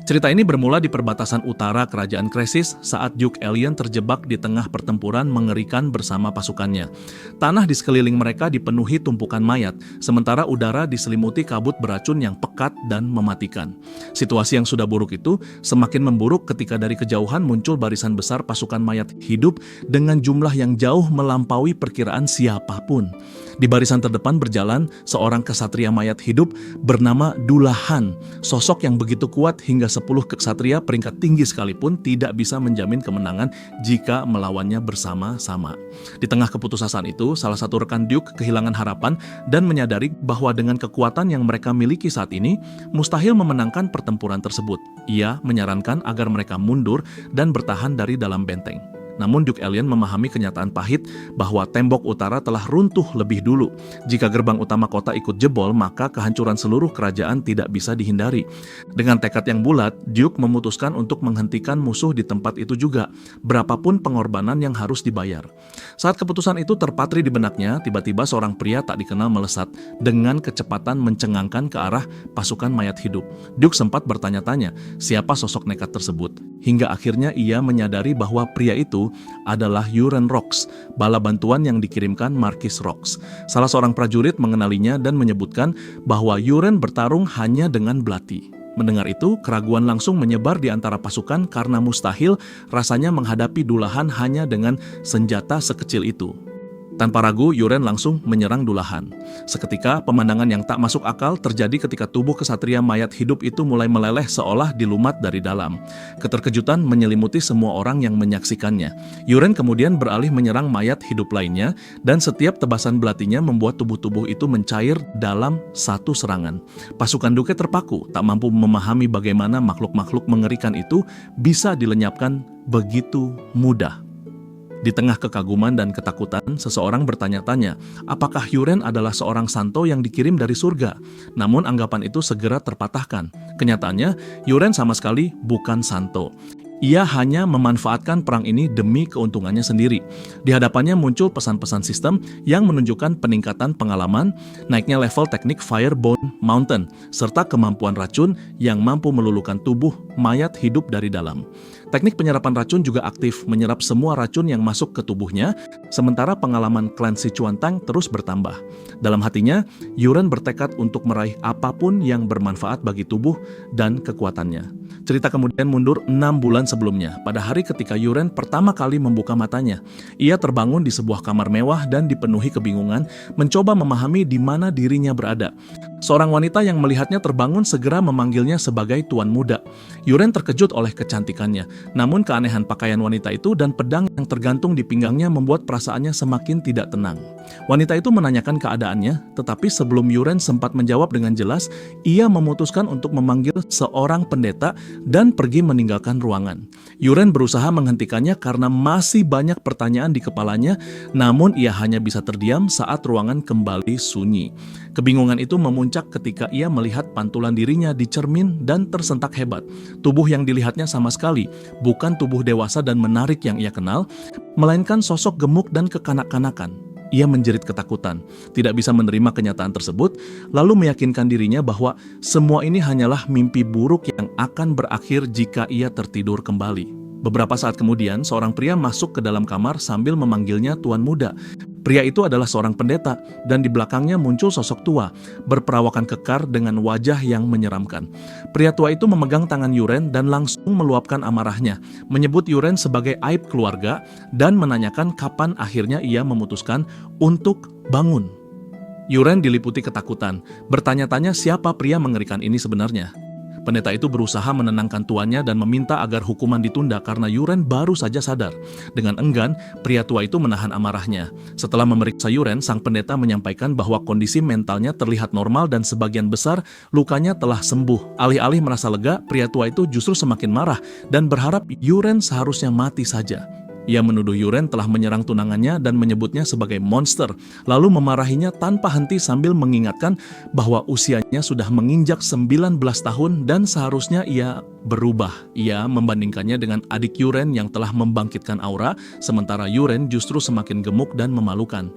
Cerita ini bermula di perbatasan utara kerajaan Kresis saat Duke Elien terjebak di tengah pertempuran mengerikan bersama pasukannya. Tanah di sekeliling mereka dipenuhi tumpukan mayat, sementara udara diselimuti kabut beracun yang pekat dan mematikan. Situasi yang sudah buruk itu semakin memburuk ketika dari kejauhan muncul barisan besar pasukan mayat hidup dengan jumlah yang jauh melampaui perkiraan siapapun. Di barisan terdepan berjalan seorang kesatria mayat hidup bernama Dullahan, sosok yang begitu kuat hingga 10 kesatria peringkat tinggi sekalipun tidak bisa menjamin kemenangan jika melawannya bersama-sama. Di tengah keputusasaan itu, salah satu rekan Duke kehilangan harapan dan menyadari bahwa dengan kekuatan yang mereka miliki saat ini, mustahil memenangkan pertempuran tersebut. Ia menyarankan agar mereka mundur dan bertahan dari dalam benteng. Namun Duke Elien memahami kenyataan pahit bahwa tembok utara telah runtuh lebih dulu. Jika gerbang utama kota ikut jebol, maka kehancuran seluruh kerajaan tidak bisa dihindari. Dengan tekad yang bulat, Duke memutuskan untuk menghentikan musuh di tempat itu juga, berapapun pengorbanan yang harus dibayar. Saat keputusan itu terpatri di benaknya, tiba-tiba seorang pria tak dikenal melesat dengan kecepatan mencengangkan ke arah pasukan mayat hidup. Duke sempat bertanya-tanya, siapa sosok nekat tersebut? Hingga akhirnya ia menyadari bahwa pria itu adalah Euron Rox, bala bantuan yang dikirimkan Marquis Rox. Salah seorang prajurit mengenalinya dan menyebutkan bahwa Euron bertarung hanya dengan belati. Mendengar itu, keraguan langsung menyebar di antara pasukan karena mustahil rasanya menghadapi Dullahan hanya dengan senjata sekecil itu. Tanpa ragu, Euron langsung menyerang Dullahan. Seketika, pemandangan yang tak masuk akal terjadi ketika tubuh kesatria mayat hidup itu mulai meleleh seolah dilumat dari dalam. Keterkejutan menyelimuti semua orang yang menyaksikannya. Euron kemudian beralih menyerang mayat hidup lainnya, dan setiap tebasan belatinya membuat tubuh-tubuh itu mencair dalam satu serangan. Pasukan Duke terpaku, tak mampu memahami bagaimana makhluk-makhluk mengerikan itu bisa dilenyapkan begitu mudah. Di tengah kekaguman dan ketakutan, seseorang bertanya-tanya, apakah Euron adalah seorang santo yang dikirim dari surga? Namun anggapan itu segera terpatahkan. Kenyataannya, Euron sama sekali bukan santo. Ia hanya memanfaatkan perang ini demi keuntungannya sendiri. Di hadapannya muncul pesan-pesan sistem yang menunjukkan peningkatan pengalaman, naiknya level teknik Firebone Mountain, serta kemampuan racun yang mampu meluluhkan tubuh mayat hidup dari dalam. Teknik penyerapan racun juga aktif menyerap semua racun yang masuk ke tubuhnya, sementara pengalaman klan Sichuan-Tang terus bertambah. Dalam hatinya, Euron bertekad untuk meraih apapun yang bermanfaat bagi tubuh dan kekuatannya. Cerita kemudian mundur 6 bulan sebelumnya, pada hari ketika Euron pertama kali membuka matanya. Ia terbangun di sebuah kamar mewah dan dipenuhi kebingungan, mencoba memahami di mana dirinya berada. Seorang wanita yang melihatnya terbangun segera memanggilnya sebagai tuan muda. Euron terkejut oleh kecantikannya, namun keanehan pakaian wanita itu dan pedang yang tergantung di pinggangnya membuat perasaannya semakin tidak tenang. Wanita itu menanyakan keadaannya, tetapi sebelum Euron sempat menjawab dengan jelas, ia memutuskan untuk memanggil seorang pendeta dan pergi meninggalkan ruangan. Euron berusaha menghentikannya karena masih banyak pertanyaan di kepalanya, namun ia hanya bisa terdiam saat ruangan kembali sunyi. Kebingungan itu memuncak ketika ia melihat pantulan dirinya di cermin dan tersentak hebat. Tubuh yang dilihatnya sama sekali bukan tubuh dewasa dan menarik yang ia kenal, melainkan sosok gemuk dan kekanak-kanakan. Ia menjerit ketakutan, tidak bisa menerima kenyataan tersebut, lalu meyakinkan dirinya bahwa semua ini hanyalah mimpi buruk yang akan berakhir jika ia tertidur kembali. Beberapa saat kemudian, seorang pria masuk ke dalam kamar sambil memanggilnya tuan muda. Pria itu adalah seorang pendeta, dan di belakangnya muncul sosok tua, berperawakan kekar dengan wajah yang menyeramkan. Pria tua itu memegang tangan Euron dan langsung meluapkan amarahnya, menyebut Euron sebagai aib keluarga, dan menanyakan kapan akhirnya ia memutuskan untuk bangun. Euron diliputi ketakutan, bertanya-tanya siapa pria mengerikan ini sebenarnya. Pendeta itu berusaha menenangkan tuannya dan meminta agar hukuman ditunda karena Euron baru saja sadar. Dengan enggan, pria tua itu menahan amarahnya. Setelah memeriksa Euron, sang pendeta menyampaikan bahwa kondisi mentalnya terlihat normal dan sebagian besar lukanya telah sembuh. Alih-alih merasa lega, pria tua itu justru semakin marah dan berharap Euron seharusnya mati saja. Ia menuduh Euron telah menyerang tunangannya dan menyebutnya sebagai monster, lalu memarahinya tanpa henti sambil mengingatkan bahwa usianya sudah menginjak 19 tahun dan seharusnya ia berubah. Ia membandingkannya dengan adik Yuren yang telah membangkitkan aura, sementara Yuren justru semakin gemuk dan memalukan.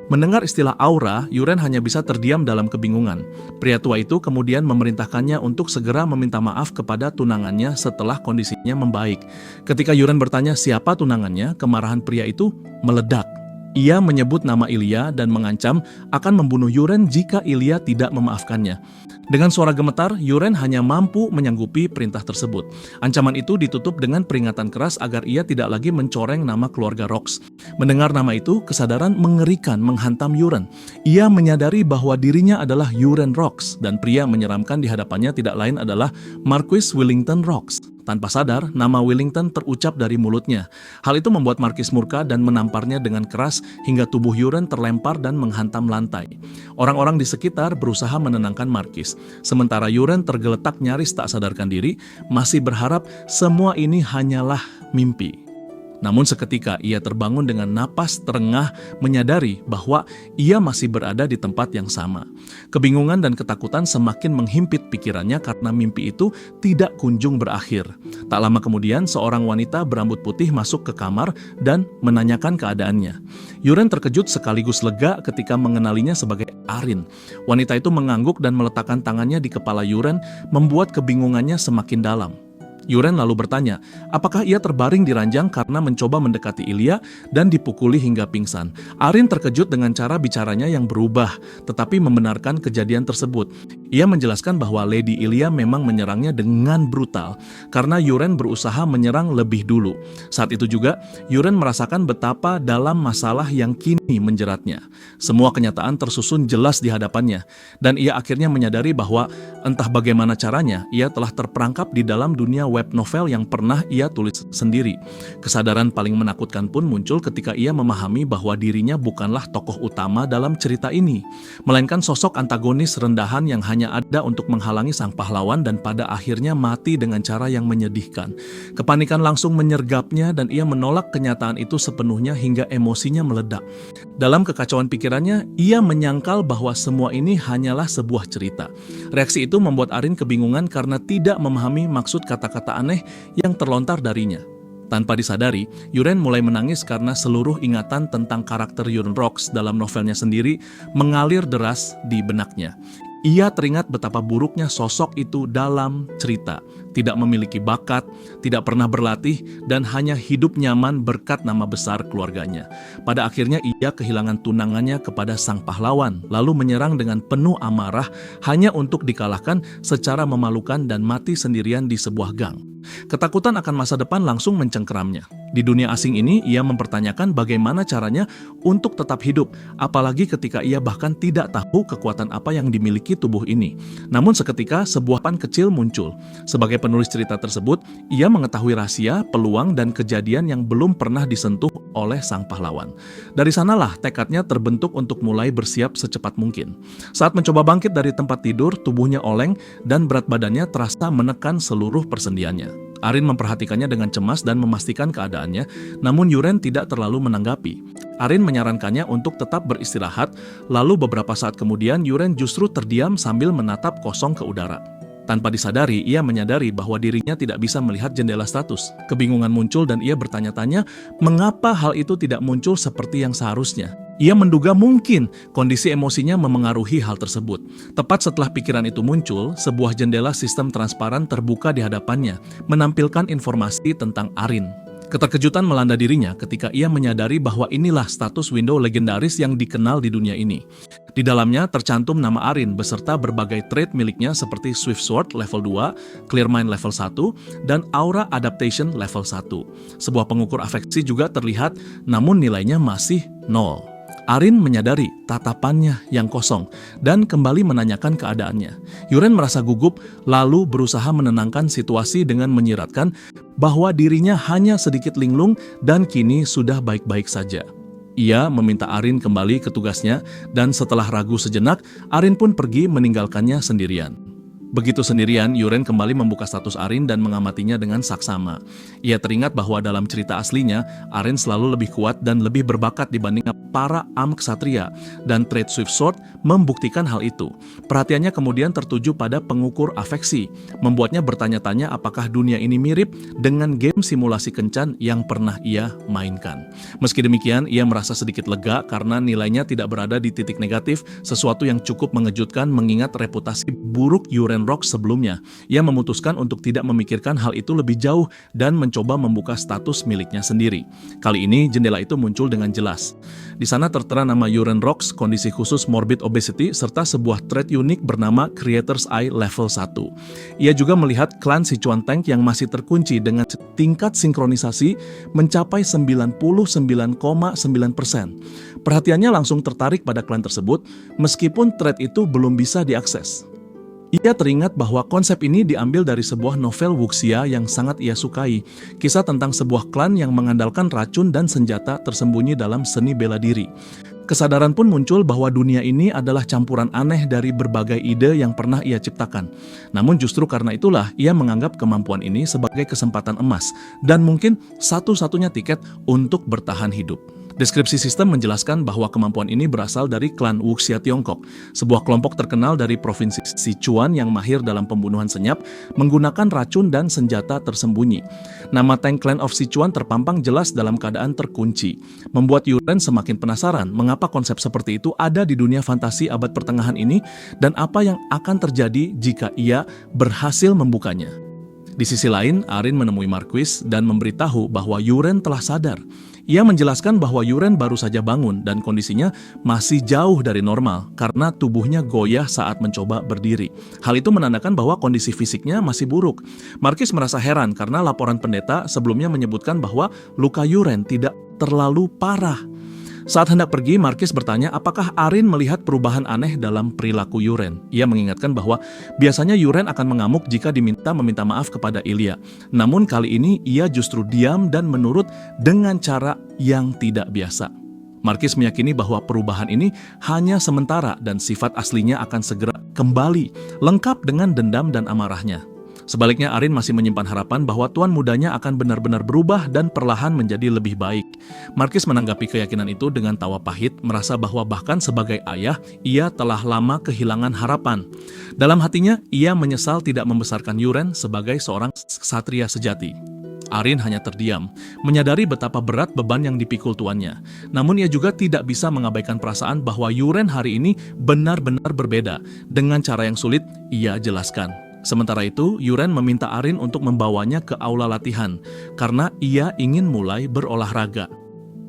Mendengar istilah aura, Yuren hanya bisa terdiam dalam kebingungan. Pria tua itu kemudian memerintahkannya untuk segera meminta maaf kepada tunangannya setelah kondisinya membaik. Ketika Yuren bertanya siapa tunangannya, kemarahan pria itu meledak. Ia menyebut nama Ilya dan mengancam akan membunuh Yuren jika Ilya tidak memaafkannya. Dengan suara gemetar, Yuren hanya mampu menyanggupi perintah tersebut. Ancaman itu ditutup dengan peringatan keras agar ia tidak lagi mencoreng nama keluarga Rox. Mendengar nama itu, kesadaran mengerikan menghantam Yuren. Ia menyadari bahwa dirinya adalah Yuren Rox dan pria menyeramkan di hadapannya tidak lain adalah Marquis Wellington Rox. Tanpa sadar, nama Wellington terucap dari mulutnya. Hal itu membuat Marquis murka dan menamparnya dengan keras hingga tubuh Yuren terlempar dan menghantam lantai. Orang-orang di sekitar berusaha menenangkan Marquis. Sementara Yuren tergeletak nyaris tak sadarkan diri, masih berharap semua ini hanyalah mimpi. Namun seketika ia terbangun dengan napas terengah menyadari bahwa ia masih berada di tempat yang sama. Kebingungan dan ketakutan semakin menghimpit pikirannya karena mimpi itu tidak kunjung berakhir. Tak lama kemudian seorang wanita berambut putih masuk ke kamar dan menanyakan keadaannya. Yuren terkejut sekaligus lega ketika mengenalinya sebagai Arin. Wanita itu mengangguk dan meletakkan tangannya di kepala Yuren, membuat kebingungannya semakin dalam. Yuren lalu bertanya, apakah ia terbaring di ranjang karena mencoba mendekati Ilya dan dipukuli hingga pingsan. Arin terkejut dengan cara bicaranya yang berubah, tetapi membenarkan kejadian tersebut. Ia menjelaskan bahwa Lady Ilya memang menyerangnya dengan brutal, karena Yuren berusaha menyerang lebih dulu. Saat itu juga, Yuren merasakan betapa dalam masalah yang kini menjeratnya. Semua kenyataan tersusun jelas di hadapannya, dan ia akhirnya menyadari bahwa entah bagaimana caranya, ia telah terperangkap di dalam dunia web novel yang pernah ia tulis sendiri. Kesadaran paling menakutkan pun muncul ketika ia memahami bahwa dirinya bukanlah tokoh utama dalam cerita ini, melainkan sosok antagonis rendahan yang hanya ada untuk menghalangi sang pahlawan dan pada akhirnya mati dengan cara yang menyedihkan. Kepanikan langsung menyergapnya dan ia menolak kenyataan itu sepenuhnya hingga emosinya meledak. Dalam kekacauan pikirannya, ia menyangkal bahwa semua ini hanyalah sebuah cerita. Reaksi itu membuat Arin kebingungan karena tidak memahami maksud kata-kata aneh yang terlontar darinya. Tanpa disadari, Yuren mulai menangis karena seluruh ingatan tentang karakter Yuren Rox dalam novelnya sendiri mengalir deras di benaknya. Ia teringat betapa buruknya sosok itu dalam cerita. Tidak memiliki bakat, tidak pernah berlatih, dan hanya hidup nyaman berkat nama besar keluarganya. Pada akhirnya ia kehilangan tunangannya kepada sang pahlawan, lalu menyerang dengan penuh amarah hanya untuk dikalahkan secara memalukan dan mati sendirian di sebuah gang. Ketakutan akan masa depan langsung mencengkeramnya. Di dunia asing ini, ia mempertanyakan bagaimana caranya untuk tetap hidup, apalagi ketika ia bahkan tidak tahu kekuatan apa yang dimiliki tubuh ini. Namun seketika, sebuah pan kecil muncul. Sebagai penulis cerita tersebut, ia mengetahui rahasia, peluang, dan kejadian yang belum pernah disentuh oleh sang pahlawan. Dari sanalah tekadnya terbentuk untuk mulai bersiap secepat mungkin. Saat mencoba bangkit dari tempat tidur, tubuhnya oleng dan berat badannya terasa menekan seluruh persendiannya. Arin memperhatikannya dengan cemas dan memastikan keadaannya, namun Yuren tidak terlalu menanggapi. Arin menyarankannya untuk tetap beristirahat, lalu beberapa saat kemudian Yuren justru terdiam sambil menatap kosong ke udara. Tanpa disadari, ia menyadari bahwa dirinya tidak bisa melihat jendela status. Kebingungan muncul dan ia bertanya-tanya mengapa hal itu tidak muncul seperti yang seharusnya. Ia menduga mungkin kondisi emosinya memengaruhi hal tersebut. Tepat setelah pikiran itu muncul, sebuah jendela sistem transparan terbuka di hadapannya, menampilkan informasi tentang Arin. Keterkejutan melanda dirinya ketika ia menyadari bahwa inilah status window legendaris yang dikenal di dunia ini. Di dalamnya tercantum nama Arin beserta berbagai trait miliknya seperti Swift Sword level 2, Clear Mind level 1, dan Aura Adaptation level 1. Sebuah pengukur afeksi juga terlihat, namun nilainya masih 0. Arin menyadari tatapannya yang kosong dan kembali menanyakan keadaannya. Yuren merasa gugup lalu berusaha menenangkan situasi dengan menyiratkan bahwa dirinya hanya sedikit linglung dan kini sudah baik-baik saja. Ia meminta Arin kembali ke tugasnya dan setelah ragu sejenak, Arin pun pergi meninggalkannya sendirian. Begitu sendirian, Yuren kembali membuka status Arin dan mengamatinya dengan saksama. Ia teringat bahwa dalam cerita aslinya, Arin selalu lebih kuat dan lebih berbakat dibanding para ksatria, dan trait Swift Sword membuktikan hal itu. Perhatiannya kemudian tertuju pada pengukur afeksi, membuatnya bertanya-tanya apakah dunia ini mirip dengan game simulasi kencan yang pernah ia mainkan. Meski demikian, ia merasa sedikit lega karena nilainya tidak berada di titik negatif, sesuatu yang cukup mengejutkan mengingat reputasi buruk Uren Rox sebelumnya. Ia memutuskan untuk tidak memikirkan hal itu lebih jauh dan mencoba membuka status miliknya sendiri. Kali ini, jendela itu muncul dengan jelas. Di sana tertera nama Uren Rox, kondisi khusus morbid obesity, serta sebuah trait unik bernama Creator's Eye Level 1. Ia juga melihat klan Sichuan Tank yang masih terkunci dengan tingkat sinkronisasi mencapai 99,9%. Perhatiannya langsung tertarik pada klan tersebut, meskipun trait itu belum bisa diakses. Ia teringat bahwa konsep ini diambil dari sebuah novel wuxia yang sangat ia sukai, kisah tentang sebuah klan yang mengandalkan racun dan senjata tersembunyi dalam seni bela diri. Kesadaran pun muncul bahwa dunia ini adalah campuran aneh dari berbagai ide yang pernah ia ciptakan. Namun justru karena itulah ia menganggap kemampuan ini sebagai kesempatan emas dan mungkin satu-satunya tiket untuk bertahan hidup. Deskripsi sistem menjelaskan bahwa kemampuan ini berasal dari klan Wuxia Tiongkok, sebuah kelompok terkenal dari provinsi Sichuan yang mahir dalam pembunuhan senyap menggunakan racun dan senjata tersembunyi. Nama Tank Clan of Sichuan terpampang jelas dalam keadaan terkunci, membuat Uren semakin penasaran mengapa konsep seperti itu ada di dunia fantasi abad pertengahan ini dan apa yang akan terjadi jika ia berhasil membukanya. Di sisi lain, Arin menemui Marquis dan memberitahu bahwa Uren telah sadar. Ia menjelaskan bahwa Uren baru saja bangun dan kondisinya masih jauh dari normal karena tubuhnya goyah saat mencoba berdiri. Hal itu menandakan bahwa kondisi fisiknya masih buruk. Marquis merasa heran karena laporan pendeta sebelumnya menyebutkan bahwa luka Uren tidak terlalu parah. Saat hendak pergi, Marquis bertanya apakah Arin melihat perubahan aneh dalam perilaku Uren. Ia mengingatkan bahwa biasanya Uren akan mengamuk jika diminta meminta maaf kepada Ilya. Namun kali ini ia justru diam dan menurut dengan cara yang tidak biasa. Marquis meyakini bahwa perubahan ini hanya sementara dan sifat aslinya akan segera kembali, lengkap dengan dendam dan amarahnya. Sebaliknya, Arin masih menyimpan harapan bahwa tuan mudanya akan benar-benar berubah dan perlahan menjadi lebih baik. Marquis menanggapi keyakinan itu dengan tawa pahit, merasa bahwa bahkan sebagai ayah, ia telah lama kehilangan harapan. Dalam hatinya, ia menyesal tidak membesarkan Uren sebagai seorang ksatria sejati. Arin hanya terdiam, menyadari betapa berat beban yang dipikul tuannya. Namun ia juga tidak bisa mengabaikan perasaan bahwa Uren hari ini benar-benar berbeda. Dengan cara yang sulit, ia jelaskan. Sementara itu, Uren meminta Arin untuk membawanya ke aula latihan, karena ia ingin mulai berolahraga.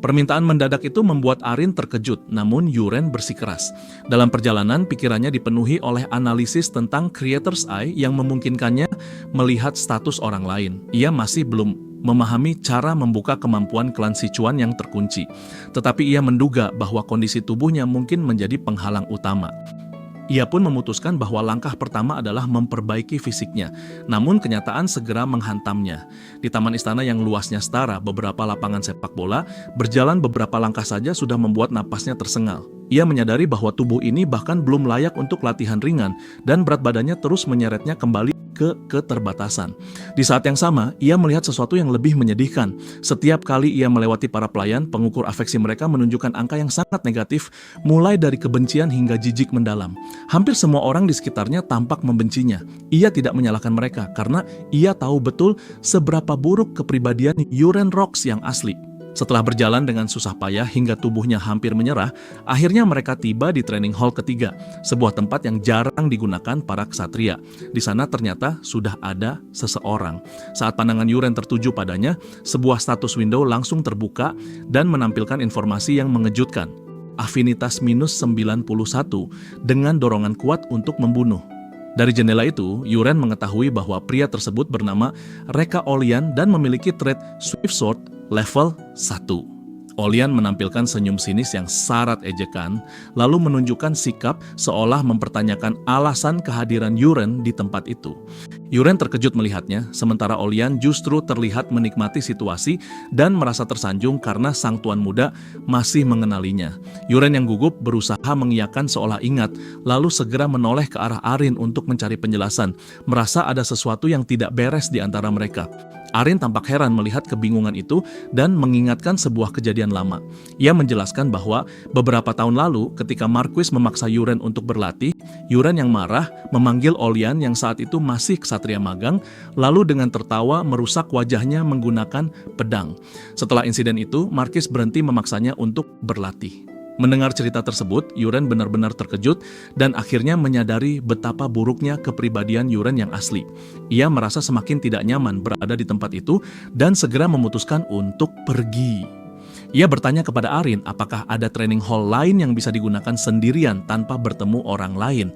Permintaan mendadak itu membuat Arin terkejut, namun Uren bersikeras. Dalam perjalanan, pikirannya dipenuhi oleh analisis tentang Creator's Eye yang memungkinkannya melihat status orang lain. Ia masih belum memahami cara membuka kemampuan klan Sichuan yang terkunci, tetapi ia menduga bahwa kondisi tubuhnya mungkin menjadi penghalang utama. Ia pun memutuskan bahwa langkah pertama adalah memperbaiki fisiknya, namun kenyataan segera menghantamnya. Di taman istana yang luasnya setara beberapa lapangan sepak bola, berjalan beberapa langkah saja sudah membuat napasnya tersengal. Ia menyadari bahwa tubuh ini bahkan belum layak untuk latihan ringan, dan berat badannya terus menyeretnya kembali ke keterbatasan. Di saat yang sama, ia melihat sesuatu yang lebih menyedihkan. Setiap kali ia melewati para pelayan, pengukur afeksi mereka menunjukkan angka yang sangat negatif, mulai dari kebencian hingga jijik mendalam. Hampir semua orang di sekitarnya tampak membencinya. Ia tidak menyalahkan mereka, karena ia tahu betul seberapa buruk kepribadian Uren Rox yang asli. Setelah berjalan dengan susah payah hingga tubuhnya hampir menyerah, akhirnya mereka tiba di training hall ketiga, sebuah tempat yang jarang digunakan para ksatria. Di sana ternyata sudah ada seseorang. Saat pandangan Uren tertuju padanya, sebuah status window langsung terbuka dan menampilkan informasi yang mengejutkan. Afinitas minus 91 dengan dorongan kuat untuk membunuh. Dari jendela itu, Uren mengetahui bahwa pria tersebut bernama Reka Olian dan memiliki trait Swift Sword level 1. Olian menampilkan senyum sinis yang syarat ejekan, lalu menunjukkan sikap seolah mempertanyakan alasan kehadiran Uren di tempat itu. Uren terkejut melihatnya, sementara Olian justru terlihat menikmati situasi dan merasa tersanjung karena sang tuan muda masih mengenalinya. Uren yang gugup berusaha mengiyakan seolah ingat, lalu segera menoleh ke arah Arin untuk mencari penjelasan, merasa ada sesuatu yang tidak beres di antara mereka. Arin tampak heran melihat kebingungan itu dan mengingatkan sebuah kejadian lama. Ia menjelaskan bahwa beberapa tahun lalu ketika Marquis memaksa Yuren untuk berlatih, Yuren yang marah memanggil Olyan yang saat itu masih ksatria magang, lalu dengan tertawa merusak wajahnya menggunakan pedang. Setelah insiden itu, Marquis berhenti memaksanya untuk berlatih. Mendengar cerita tersebut, Yuren benar-benar terkejut dan akhirnya menyadari betapa buruknya kepribadian Yuren yang asli. Ia merasa semakin tidak nyaman berada di tempat itu dan segera memutuskan untuk pergi. Ia bertanya kepada Arin apakah ada training hall lain yang bisa digunakan sendirian tanpa bertemu orang lain.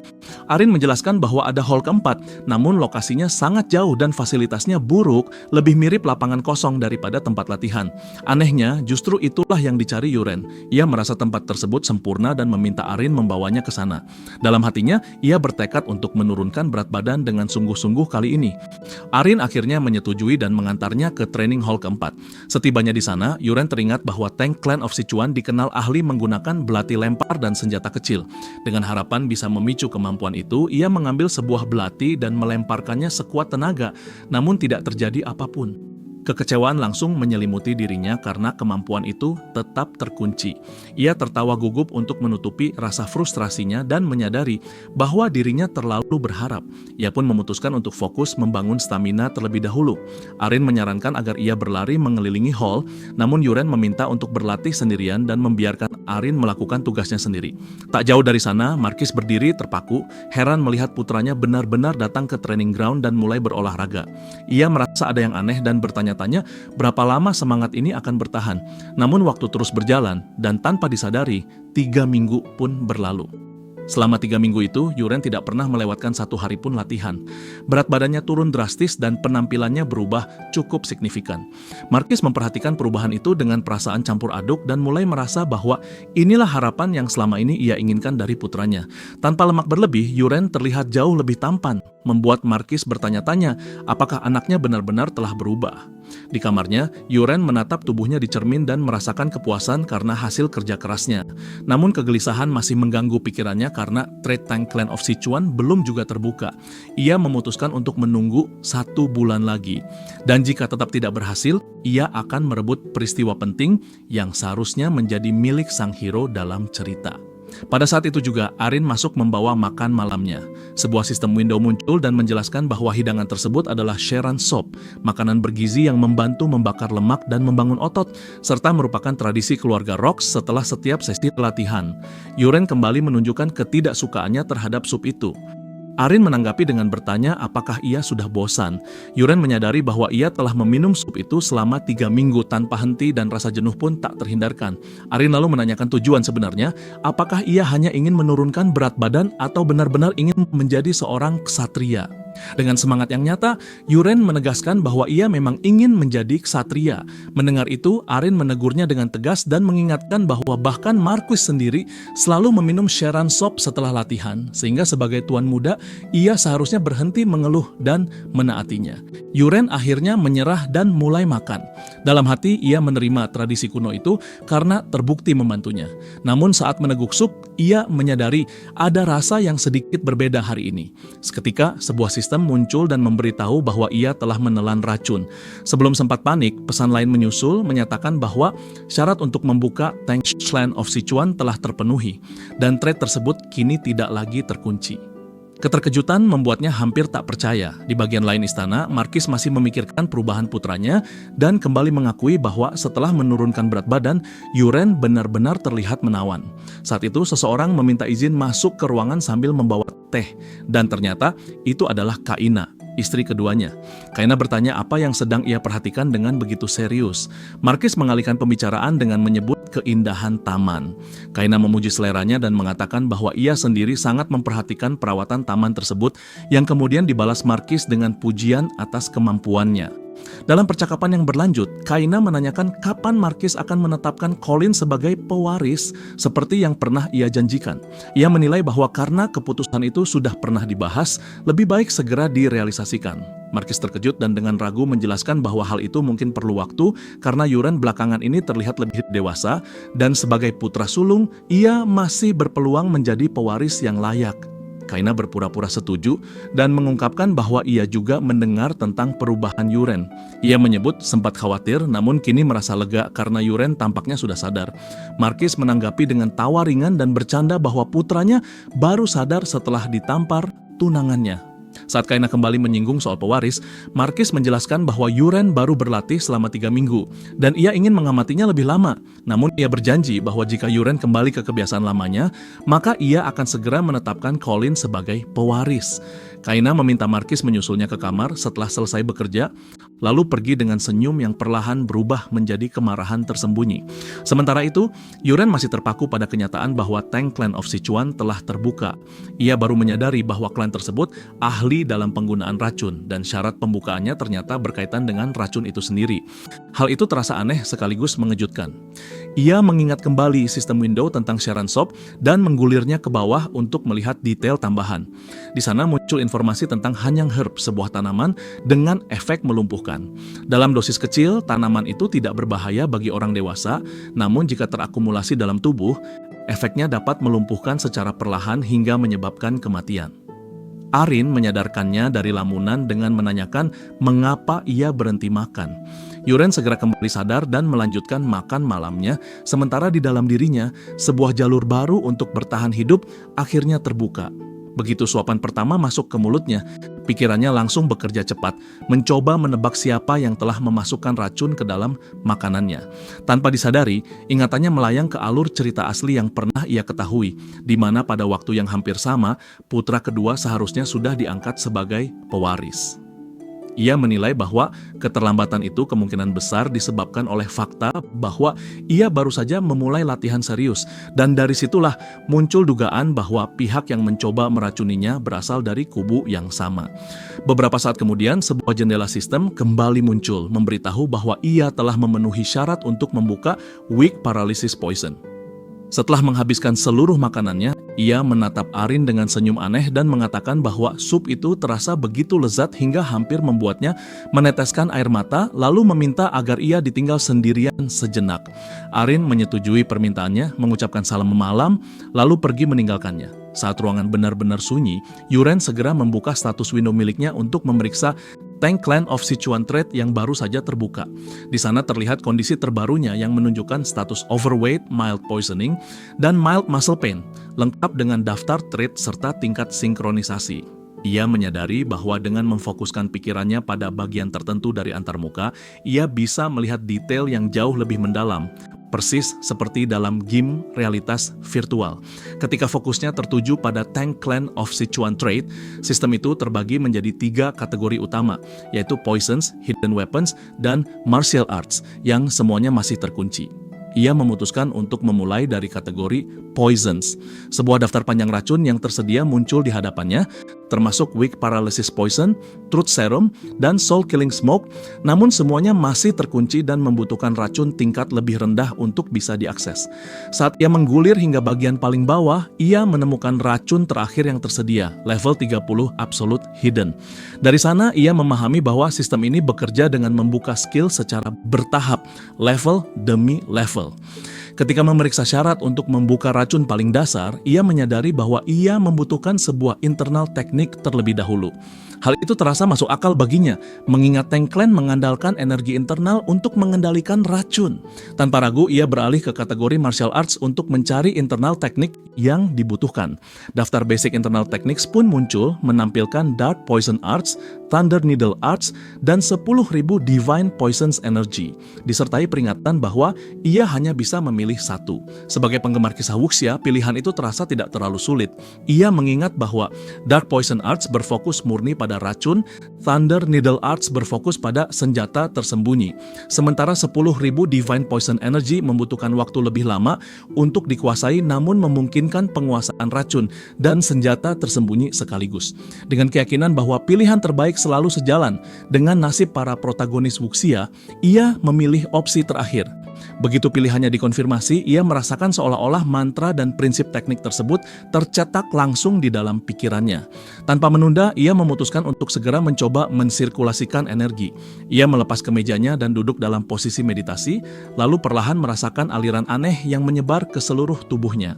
Arin menjelaskan bahwa ada hall keempat, namun lokasinya sangat jauh dan fasilitasnya buruk, lebih mirip lapangan kosong daripada tempat latihan. Anehnya, justru itulah yang dicari Yuren. Ia merasa tempat tersebut sempurna dan meminta Arin membawanya ke sana. Dalam hatinya, ia bertekad untuk menurunkan berat badan dengan sungguh-sungguh kali ini. Arin akhirnya menyetujui dan mengantarnya ke training hall keempat. Setibanya di sana, Yuren teringat bahwa tank Clan of Sichuan dikenal ahli menggunakan belati lempar dan senjata kecil. Dengan harapan bisa memicu kemampuan itu, ia mengambil sebuah belati dan melemparkannya sekuat tenaga, namun tidak terjadi apapun. Kekecewaan langsung menyelimuti dirinya karena kemampuan itu tetap terkunci. Ia tertawa gugup untuk menutupi rasa frustrasinya dan menyadari bahwa dirinya terlalu berharap. Ia pun memutuskan untuk fokus membangun stamina terlebih dahulu. Arin menyarankan agar ia berlari mengelilingi hall, namun Yuren meminta untuk berlatih sendirian dan membiarkan Arin melakukan tugasnya sendiri. Tak jauh dari sana, Marquis berdiri terpaku, heran melihat putranya benar-benar datang ke training ground dan mulai berolahraga. Ia merasa ada yang aneh dan bertanya-tanya berapa lama semangat ini akan bertahan. Namun waktu terus berjalan dan tanpa disadari, 3 minggu pun berlalu. Selama 3 minggu itu, Yuren tidak pernah melewatkan 1 hari pun latihan. Berat badannya turun drastis dan penampilannya berubah cukup signifikan. Marquis memperhatikan perubahan itu dengan perasaan campur aduk dan mulai merasa bahwa inilah harapan yang selama ini ia inginkan dari putranya. Tanpa lemak berlebih, Yuren terlihat jauh lebih tampan, membuat Marquis bertanya-tanya apakah anaknya benar-benar telah berubah. Di kamarnya, Yuren menatap tubuhnya di cermin dan merasakan kepuasan karena hasil kerja kerasnya. Namun kegelisahan masih mengganggu pikirannya karena trade tank Clan of Sichuan belum juga terbuka. Ia memutuskan untuk menunggu 1 bulan lagi. Dan jika tetap tidak berhasil, ia akan merebut peristiwa penting yang seharusnya menjadi milik sang hero dalam cerita. Pada saat itu juga, Arin masuk membawa makan malamnya. Sebuah sistem window muncul dan menjelaskan bahwa hidangan tersebut adalah Sheran Soup, makanan bergizi yang membantu membakar lemak dan membangun otot, serta merupakan tradisi keluarga Rocks setelah setiap sesi latihan. Yuren kembali menunjukkan ketidaksukaannya terhadap sup itu. Arin menanggapi dengan bertanya apakah ia sudah bosan. Yuren menyadari bahwa ia telah meminum sup itu selama 3 minggu tanpa henti dan rasa jenuh pun tak terhindarkan. Arin lalu menanyakan tujuan sebenarnya, apakah ia hanya ingin menurunkan berat badan atau benar-benar ingin menjadi seorang ksatria. Dengan semangat yang nyata, Yuren menegaskan bahwa ia memang ingin menjadi ksatria. Mendengar itu, Arin menegurnya dengan tegas dan mengingatkan bahwa bahkan Marquis sendiri selalu meminum Sheran Soup setelah latihan, sehingga sebagai tuan muda, ia seharusnya berhenti mengeluh dan menaatinya. Yuren akhirnya menyerah dan mulai makan. Dalam hati, ia menerima tradisi kuno itu karena terbukti membantunya. Namun saat meneguk sup, ia menyadari ada rasa yang sedikit berbeda hari ini. Seketika, sebuah sistem muncul dan memberitahu bahwa ia telah menelan racun. Sebelum sempat panik, pesan lain menyusul menyatakan bahwa syarat untuk membuka tank Clan of Sichuan telah terpenuhi, dan trade tersebut kini tidak lagi terkunci. Keterkejutan membuatnya hampir tak percaya. Di bagian lain istana, Marquis masih memikirkan perubahan putranya dan kembali mengakui bahwa setelah menurunkan berat badan, Yuren benar-benar terlihat menawan. Saat itu, seseorang meminta izin masuk ke ruangan sambil membawa teh, dan ternyata itu adalah Kaina, istri keduanya. Kaina bertanya apa yang sedang ia perhatikan dengan begitu serius. Marquis mengalihkan pembicaraan dengan menyebut keindahan taman. Kaina memuji seleranya dan mengatakan bahwa ia sendiri sangat memperhatikan perawatan taman tersebut, yang kemudian dibalas Marquis dengan pujian atas kemampuannya. Dalam percakapan yang berlanjut, Kaina menanyakan kapan Marquis akan menetapkan Colin sebagai pewaris seperti yang pernah ia janjikan. Ia menilai bahwa karena keputusan itu sudah pernah dibahas, lebih baik segera direalisasikan. Marquis terkejut dan dengan ragu menjelaskan bahwa hal itu mungkin perlu waktu karena Yuren belakangan ini terlihat lebih dewasa dan sebagai putra sulung, ia masih berpeluang menjadi pewaris yang layak. Kaina berpura-pura setuju dan mengungkapkan bahwa ia juga mendengar tentang perubahan Yuren. Ia menyebut sempat khawatir, namun kini merasa lega karena Yuren tampaknya sudah sadar. Markis menanggapi dengan tawa ringan dan bercanda bahwa putranya baru sadar setelah ditampar tunangannya. Saat Kaina kembali menyinggung soal pewaris, Markis menjelaskan bahwa Yuren baru berlatih selama 3 minggu dan ia ingin mengamatinya lebih lama. Namun ia berjanji bahwa jika Yuren kembali ke kebiasaan lamanya, maka ia akan segera menetapkan Colin sebagai pewaris. Kaina meminta Markis menyusulnya ke kamar setelah selesai bekerja, lalu pergi dengan senyum yang perlahan berubah menjadi kemarahan tersembunyi. Sementara itu, Yuren masih terpaku pada kenyataan bahwa tank Clan of Sichuan telah terbuka. Ia baru menyadari bahwa klan tersebut ahli dalam penggunaan racun, dan syarat pembukaannya ternyata berkaitan dengan racun itu sendiri. Hal itu terasa aneh sekaligus mengejutkan. Ia mengingat kembali sistem window tentang Sharon Shop dan menggulirnya ke bawah untuk melihat detail tambahan. Di sana muncul informasi tentang Hanyang Herb, sebuah tanaman dengan efek melumpuhkan. Dalam dosis kecil, tanaman itu tidak berbahaya bagi orang dewasa, namun jika terakumulasi dalam tubuh, efeknya dapat melumpuhkan secara perlahan hingga menyebabkan kematian. Arin menyadarkannya dari lamunan dengan menanyakan mengapa ia berhenti makan. Yuren segera kembali sadar dan melanjutkan makan malamnya, sementara di dalam dirinya, sebuah jalur baru untuk bertahan hidup akhirnya terbuka. Begitu suapan pertama masuk ke mulutnya, pikirannya langsung bekerja cepat, mencoba menebak siapa yang telah memasukkan racun ke dalam makanannya. Tanpa disadari, ingatannya melayang ke alur cerita asli yang pernah ia ketahui, di mana pada waktu yang hampir sama, putra kedua seharusnya sudah diangkat sebagai pewaris. Ia menilai bahwa keterlambatan itu kemungkinan besar disebabkan oleh fakta bahwa ia baru saja memulai latihan serius, dan dari situlah muncul dugaan bahwa pihak yang mencoba meracuninya berasal dari kubu yang sama. Beberapa saat kemudian, sebuah jendela sistem kembali muncul, memberitahu bahwa ia telah memenuhi syarat untuk membuka Weak Paralysis Poison. Setelah menghabiskan seluruh makanannya, ia menatap Arin dengan senyum aneh dan mengatakan bahwa sup itu terasa begitu lezat hingga hampir membuatnya meneteskan air mata, lalu meminta agar ia ditinggal sendirian sejenak. Arin menyetujui permintaannya, mengucapkan salam malam, lalu pergi meninggalkannya. Saat ruangan benar-benar sunyi, Yuren segera membuka status window miliknya untuk memeriksa tank Clan of Sichuan Trade yang baru saja terbuka. Di sana terlihat kondisi terbarunya yang menunjukkan status overweight, mild poisoning, dan mild muscle pain, lengkap dengan daftar trade serta tingkat sinkronisasi. Ia menyadari bahwa dengan memfokuskan pikirannya pada bagian tertentu dari antarmuka, ia bisa melihat detail yang jauh lebih mendalam, persis seperti dalam game realitas virtual. Ketika fokusnya tertuju pada tank Clan of Sichuan Trade, sistem itu terbagi menjadi 3 kategori utama, yaitu Poisons, Hidden Weapons, dan Martial Arts, yang semuanya masih terkunci. Ia memutuskan untuk memulai dari kategori Poisons. Sebuah daftar panjang racun yang tersedia muncul di hadapannya, termasuk Weak Paralysis Poison, Truth Serum, dan Soul Killing Smoke, namun semuanya masih terkunci dan membutuhkan racun tingkat lebih rendah untuk bisa diakses. Saat ia menggulir hingga bagian paling bawah, ia menemukan racun terakhir yang tersedia, level 30 Absolute Hidden. Dari sana, ia memahami bahwa sistem ini bekerja dengan membuka skill secara bertahap, level demi level. Ketika memeriksa syarat untuk membuka racun paling dasar, ia menyadari bahwa ia membutuhkan sebuah internal teknik terlebih dahulu. Hal itu terasa masuk akal baginya, mengingat tank clan mengandalkan energi internal untuk mengendalikan racun. Tanpa ragu, ia beralih ke kategori martial arts untuk mencari internal teknik yang dibutuhkan. Daftar basic internal techniques pun muncul, menampilkan Dark Poison Arts, Thunder Needle Arts, dan 10.000 Divine Poisons Energy, disertai peringatan bahwa ia hanya bisa memilih satu. Sebagai penggemar kisah wuxia, pilihan itu terasa tidak terlalu sulit. Ia mengingat bahwa Dark Poison Arts berfokus murni pada racun, Thunder Needle Arts berfokus pada senjata tersembunyi. Sementara 10.000 Divine Poison Energy membutuhkan waktu lebih lama untuk dikuasai namun memungkinkan penguasaan racun dan senjata tersembunyi sekaligus. Dengan keyakinan bahwa pilihan terbaik selalu sejalan dengan nasib para protagonis wuxia, ia memilih opsi terakhir. Begitu pilihannya dikonfirmasi, ia merasakan seolah-olah mantra dan prinsip teknik tersebut tercetak langsung di dalam pikirannya. Tanpa menunda, ia memutuskan untuk segera mencoba mensirkulasikan energi. Ia melepas kemejanya dan duduk dalam posisi meditasi, lalu perlahan merasakan aliran aneh yang menyebar ke seluruh tubuhnya.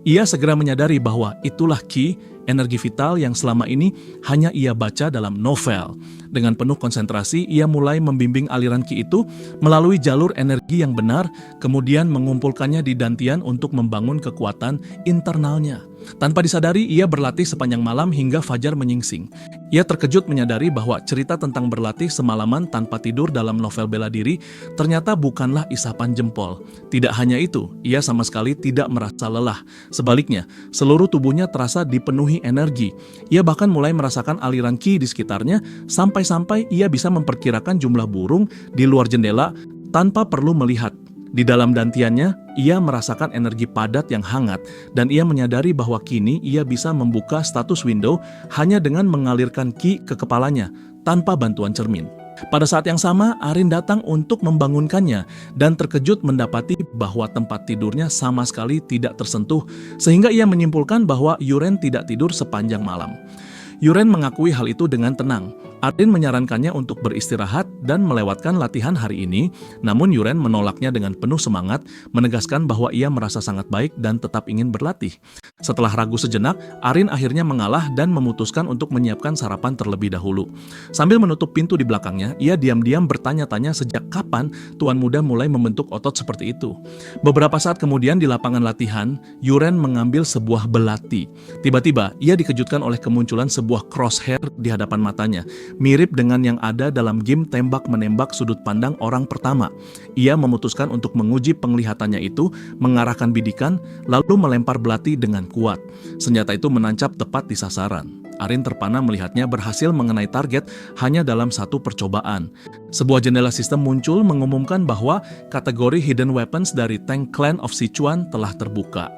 Ia segera menyadari bahwa itulah Qi, energi vital yang selama ini hanya ia baca dalam novel. Dengan penuh konsentrasi, ia mulai membimbing aliran Ki itu melalui jalur energi yang benar, kemudian mengumpulkannya di dantian untuk membangun kekuatan internalnya. Tanpa disadari, ia berlatih sepanjang malam hingga fajar menyingsing. Ia terkejut menyadari bahwa cerita tentang berlatih semalaman tanpa tidur dalam novel bela diri ternyata bukanlah isapan jempol. Tidak hanya itu, ia sama sekali tidak merasa lelah. Sebaliknya, seluruh tubuhnya terasa dipenuhi energi. Ia bahkan mulai merasakan aliran Ki di sekitarnya, sampai-sampai ia bisa memperkirakan jumlah burung di luar jendela tanpa perlu melihat. Di dalam dantiannya, ia merasakan energi padat yang hangat dan ia menyadari bahwa kini ia bisa membuka status window hanya dengan mengalirkan Ki ke kepalanya tanpa bantuan cermin. Pada saat yang sama, Arin datang untuk membangunkannya dan terkejut mendapati bahwa tempat tidurnya sama sekali tidak tersentuh, sehingga ia menyimpulkan bahwa Yuren tidak tidur sepanjang malam. Yuren mengakui hal itu dengan tenang. Arin menyarankannya untuk beristirahat dan melewatkan latihan hari ini, namun Yuren menolaknya dengan penuh semangat, menegaskan bahwa ia merasa sangat baik dan tetap ingin berlatih. Setelah ragu sejenak, Arin akhirnya mengalah dan memutuskan untuk menyiapkan sarapan terlebih dahulu. Sambil menutup pintu di belakangnya, ia diam-diam bertanya-tanya sejak kapan Tuan Muda mulai membentuk otot seperti itu. Beberapa saat kemudian di lapangan latihan, Yuren mengambil sebuah belati. Tiba-tiba, ia dikejutkan oleh kemunculan sebuah crosshair di hadapan matanya, mirip dengan yang ada dalam game tembak-menembak sudut pandang orang pertama. Ia memutuskan untuk menguji penglihatannya itu, mengarahkan bidikan, lalu melempar belati dengan kuat. Senjata itu menancap tepat di sasaran. Arin terpana melihatnya berhasil mengenai target hanya dalam satu percobaan. Sebuah jendela sistem muncul mengumumkan bahwa kategori Hidden Weapons dari Tank Clan of Sichuan telah terbuka.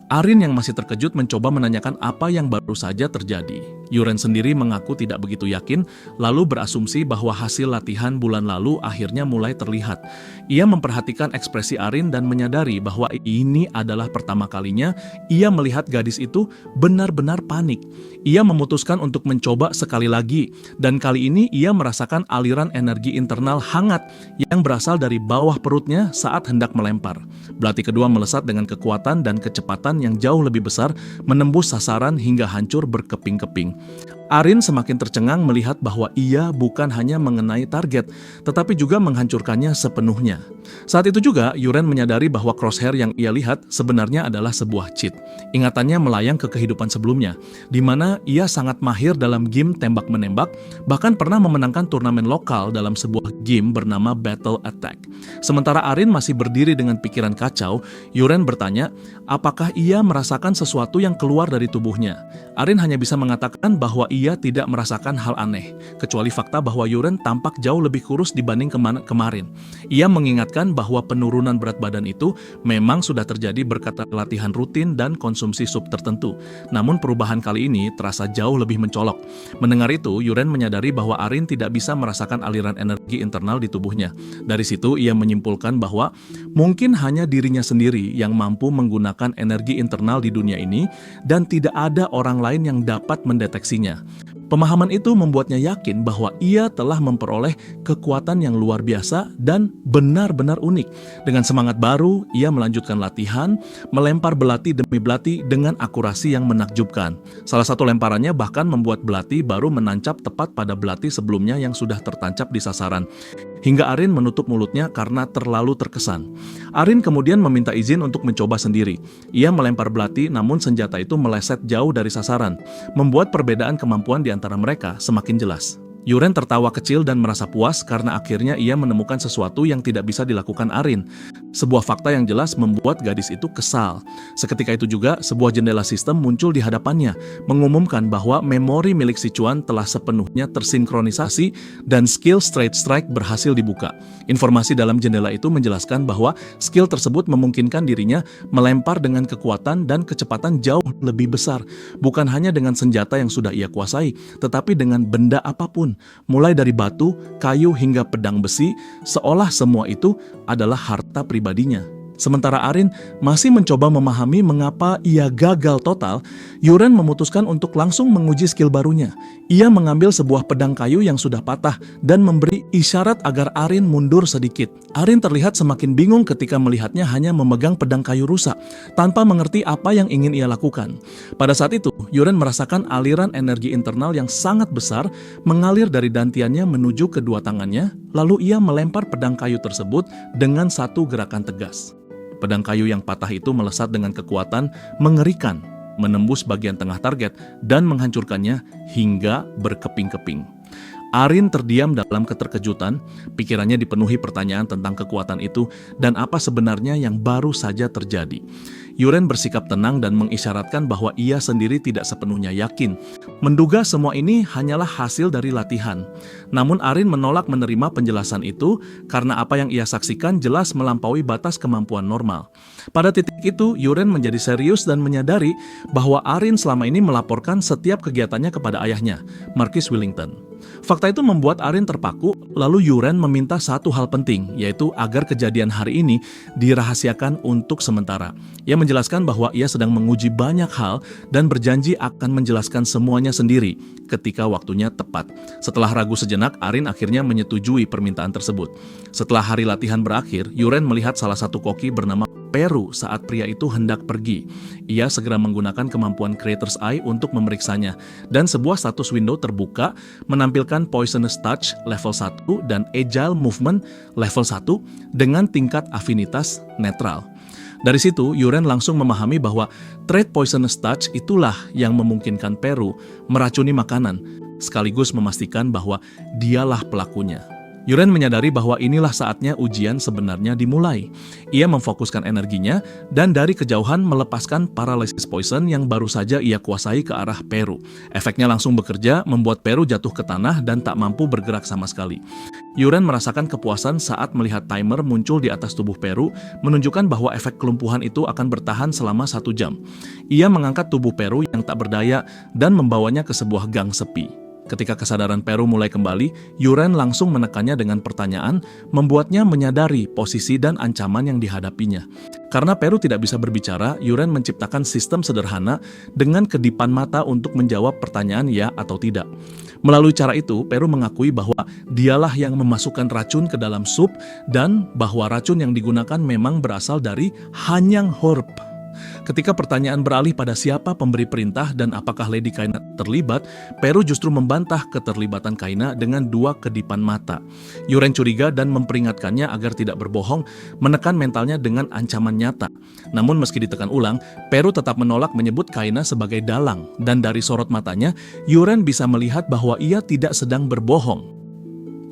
Arin yang masih terkejut mencoba menanyakan apa yang baru saja terjadi. Yuren sendiri mengaku tidak begitu yakin, lalu berasumsi bahwa hasil latihan bulan lalu akhirnya mulai terlihat. Ia memperhatikan ekspresi Arin dan menyadari bahwa ini adalah pertama kalinya ia melihat gadis itu benar-benar panik. Ia memutuskan untuk mencoba sekali lagi, dan kali ini ia merasakan aliran energi internal hangat yang berasal dari bawah perutnya saat hendak melempar. Belati kedua melesat dengan kekuatan dan kecepatan yang jauh lebih besar, menembus sasaran hingga hancur berkeping-keping. Arin semakin tercengang melihat bahwa ia bukan hanya mengenai target, tetapi juga menghancurkannya sepenuhnya. Saat itu juga, Yuren menyadari bahwa crosshair yang ia lihat sebenarnya adalah sebuah cheat. Ingatannya melayang ke kehidupan sebelumnya, di mana ia sangat mahir dalam game tembak-menembak, bahkan pernah memenangkan turnamen lokal dalam sebuah game bernama Battle Attack. Sementara Arin masih berdiri dengan pikiran kacau, Yuren bertanya, apakah ia merasakan sesuatu yang keluar dari tubuhnya. Arin hanya bisa mengatakan bahwa ia tidak merasakan hal aneh, kecuali fakta bahwa Yuren tampak jauh lebih kurus dibanding kemarin. Ia mengingatkan bahwa penurunan berat badan itu memang sudah terjadi berkat latihan rutin dan konsumsi sup tertentu. Namun perubahan kali ini terasa jauh lebih mencolok. Mendengar itu, Yuren menyadari bahwa Arin tidak bisa merasakan aliran energi internal di tubuhnya. Dari situ, ia menyimpulkan bahwa mungkin hanya dirinya sendiri yang mampu menggunakan energi internal di dunia ini dan tidak ada orang lain yang dapat mendeteksinya. Pemahaman itu membuatnya yakin bahwa ia telah memperoleh kekuatan yang luar biasa dan benar-benar unik. Dengan semangat baru, ia melanjutkan latihan, melempar belati demi belati dengan akurasi yang menakjubkan. Salah satu lemparannya bahkan membuat belati baru menancap tepat pada belati sebelumnya yang sudah tertancap di sasaran. Hingga Arin menutup mulutnya karena terlalu terkesan. Arin kemudian meminta izin untuk mencoba sendiri. Ia melempar belati namun senjata itu meleset jauh dari sasaran, membuat perbedaan kemampuan di antara mereka semakin jelas. Yuren tertawa kecil dan merasa puas karena akhirnya ia menemukan sesuatu yang tidak bisa dilakukan Arin. Sebuah fakta yang jelas membuat gadis itu kesal. Seketika itu juga, sebuah jendela sistem muncul di hadapannya, mengumumkan bahwa memori milik Sichuan telah sepenuhnya tersinkronisasi dan skill Straight Strike berhasil dibuka. Informasi dalam jendela itu menjelaskan bahwa skill tersebut memungkinkan dirinya melempar dengan kekuatan dan kecepatan jauh lebih besar, bukan hanya dengan senjata yang sudah ia kuasai, tetapi dengan benda apapun. Mulai dari batu, kayu hingga pedang besi, seolah semua itu adalah harta pribadinya. Sementara Arin masih mencoba memahami mengapa ia gagal total, Yuren memutuskan untuk langsung menguji skill barunya. Ia mengambil sebuah pedang kayu yang sudah patah dan memberi isyarat agar Arin mundur sedikit. Arin terlihat semakin bingung ketika melihatnya hanya memegang pedang kayu rusak, tanpa mengerti apa yang ingin ia lakukan. Pada saat itu, Yuren merasakan aliran energi internal yang sangat besar mengalir dari dantiannya menuju kedua tangannya, lalu ia melempar pedang kayu tersebut dengan satu gerakan tegas. Pedang kayu yang patah itu melesat dengan kekuatan mengerikan, menembus bagian tengah target dan menghancurkannya hingga berkeping-keping. Arin terdiam dalam keterkejutan, pikirannya dipenuhi pertanyaan tentang kekuatan itu dan apa sebenarnya yang baru saja terjadi. Yuren bersikap tenang dan mengisyaratkan bahwa ia sendiri tidak sepenuhnya yakin. Menduga semua ini hanyalah hasil dari latihan. Namun Arin menolak menerima penjelasan itu karena apa yang ia saksikan jelas melampaui batas kemampuan normal. Pada titik itu, Yuren menjadi serius dan menyadari bahwa Arin selama ini melaporkan setiap kegiatannya kepada ayahnya, Marquis Wellington. Fakta itu membuat Arin terpaku, lalu Yuren meminta satu hal penting, yaitu agar kejadian hari ini dirahasiakan untuk sementara. Ia menjelaskan bahwa ia sedang menguji banyak hal dan berjanji akan menjelaskan semuanya sendiri ketika waktunya tepat. Setelah ragu sejenak, Arin akhirnya menyetujui permintaan tersebut. Setelah hari latihan berakhir, Yuren melihat salah satu koki bernama Peru saat pria itu hendak pergi. Ia segera menggunakan kemampuan Creator's Eye untuk memeriksanya, dan sebuah status window terbuka menampilkan Poisonous Touch level 1 dan Agile Movement level 1 dengan tingkat afinitas netral. Dari situ, Yuren langsung memahami bahwa trait Poisonous Touch itulah yang memungkinkan Peru meracuni makanan, sekaligus memastikan bahwa dialah pelakunya. Yuren menyadari bahwa inilah saatnya ujian sebenarnya dimulai. Ia memfokuskan energinya dan dari kejauhan melepaskan Paralysis Poison yang baru saja ia kuasai ke arah Peru. Efeknya langsung bekerja, membuat Peru jatuh ke tanah dan tak mampu bergerak sama sekali. Yuren merasakan kepuasan saat melihat timer muncul di atas tubuh Peru, menunjukkan bahwa efek kelumpuhan itu akan bertahan selama 1 jam. Ia mengangkat tubuh Peru yang tak berdaya dan membawanya ke sebuah gang sepi. Ketika kesadaran Peru mulai kembali, Yuren langsung menekannya dengan pertanyaan, membuatnya menyadari posisi dan ancaman yang dihadapinya. Karena Peru tidak bisa berbicara, Yuren menciptakan sistem sederhana dengan kedipan mata untuk menjawab pertanyaan ya atau tidak. Melalui cara itu, Peru mengakui bahwa dialah yang memasukkan racun ke dalam sup dan bahwa racun yang digunakan memang berasal dari Hanyang Horp. Ketika pertanyaan beralih pada siapa pemberi perintah dan apakah Lady Kaina terlibat, Peru justru membantah keterlibatan Kaina dengan 2 kedipan mata. Yuren curiga dan memperingatkannya agar tidak berbohong, menekan mentalnya dengan ancaman nyata. Namun meski ditekan ulang, Peru tetap menolak menyebut Kaina sebagai dalang, dan dari sorot matanya, Yuren bisa melihat bahwa ia tidak sedang berbohong.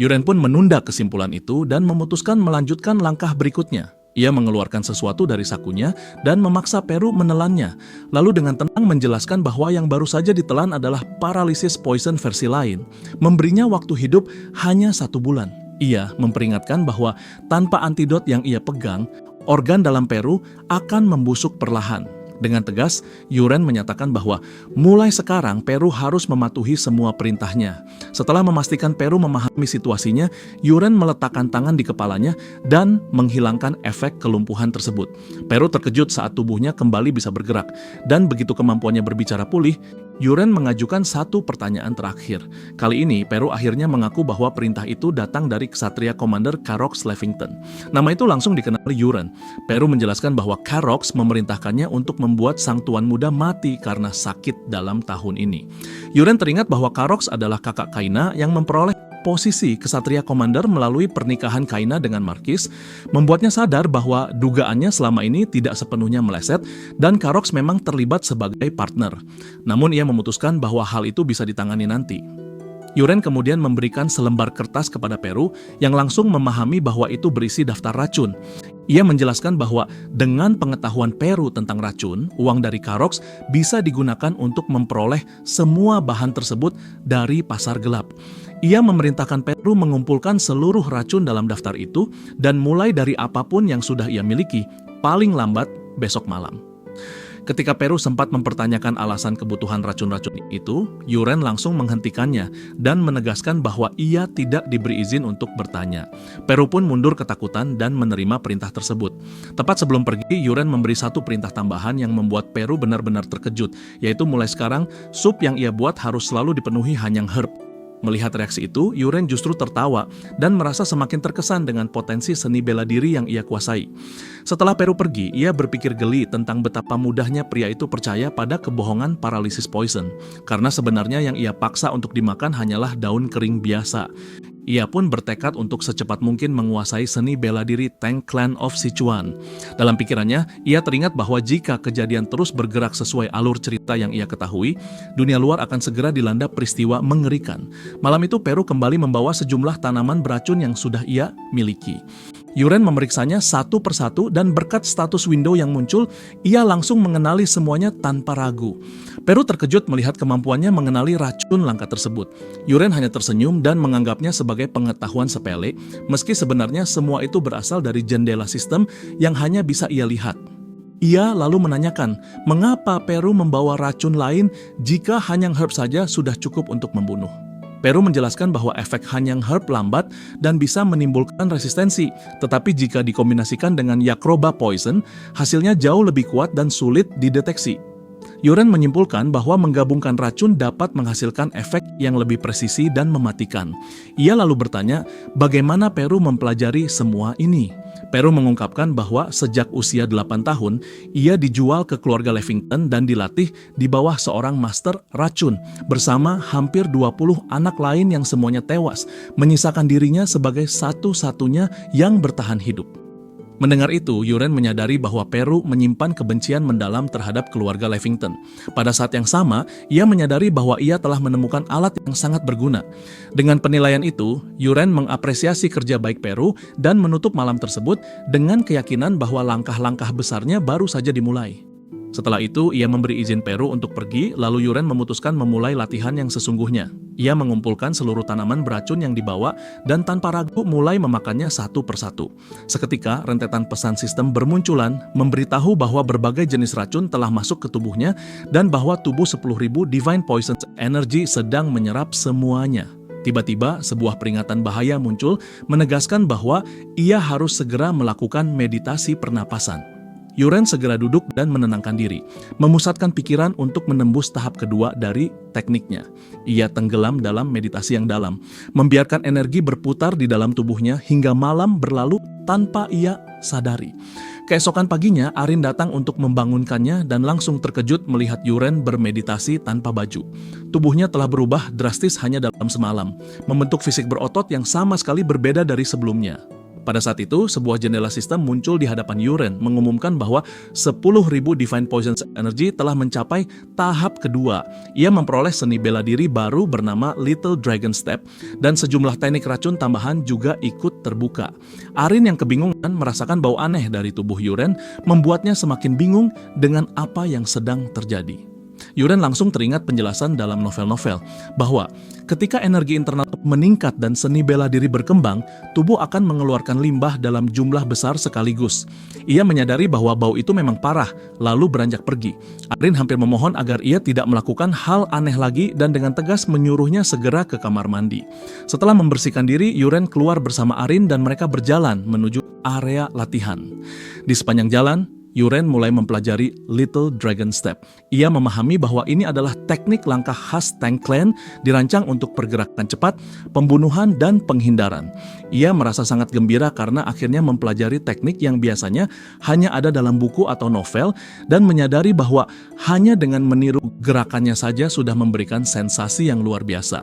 Yuren pun menunda kesimpulan itu dan memutuskan melanjutkan langkah berikutnya. Ia mengeluarkan sesuatu dari sakunya dan memaksa Peru menelannya, lalu dengan tenang menjelaskan bahwa yang baru saja ditelan adalah Paralysis Poison versi lain, memberinya waktu hidup hanya 1 bulan. Ia memperingatkan bahwa tanpa antidot yang ia pegang, organ dalam Peru akan membusuk perlahan. Dengan tegas, Yuren menyatakan bahwa mulai sekarang Peru harus mematuhi semua perintahnya. Setelah memastikan Peru memahami situasinya, Yuren meletakkan tangan di kepalanya dan menghilangkan efek kelumpuhan tersebut. Peru terkejut saat tubuhnya kembali bisa bergerak, dan begitu kemampuannya berbicara pulih, Yuren mengajukan satu pertanyaan terakhir. Kali ini, Peru akhirnya mengaku bahwa perintah itu datang dari Ksatria Commander Karox Levington. Nama itu langsung dikenali Yuren. Peru menjelaskan bahwa Karox memerintahkannya untuk membuat sang tuan muda mati karena sakit dalam tahun ini. Yuren teringat bahwa Karox adalah kakak Kaina yang memperoleh posisi Ksatria Commander melalui pernikahan Kaina dengan Marquis, membuatnya sadar bahwa dugaannya selama ini tidak sepenuhnya meleset dan Karox memang terlibat sebagai partner. Namun ia memutuskan bahwa hal itu bisa ditangani nanti. Yuren kemudian memberikan selembar kertas kepada Peru yang langsung memahami bahwa itu berisi daftar racun. Ia menjelaskan bahwa dengan pengetahuan Peru tentang racun, uang dari Karox bisa digunakan untuk memperoleh semua bahan tersebut dari pasar gelap. Ia memerintahkan Peru mengumpulkan seluruh racun dalam daftar itu dan mulai dari apapun yang sudah ia miliki, paling lambat besok malam. Ketika Peru sempat mempertanyakan alasan kebutuhan racun-racun itu, Yuren langsung menghentikannya dan menegaskan bahwa ia tidak diberi izin untuk bertanya. Peru pun mundur ketakutan dan menerima perintah tersebut. Tepat sebelum pergi, Yuren memberi satu perintah tambahan yang membuat Peru benar-benar terkejut, yaitu mulai sekarang, sup yang ia buat harus selalu dipenuhi hanyang herb. Melihat reaksi itu, Yuren justru tertawa dan merasa semakin terkesan dengan potensi seni bela diri yang ia kuasai. Setelah Peru pergi, ia berpikir geli tentang betapa mudahnya pria itu percaya pada kebohongan paralysis poison, karena sebenarnya yang ia paksa untuk dimakan hanyalah daun kering biasa. Ia pun bertekad untuk secepat mungkin menguasai seni bela diri Tang Clan of Sichuan. Dalam pikirannya, ia teringat bahwa jika kejadian terus bergerak sesuai alur cerita yang ia ketahui, dunia luar akan segera dilanda peristiwa mengerikan. Malam itu Peru kembali membawa sejumlah tanaman beracun yang sudah ia miliki. Yuren memeriksanya satu persatu dan berkat status window yang muncul, ia langsung mengenali semuanya tanpa ragu. Peru terkejut melihat kemampuannya mengenali racun langka tersebut. Yuren hanya tersenyum dan menganggapnya sebagai pengetahuan sepele, meski sebenarnya semua itu berasal dari jendela sistem yang hanya bisa ia lihat. Ia lalu menanyakan, mengapa Peru membawa racun lain jika hanyang herb saja sudah cukup untuk membunuh. Peru menjelaskan bahwa efek hanyang herb lambat dan bisa menimbulkan resistensi, tetapi jika dikombinasikan dengan Yakroba poison, hasilnya jauh lebih kuat dan sulit dideteksi. Yuren menyimpulkan bahwa menggabungkan racun dapat menghasilkan efek yang lebih presisi dan mematikan. Ia lalu bertanya, bagaimana Peru mempelajari semua ini? Peru mengungkapkan bahwa sejak usia 8 tahun, ia dijual ke keluarga Levington dan dilatih di bawah seorang master racun bersama hampir 20 anak lain yang semuanya tewas, menyisakan dirinya sebagai satu-satunya yang bertahan hidup. Mendengar itu, Yuren menyadari bahwa Peru menyimpan kebencian mendalam terhadap keluarga Levington. Pada saat yang sama, ia menyadari bahwa ia telah menemukan alat yang sangat berguna. Dengan penilaian itu, Yuren mengapresiasi kerja baik Peru dan menutup malam tersebut dengan keyakinan bahwa langkah-langkah besarnya baru saja dimulai. Setelah itu, ia memberi izin Peru untuk pergi, lalu Yuren memutuskan memulai latihan yang sesungguhnya. Ia mengumpulkan seluruh tanaman beracun yang dibawa dan tanpa ragu mulai memakannya satu persatu. Seketika, rentetan pesan sistem bermunculan, memberitahu bahwa berbagai jenis racun telah masuk ke tubuhnya dan bahwa tubuh 10.000 Divine Poison Energy sedang menyerap semuanya. Tiba-tiba, sebuah peringatan bahaya muncul, menegaskan bahwa ia harus segera melakukan meditasi pernapasan. Yuren segera duduk dan menenangkan diri, memusatkan pikiran untuk menembus tahap kedua dari tekniknya. Ia tenggelam dalam meditasi yang dalam, membiarkan energi berputar di dalam tubuhnya hingga malam berlalu tanpa ia sadari. Keesokan paginya, Arin datang untuk membangunkannya dan langsung terkejut melihat Yuren bermeditasi tanpa baju. Tubuhnya telah berubah drastis hanya dalam semalam, membentuk fisik berotot yang sama sekali berbeda dari sebelumnya. Pada saat itu, sebuah jendela sistem muncul di hadapan Yuren, mengumumkan bahwa 10.000 Divine Poison Energy telah mencapai tahap kedua. Ia memperoleh seni bela diri baru bernama Little Dragon Step, dan sejumlah teknik racun tambahan juga ikut terbuka. Arin yang kebingungan merasakan bau aneh dari tubuh Yuren, membuatnya semakin bingung dengan apa yang sedang terjadi. Yuren langsung teringat penjelasan dalam novel-novel bahwa ketika energi internal meningkat dan seni bela diri berkembang, tubuh akan mengeluarkan limbah dalam jumlah besar sekaligus. Ia menyadari bahwa bau itu memang parah, lalu beranjak pergi. Arin hampir memohon agar ia tidak melakukan hal aneh lagi dan dengan tegas menyuruhnya segera ke kamar mandi. Setelah membersihkan diri, Yuren keluar bersama Arin dan mereka berjalan menuju area latihan. Di sepanjang jalan, Yuren mulai mempelajari Little Dragon Step. Ia memahami bahwa ini adalah teknik langkah khas Tang Clan dirancang untuk pergerakan cepat, pembunuhan, dan penghindaran. Ia merasa sangat gembira karena akhirnya mempelajari teknik yang biasanya hanya ada dalam buku atau novel dan menyadari bahwa hanya dengan meniru gerakannya saja sudah memberikan sensasi yang luar biasa.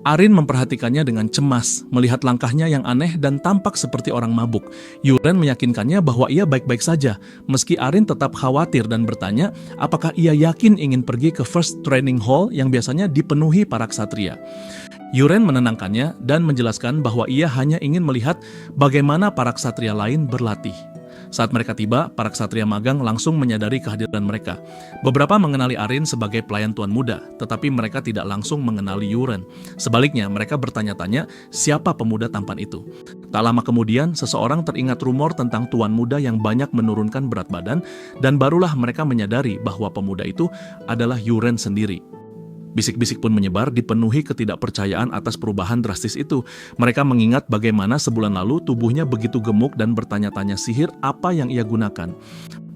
Arin memperhatikannya dengan cemas, melihat langkahnya yang aneh dan tampak seperti orang mabuk. Yuren meyakinkannya bahwa ia baik-baik saja, meski Arin tetap khawatir dan bertanya apakah ia yakin ingin pergi ke First Training Hall yang biasanya dipenuhi para ksatria. Yuren menenangkannya dan menjelaskan bahwa ia hanya ingin melihat bagaimana para ksatria lain berlatih. Saat mereka tiba, para ksatria magang langsung menyadari kehadiran mereka. Beberapa mengenali Arin sebagai pelayan tuan muda, tetapi mereka tidak langsung mengenali Yuren. Sebaliknya, mereka bertanya-tanya siapa pemuda tampan itu. Tak lama kemudian, seseorang teringat rumor tentang tuan muda yang banyak menurunkan berat badan, dan barulah mereka menyadari bahwa pemuda itu adalah Yuren sendiri. Bisik-bisik pun menyebar, dipenuhi ketidakpercayaan atas perubahan drastis itu. Mereka mengingat bagaimana sebulan lalu tubuhnya begitu gemuk dan bertanya-tanya sihir apa yang ia gunakan.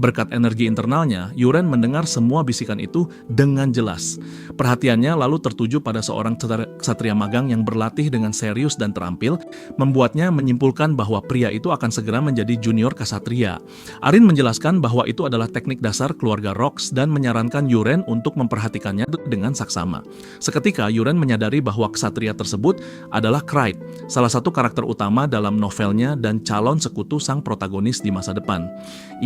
Berkat energi internalnya, Yuren mendengar semua bisikan itu dengan jelas. Perhatiannya lalu tertuju pada seorang ksatria magang yang berlatih dengan serius dan terampil, membuatnya menyimpulkan bahwa pria itu akan segera menjadi junior ksatria. Arin menjelaskan bahwa itu adalah teknik dasar keluarga Rox dan menyarankan Yuren untuk memperhatikannya dengan saksama. Seketika, Yuren menyadari bahwa ksatria tersebut adalah Kraid, salah satu karakter utama dalam novelnya dan calon sekutu sang protagonis di masa depan.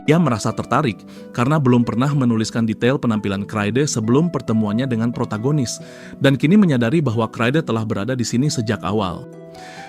Ia merasa tertarik karena belum pernah menuliskan detail penampilan Kraide sebelum pertemuannya dengan protagonis, dan kini menyadari bahwa Kraide telah berada di sini sejak awal.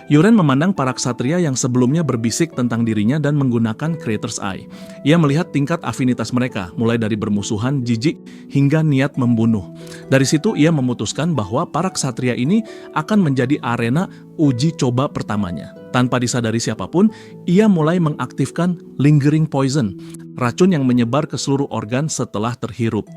Yuren memandang para ksatria yang sebelumnya berbisik tentang dirinya dan menggunakan Creator's Eye. Ia melihat tingkat afinitas mereka, mulai dari bermusuhan, jijik, hingga niat membunuh. Dari situ ia memutuskan bahwa para ksatria ini akan menjadi arena uji coba pertamanya. Tanpa disadari siapapun, ia mulai mengaktifkan Lingering Poison, racun yang menyebar ke seluruh organ setelah terhirup.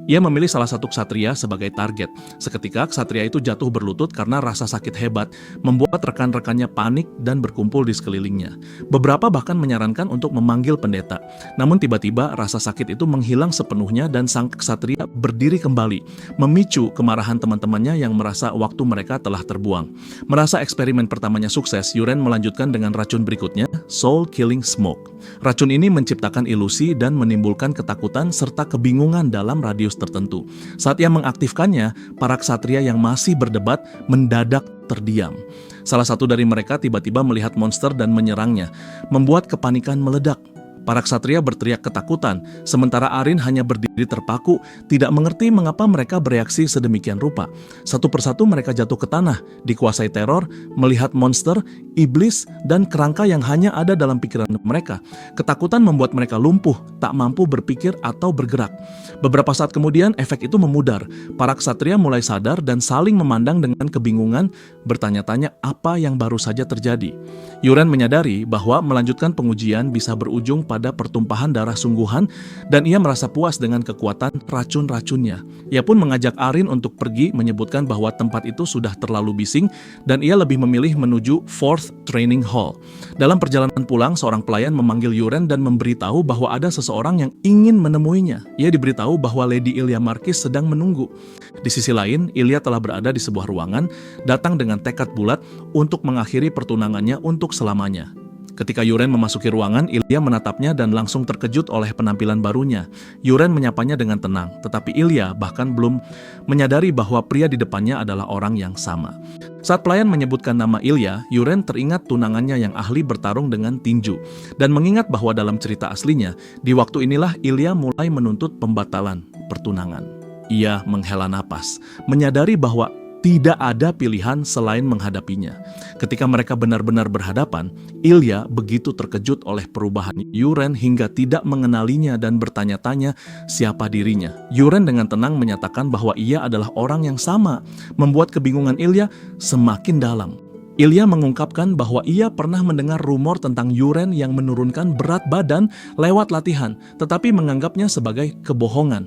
Ia memilih salah satu ksatria sebagai target. Seketika ksatria itu jatuh berlutut karena rasa sakit hebat, membuat rekan-rekannya panik dan berkumpul di sekelilingnya. Beberapa bahkan menyarankan untuk memanggil pendeta. Namun tiba-tiba rasa sakit itu menghilang sepenuhnya dan sang ksatria berdiri kembali, memicu kemarahan teman-temannya yang merasa waktu mereka telah terbuang. Merasa eksperimen pertamanya sukses, Yuren melanjutkan dengan racun berikutnya, Soul Killing Smoke. Racun ini menciptakan ilusi dan menimbulkan ketakutan serta kebingungan dalam radius tertentu. Saat ia mengaktifkannya, para ksatria yang masih berdebat mendadak terdiam. Salah satu dari mereka tiba-tiba melihat monster dan menyerangnya, membuat kepanikan meledak. Para ksatria berteriak ketakutan, sementara Arin hanya berdiri terpaku, tidak mengerti mengapa mereka bereaksi sedemikian rupa. Satu persatu mereka jatuh ke tanah, dikuasai teror, melihat monster, iblis, dan kerangka yang hanya ada dalam pikiran mereka. Ketakutan membuat mereka lumpuh, tak mampu berpikir atau bergerak. Beberapa saat kemudian, efek itu memudar. Para ksatria mulai sadar dan saling memandang dengan kebingungan, bertanya-tanya apa yang baru saja terjadi. Yuren menyadari bahwa melanjutkan pengujian bisa berujung pada pertumpahan darah sungguhan, dan ia merasa puas dengan kekuatan racun-racunnya. Ia pun mengajak Arin untuk pergi, menyebutkan bahwa tempat itu sudah terlalu bising dan ia lebih memilih menuju Fourth Training Hall. Dalam perjalanan pulang, seorang pelayan memanggil Yuren dan memberitahu bahwa ada seseorang yang ingin menemuinya. Ia diberitahu bahwa Lady Ilya Marquis sedang menunggu. Di sisi lain, Ilya telah berada di sebuah ruangan, datang dengan tekad bulat untuk mengakhiri pertunangannya untuk selamanya. Ketika Yuren memasuki ruangan, Ilya menatapnya dan langsung terkejut oleh penampilan barunya. Yuren menyapanya dengan tenang, tetapi Ilya bahkan belum menyadari bahwa pria di depannya adalah orang yang sama. Saat pelayan menyebutkan nama Ilya, Yuren teringat tunangannya yang ahli bertarung dengan tinju, dan mengingat bahwa dalam cerita aslinya, di waktu inilah Ilya mulai menuntut pembatalan pertunangan. Ia menghela napas, menyadari bahwa tidak ada pilihan selain menghadapinya. Ketika mereka benar-benar berhadapan, Ilya begitu terkejut oleh perubahan Yuren hingga tidak mengenalinya dan bertanya-tanya siapa dirinya. Yuren dengan tenang menyatakan bahwa ia adalah orang yang sama, membuat kebingungan Ilya semakin dalam. Ilya mengungkapkan bahwa ia pernah mendengar rumor tentang Yuren yang menurunkan berat badan lewat latihan, tetapi menganggapnya sebagai kebohongan.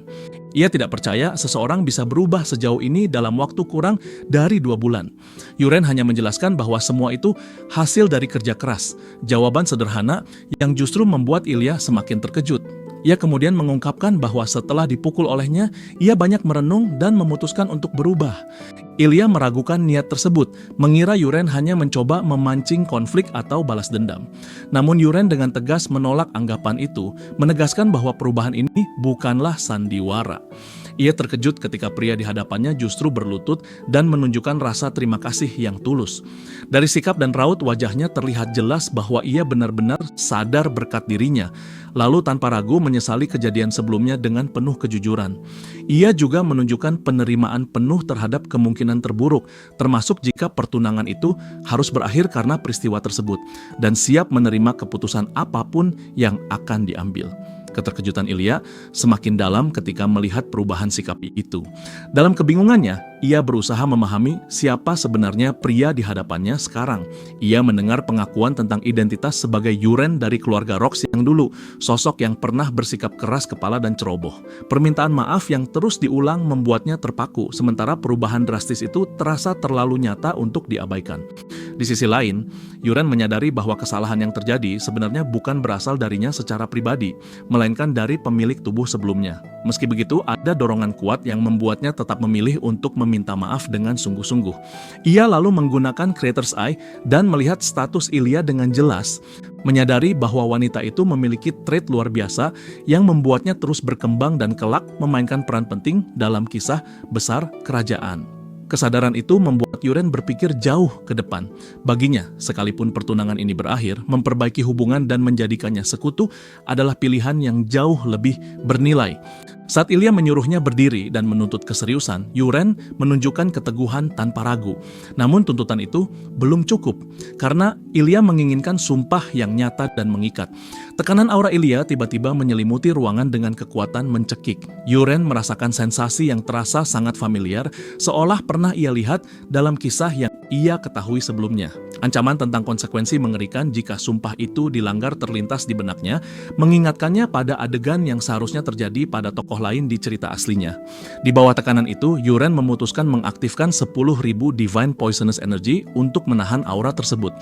Ia tidak percaya seseorang bisa berubah sejauh ini dalam waktu kurang dari 2 bulan. Yuren hanya menjelaskan bahwa semua itu hasil dari kerja keras. Jawaban sederhana yang justru membuat Ilya semakin terkejut. Ia kemudian mengungkapkan bahwa setelah dipukul olehnya, ia banyak merenung dan memutuskan untuk berubah. Ilya meragukan niat tersebut, mengira Yuren hanya mencoba memancing konflik atau balas dendam. Namun Yuren dengan tegas menolak anggapan itu, menegaskan bahwa perubahan ini bukanlah sandiwara. Ia terkejut ketika pria di hadapannya justru berlutut dan menunjukkan rasa terima kasih yang tulus. Dari sikap dan raut wajahnya terlihat jelas bahwa ia benar-benar sadar berkat dirinya, lalu tanpa ragu menyesali kejadian sebelumnya dengan penuh kejujuran. Ia juga menunjukkan penerimaan penuh terhadap kemungkinan terburuk, termasuk jika pertunangan itu harus berakhir karena peristiwa tersebut, dan siap menerima keputusan apapun yang akan diambil. Keterkejutan Ilya semakin dalam ketika melihat perubahan sikap itu. Dalam kebingungannya, ia berusaha memahami siapa sebenarnya pria di hadapannya sekarang. Ia mendengar pengakuan tentang identitas sebagai Yuren dari keluarga Rox yang dulu, sosok yang pernah bersikap keras kepala dan ceroboh. Permintaan maaf yang terus diulang membuatnya terpaku, sementara perubahan drastis itu terasa terlalu nyata untuk diabaikan. Di sisi lain, Yuren menyadari bahwa kesalahan yang terjadi sebenarnya bukan berasal darinya secara pribadi, melainkan dari pemilik tubuh sebelumnya. Meski begitu, ada dorongan kuat yang membuatnya tetap memilih untuk meminta maaf dengan sungguh-sungguh. Ia lalu menggunakan Creator's Eye dan melihat status Ilya dengan jelas, menyadari bahwa wanita itu memiliki trait luar biasa yang membuatnya terus berkembang dan kelak memainkan peran penting dalam kisah besar kerajaan. Kesadaran itu membuat Yuren berpikir jauh ke depan. Baginya, sekalipun pertunangan ini berakhir, memperbaiki hubungan dan menjadikannya sekutu adalah pilihan yang jauh lebih bernilai. Saat Ilya menyuruhnya berdiri dan menuntut keseriusan, Yuren menunjukkan keteguhan tanpa ragu. Namun tuntutan itu belum cukup, karena Ilya menginginkan sumpah yang nyata dan mengikat. Tekanan aura Ilya tiba-tiba menyelimuti ruangan dengan kekuatan mencekik. Yuren merasakan sensasi yang terasa sangat familiar, seolah pernah ia lihat dalam kisah yang ia ketahui sebelumnya. Ancaman tentang konsekuensi mengerikan jika sumpah itu dilanggar terlintas di benaknya, mengingatkannya pada adegan yang seharusnya terjadi pada tokoh lain di cerita aslinya. Di bawah tekanan itu, Yuren memutuskan mengaktifkan 10.000 Divine Poisonous Energy untuk menahan aura tersebut.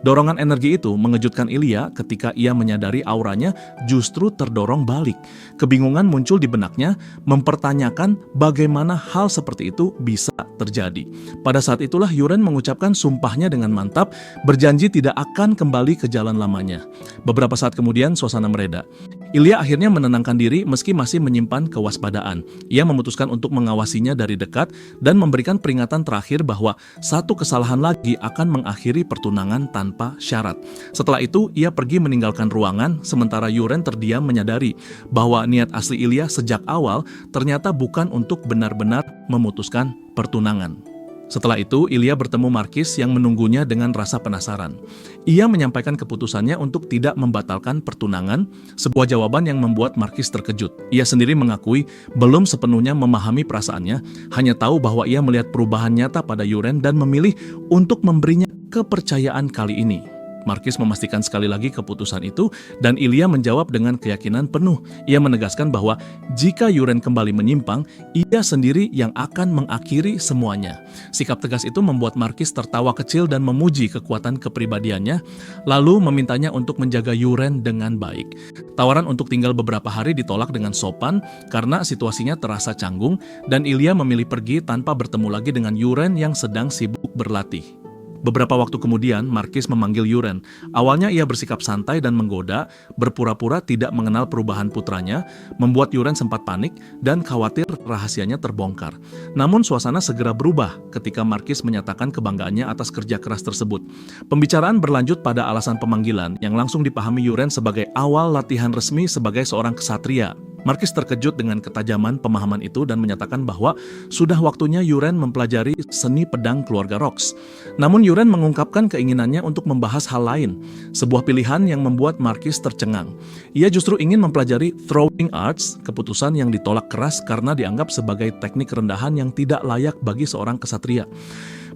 Dorongan energi itu mengejutkan Ilya ketika ia menyadari auranya justru terdorong balik. Kebingungan muncul di benaknya, mempertanyakan bagaimana hal seperti itu bisa terjadi. Pada saat itulah Yuren mengucapkan sumpahnya dengan mantap, berjanji tidak akan kembali ke jalan lamanya. Beberapa saat kemudian suasana mereda. Ilya akhirnya menenangkan diri meski masih menyimpan kewaspadaan. Ia memutuskan untuk mengawasinya dari dekat dan memberikan peringatan terakhir bahwa satu kesalahan lagi akan mengakhiri pertunangan tanpa syarat. Setelah itu, ia pergi meninggalkan ruangan, sementara Yuren terdiam menyadari bahwa niat asli Ilya sejak awal ternyata bukan untuk benar-benar memutuskan pertunangan. Setelah itu, Ilya bertemu Markis yang menunggunya dengan rasa penasaran. Ia menyampaikan keputusannya untuk tidak membatalkan pertunangan, sebuah jawaban yang membuat Markis terkejut. Ia sendiri mengakui belum sepenuhnya memahami perasaannya, hanya tahu bahwa ia melihat perubahan nyata pada Yuren dan memilih untuk memberinya kepercayaan kali ini. Markis memastikan sekali lagi keputusan itu, dan Ilya menjawab dengan keyakinan penuh. Ia menegaskan bahwa jika Yuren kembali menyimpang, ia sendiri yang akan mengakhiri semuanya. Sikap tegas itu membuat Markis tertawa kecil dan memuji kekuatan kepribadiannya, lalu memintanya untuk menjaga Yuren dengan baik. Tawaran untuk tinggal beberapa hari ditolak dengan sopan karena situasinya terasa canggung, dan Ilya memilih pergi tanpa bertemu lagi dengan Yuren yang sedang sibuk berlatih. Beberapa waktu kemudian, Markis memanggil Yuren. Awalnya ia bersikap santai dan menggoda, berpura-pura tidak mengenal perubahan putranya, membuat Yuren sempat panik dan khawatir rahasianya terbongkar. Namun suasana segera berubah ketika Markis menyatakan kebanggaannya atas kerja keras tersebut. Pembicaraan berlanjut pada alasan pemanggilan yang langsung dipahami Yuren sebagai awal latihan resmi sebagai seorang ksatria. Markis terkejut dengan ketajaman pemahaman itu dan menyatakan bahwa sudah waktunya Yuren mempelajari seni pedang keluarga Rox. Namun Yuren mengungkapkan keinginannya untuk membahas hal lain, sebuah pilihan yang membuat Markis tercengang. Ia justru ingin mempelajari throwing arts, keputusan yang ditolak keras karena dianggap sebagai teknik rendahan yang tidak layak bagi seorang ksatria.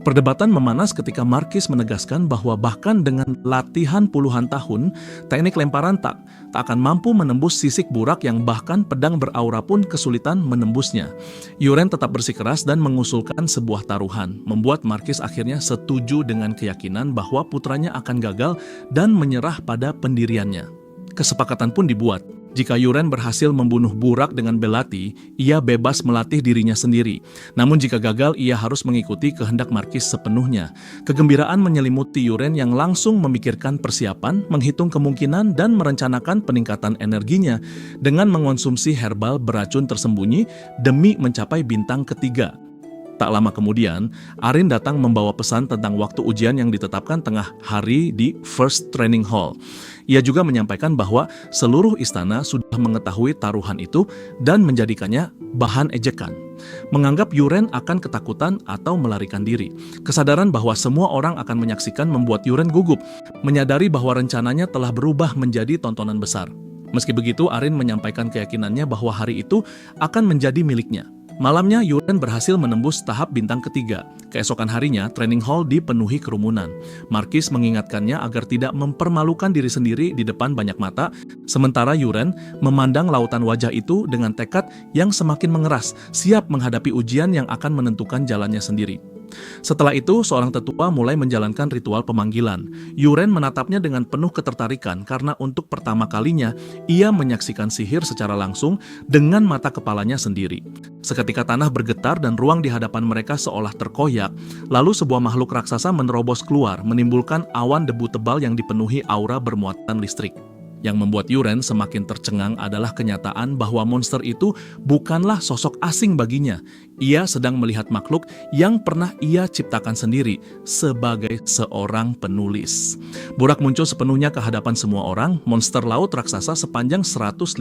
Perdebatan memanas ketika Markis menegaskan bahwa bahkan dengan latihan puluhan tahun, teknik lemparan tak akan mampu menembus sisik burak yang bahkan pedang beraura pun kesulitan menembusnya. Yuren tetap bersikeras dan mengusulkan sebuah taruhan, membuat Markis akhirnya setuju dengan keyakinan bahwa putranya akan gagal dan menyerah pada pendiriannya. Kesepakatan pun dibuat. Jika Yuren berhasil membunuh Burak dengan belati, ia bebas melatih dirinya sendiri. Namun jika gagal, ia harus mengikuti kehendak Markis sepenuhnya. Kegembiraan menyelimuti Yuren yang langsung memikirkan persiapan, menghitung kemungkinan, dan merencanakan peningkatan energinya dengan mengonsumsi herbal beracun tersembunyi demi mencapai bintang ketiga. Tak lama kemudian, Arin datang membawa pesan tentang waktu ujian yang ditetapkan tengah hari di First Training Hall. Ia juga menyampaikan bahwa seluruh istana sudah mengetahui taruhan itu dan menjadikannya bahan ejekan. Menganggap Yuren akan ketakutan atau melarikan diri. Kesadaran bahwa semua orang akan menyaksikan membuat Yuren gugup, menyadari bahwa rencananya telah berubah menjadi tontonan besar. Meski begitu, Arin menyampaikan keyakinannya bahwa hari itu akan menjadi miliknya. Malamnya, Yuren berhasil menembus tahap bintang ketiga. Keesokan harinya, training hall dipenuhi kerumunan. Markis mengingatkannya agar tidak mempermalukan diri sendiri di depan banyak mata, sementara Yuren memandang lautan wajah itu dengan tekad yang semakin mengeras, siap menghadapi ujian yang akan menentukan jalannya sendiri. Setelah itu, seorang tetua mulai menjalankan ritual pemanggilan. Yuren menatapnya dengan penuh ketertarikan karena untuk pertama kalinya ia menyaksikan sihir secara langsung dengan mata kepalanya sendiri. Seketika tanah bergetar dan ruang di hadapan mereka seolah terkoyak, lalu sebuah makhluk raksasa menerobos keluar, menimbulkan awan debu tebal yang dipenuhi aura bermuatan listrik. Yang membuat Yuren semakin tercengang adalah kenyataan bahwa monster itu bukanlah sosok asing baginya. Ia sedang melihat makhluk yang pernah ia ciptakan sendiri sebagai seorang penulis. Burak muncul sepenuhnya ke hadapan semua orang, monster laut raksasa sepanjang 150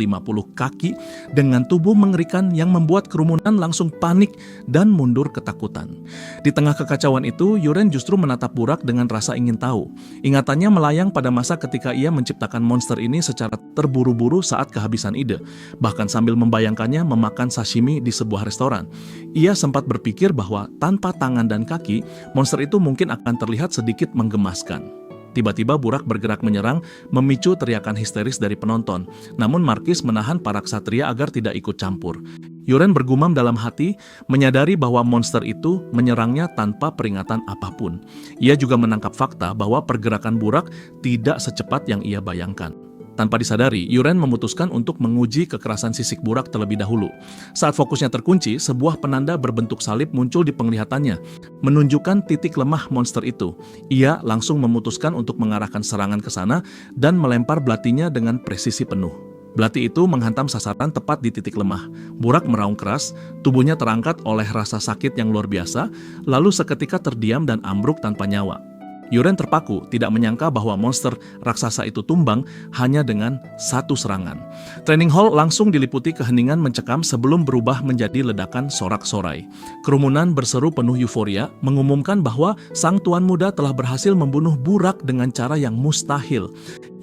kaki dengan tubuh mengerikan yang membuat kerumunan langsung panik dan mundur ketakutan. Di tengah kekacauan itu, Yuren justru menatap Burak dengan rasa ingin tahu. Ingatannya melayang pada masa ketika ia menciptakan monster ini secara terburu-buru saat kehabisan ide, bahkan sambil membayangkannya memakan sashimi di sebuah restoran. Ia sempat berpikir bahwa tanpa tangan dan kaki, monster itu mungkin akan terlihat sedikit menggemaskan. Tiba-tiba Burak bergerak menyerang, memicu teriakan histeris dari penonton. Namun Markis menahan para ksatria agar tidak ikut campur. Yuren bergumam dalam hati, menyadari bahwa monster itu menyerangnya tanpa peringatan apapun. Ia juga menangkap fakta bahwa pergerakan Burak tidak secepat yang ia bayangkan. Tanpa disadari, Yuren memutuskan untuk menguji kekerasan sisik Burak terlebih dahulu. Saat fokusnya terkunci, sebuah penanda berbentuk salib muncul di penglihatannya, menunjukkan titik lemah monster itu. Ia langsung memutuskan untuk mengarahkan serangan ke sana dan melempar belatinya dengan presisi penuh. Belati itu menghantam sasaran tepat di titik lemah. Burak meraung keras, tubuhnya terangkat oleh rasa sakit yang luar biasa, lalu seketika terdiam dan ambruk tanpa nyawa. Yuren terpaku, tidak menyangka bahwa monster raksasa itu tumbang hanya dengan satu serangan. Training hall langsung diliputi keheningan mencekam sebelum berubah menjadi ledakan sorak-sorai. Kerumunan berseru penuh euforia, mengumumkan bahwa sang tuan muda telah berhasil membunuh Burak dengan cara yang mustahil.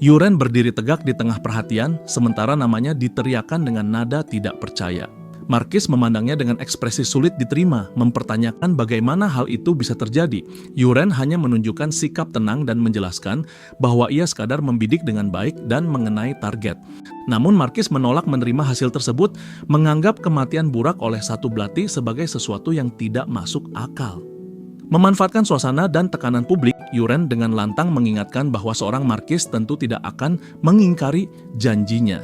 Yuren berdiri tegak di tengah perhatian, sementara namanya diteriakan dengan nada tidak percaya. Markis memandangnya dengan ekspresi sulit diterima, mempertanyakan bagaimana hal itu bisa terjadi. Yuren hanya menunjukkan sikap tenang dan menjelaskan bahwa ia sekadar membidik dengan baik dan mengenai target. Namun Markis menolak menerima hasil tersebut, menganggap kematian Burak oleh satu belati sebagai sesuatu yang tidak masuk akal. Memanfaatkan suasana dan tekanan publik, Yuren dengan lantang mengingatkan bahwa seorang Markis tentu tidak akan mengingkari janjinya.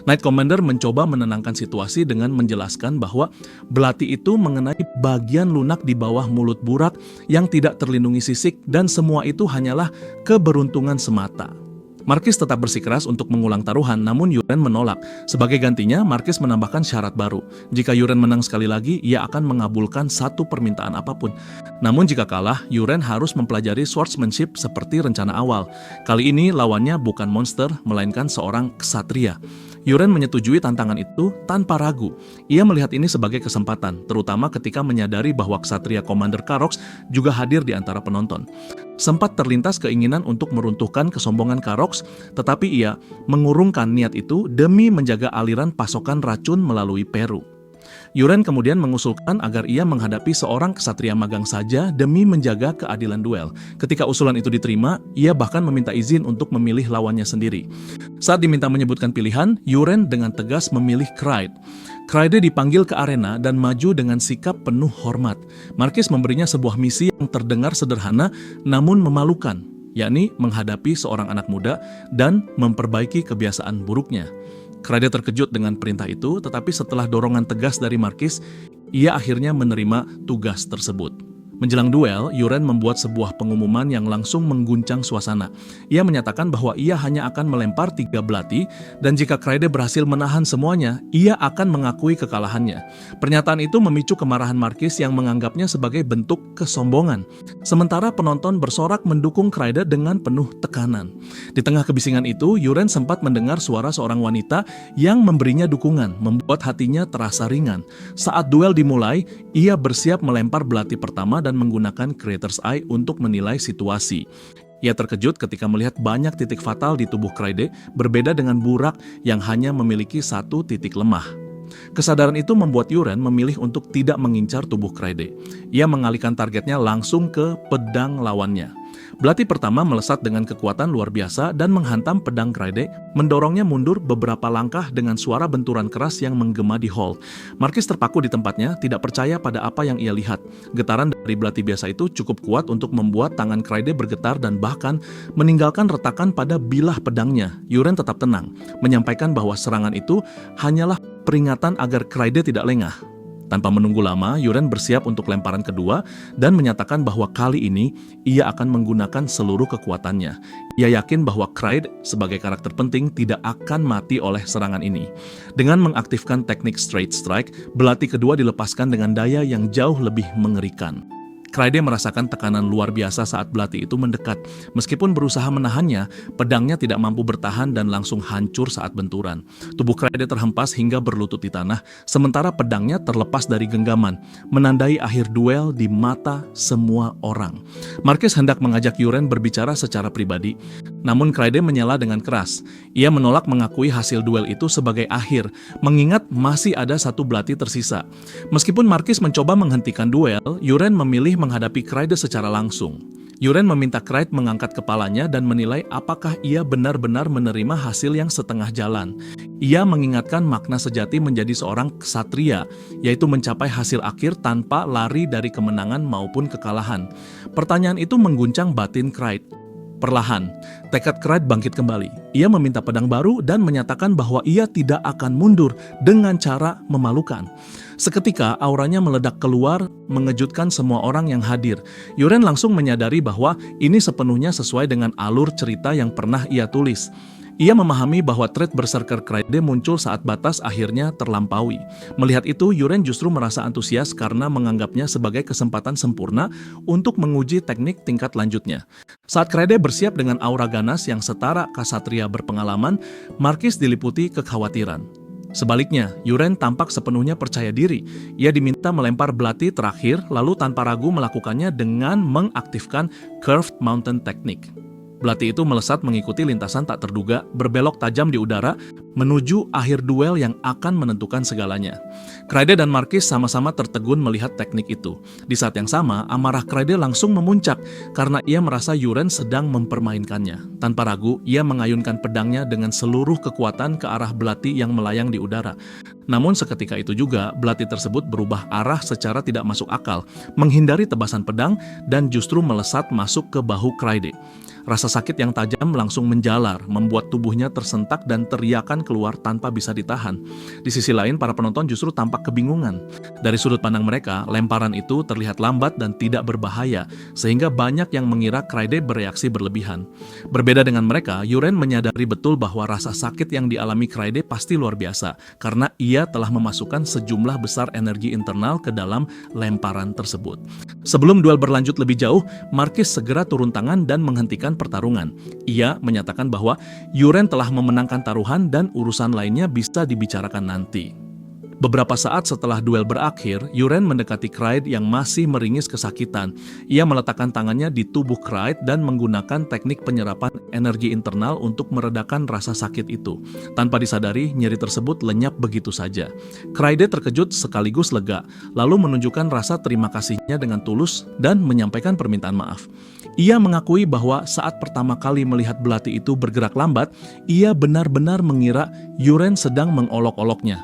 Knight Commander mencoba menenangkan situasi dengan menjelaskan bahwa belati itu mengenai bagian lunak di bawah mulut Burak yang tidak terlindungi sisik dan semua itu hanyalah keberuntungan semata. Markis tetap bersikeras untuk mengulang taruhan, namun Yuren menolak. Sebagai gantinya, Markis menambahkan syarat baru. Jika Yuren menang sekali lagi, ia akan mengabulkan satu permintaan apapun. Namun jika kalah, Yuren harus mempelajari swordsmanship seperti rencana awal. Kali ini lawannya bukan monster, melainkan seorang ksatria. Yuren menyetujui tantangan itu tanpa ragu. Ia melihat ini sebagai kesempatan, terutama ketika menyadari bahwa ksatria Commander Karox juga hadir di antara penonton. Sempat terlintas keinginan untuk meruntuhkan kesombongan Karox, tetapi ia mengurungkan niat itu demi menjaga aliran pasokan racun melalui Peru. Yuren kemudian mengusulkan agar ia menghadapi seorang ksatria magang saja demi menjaga keadilan duel. Ketika usulan itu diterima, ia bahkan meminta izin untuk memilih lawannya sendiri. Saat diminta menyebutkan pilihan, Yuren dengan tegas memilih Kraid. Kraide dipanggil ke arena dan maju dengan sikap penuh hormat. Markis memberinya sebuah misi yang terdengar sederhana namun memalukan, yakni menghadapi seorang anak muda dan memperbaiki kebiasaan buruknya. Kraide terkejut dengan perintah itu, tetapi setelah dorongan tegas dari Markis, ia akhirnya menerima tugas tersebut. Menjelang duel, Yuren membuat sebuah pengumuman yang langsung mengguncang suasana. Ia menyatakan bahwa ia hanya akan melempar 3 belati, dan jika Kraide berhasil menahan semuanya, ia akan mengakui kekalahannya. Pernyataan itu memicu kemarahan Marquis yang menganggapnya sebagai bentuk kesombongan. Sementara penonton bersorak mendukung Kraide dengan penuh tekanan. Di tengah kebisingan itu, Yuren sempat mendengar suara seorang wanita yang memberinya dukungan, membuat hatinya terasa ringan. Saat duel dimulai, ia bersiap melempar belati pertama dan menggunakan Creator's Eye untuk menilai situasi. Ia terkejut ketika melihat banyak titik fatal di tubuh Kraide, berbeda dengan Burak yang hanya memiliki 1 titik lemah. Kesadaran itu membuat Yuren memilih untuk tidak mengincar tubuh Kraide. Ia mengalihkan targetnya langsung ke pedang lawannya. Belati pertama melesat dengan kekuatan luar biasa dan menghantam pedang Kraide, mendorongnya mundur beberapa langkah dengan suara benturan keras yang menggema di hall. Marquis terpaku di tempatnya, tidak percaya pada apa yang ia lihat. Getaran dari belati biasa itu cukup kuat untuk membuat tangan Kraide bergetar dan bahkan meninggalkan retakan pada bilah pedangnya. Yuren tetap tenang, menyampaikan bahwa serangan itu hanyalah peringatan agar Kraide tidak lengah. Tanpa menunggu lama, Yuren bersiap untuk lemparan kedua dan menyatakan bahwa kali ini ia akan menggunakan seluruh kekuatannya. Ia yakin bahwa Kraide sebagai karakter penting tidak akan mati oleh serangan ini. Dengan mengaktifkan teknik straight strike, belati kedua dilepaskan dengan daya yang jauh lebih mengerikan. Kraide merasakan tekanan luar biasa saat belati itu mendekat. Meskipun berusaha menahannya, pedangnya tidak mampu bertahan dan langsung hancur saat benturan. Tubuh Kraide terhempas hingga berlutut di tanah, sementara pedangnya terlepas dari genggaman, menandai akhir duel di mata semua orang. Marquis hendak mengajak Yuren berbicara secara pribadi, namun Kraide menyela dengan keras. Ia menolak mengakui hasil duel itu sebagai akhir, mengingat masih ada 1 belati tersisa. Meskipun Marquis mencoba menghentikan duel, Yuren memilih menghadapi Kraide secara langsung. Yuren meminta Kraide mengangkat kepalanya dan menilai apakah ia benar-benar menerima hasil yang setengah jalan. Ia mengingatkan makna sejati menjadi seorang ksatria, yaitu mencapai hasil akhir tanpa lari dari kemenangan maupun kekalahan. Pertanyaan itu mengguncang batin Kraide. Perlahan, tekad Kraide bangkit kembali. Ia meminta pedang baru dan menyatakan bahwa ia tidak akan mundur dengan cara memalukan. Seketika auranya meledak keluar, mengejutkan semua orang yang hadir. Yuren langsung menyadari bahwa ini sepenuhnya sesuai dengan alur cerita yang pernah ia tulis. Ia memahami bahwa trait berserker Kraide muncul saat batas akhirnya terlampaui. Melihat itu, Yuren justru merasa antusias karena menganggapnya sebagai kesempatan sempurna untuk menguji teknik tingkat lanjutnya. Saat Kraide bersiap dengan aura ganas yang setara ksatria berpengalaman, Marquis diliputi kekhawatiran. Sebaliknya, Yuren tampak sepenuhnya percaya diri. Ia diminta melempar belati terakhir, lalu tanpa ragu melakukannya dengan mengaktifkan Curved Mountain Technique. Belati itu melesat mengikuti lintasan tak terduga, berbelok tajam di udara, menuju akhir duel yang akan menentukan segalanya. Kraide dan Marquis sama-sama tertegun melihat teknik itu. Di saat yang sama, amarah Kraide langsung memuncak karena ia merasa Yuren sedang mempermainkannya. Tanpa ragu, ia mengayunkan pedangnya dengan seluruh kekuatan ke arah belati yang melayang di udara. Namun seketika itu juga, belati tersebut berubah arah secara tidak masuk akal, menghindari tebasan pedang dan justru melesat masuk ke bahu Kraide. Rasa sakit yang tajam langsung menjalar, membuat tubuhnya tersentak dan teriakan keluar tanpa bisa ditahan. Di sisi lain, para penonton justru tampak kebingungan. Dari sudut pandang mereka, lemparan itu terlihat lambat dan tidak berbahaya, sehingga banyak yang mengira Kraide bereaksi berlebihan. Berbeda dengan mereka, Yuren menyadari betul bahwa rasa sakit yang dialami Kraide pasti luar biasa, karena ia telah memasukkan sejumlah besar energi internal ke dalam lemparan tersebut. Sebelum duel berlanjut lebih jauh, Marquis segera turun tangan dan menghentikan pertarungan. Ia menyatakan bahwa Yuren telah memenangkan taruhan dan urusan lainnya bisa dibicarakan nanti. Beberapa saat setelah duel berakhir, Yuren mendekati Kraide yang masih meringis kesakitan. Ia meletakkan tangannya di tubuh Kraide dan menggunakan teknik penyerapan energi internal untuk meredakan rasa sakit itu. Tanpa disadari, nyeri tersebut lenyap begitu saja. Kraide terkejut sekaligus lega, lalu menunjukkan rasa terima kasihnya dengan tulus dan menyampaikan permintaan maaf. Ia mengakui bahwa saat pertama kali melihat belati itu bergerak lambat, ia benar-benar mengira Yuren sedang mengolok-oloknya.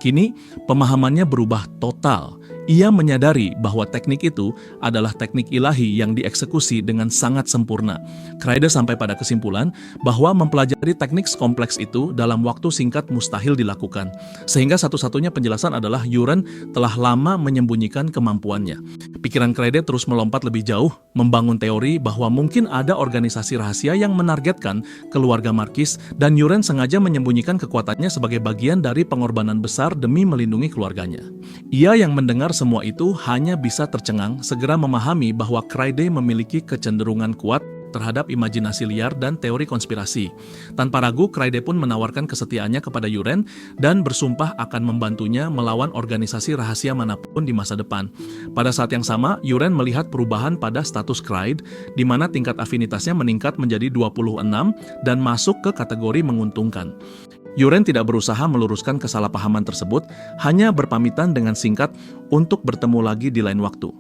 Kini, pemahamannya berubah total. Ia menyadari bahwa teknik itu adalah teknik ilahi yang dieksekusi dengan sangat sempurna. Kreide sampai pada kesimpulan bahwa mempelajari teknik kompleks itu dalam waktu singkat mustahil dilakukan, sehingga satu-satunya penjelasan adalah Yuren telah lama menyembunyikan kemampuannya. Pikiran Kreide terus melompat lebih jauh, membangun teori bahwa mungkin ada organisasi rahasia yang menargetkan keluarga Marquis, dan Yuren sengaja menyembunyikan kekuatannya sebagai bagian dari pengorbanan besar demi melindungi keluarganya. Ia yang mendengar semua itu hanya bisa tercengang, segera memahami bahwa Kreide memiliki kecenderungan kuat terhadap imajinasi liar dan teori konspirasi. Tanpa ragu, Kreide pun menawarkan kesetiaannya kepada Yuren dan bersumpah akan membantunya melawan organisasi rahasia manapun di masa depan. Pada saat yang sama, Yuren melihat perubahan pada status Kreide, di mana tingkat afinitasnya meningkat menjadi 26 dan masuk ke kategori menguntungkan. Yuren tidak berusaha meluruskan kesalahpahaman tersebut, hanya berpamitan dengan singkat untuk bertemu lagi di lain waktu.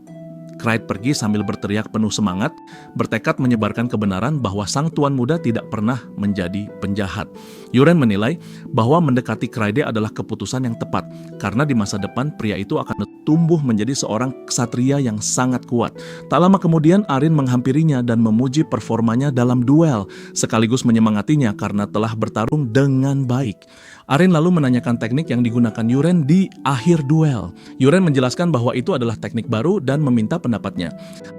Kreide pergi sambil berteriak penuh semangat, bertekad menyebarkan kebenaran bahwa sang tuan muda tidak pernah menjadi penjahat. Yuren menilai bahwa mendekati Kreide adalah keputusan yang tepat, karena di masa depan pria itu akan tumbuh menjadi seorang ksatria yang sangat kuat. Tak lama kemudian Arin menghampirinya dan memuji performanya dalam duel, sekaligus menyemangatinya karena telah bertarung dengan baik. Arin lalu menanyakan teknik yang digunakan Yuren di akhir duel. Yuren menjelaskan bahwa itu adalah teknik baru dan meminta pendapatnya.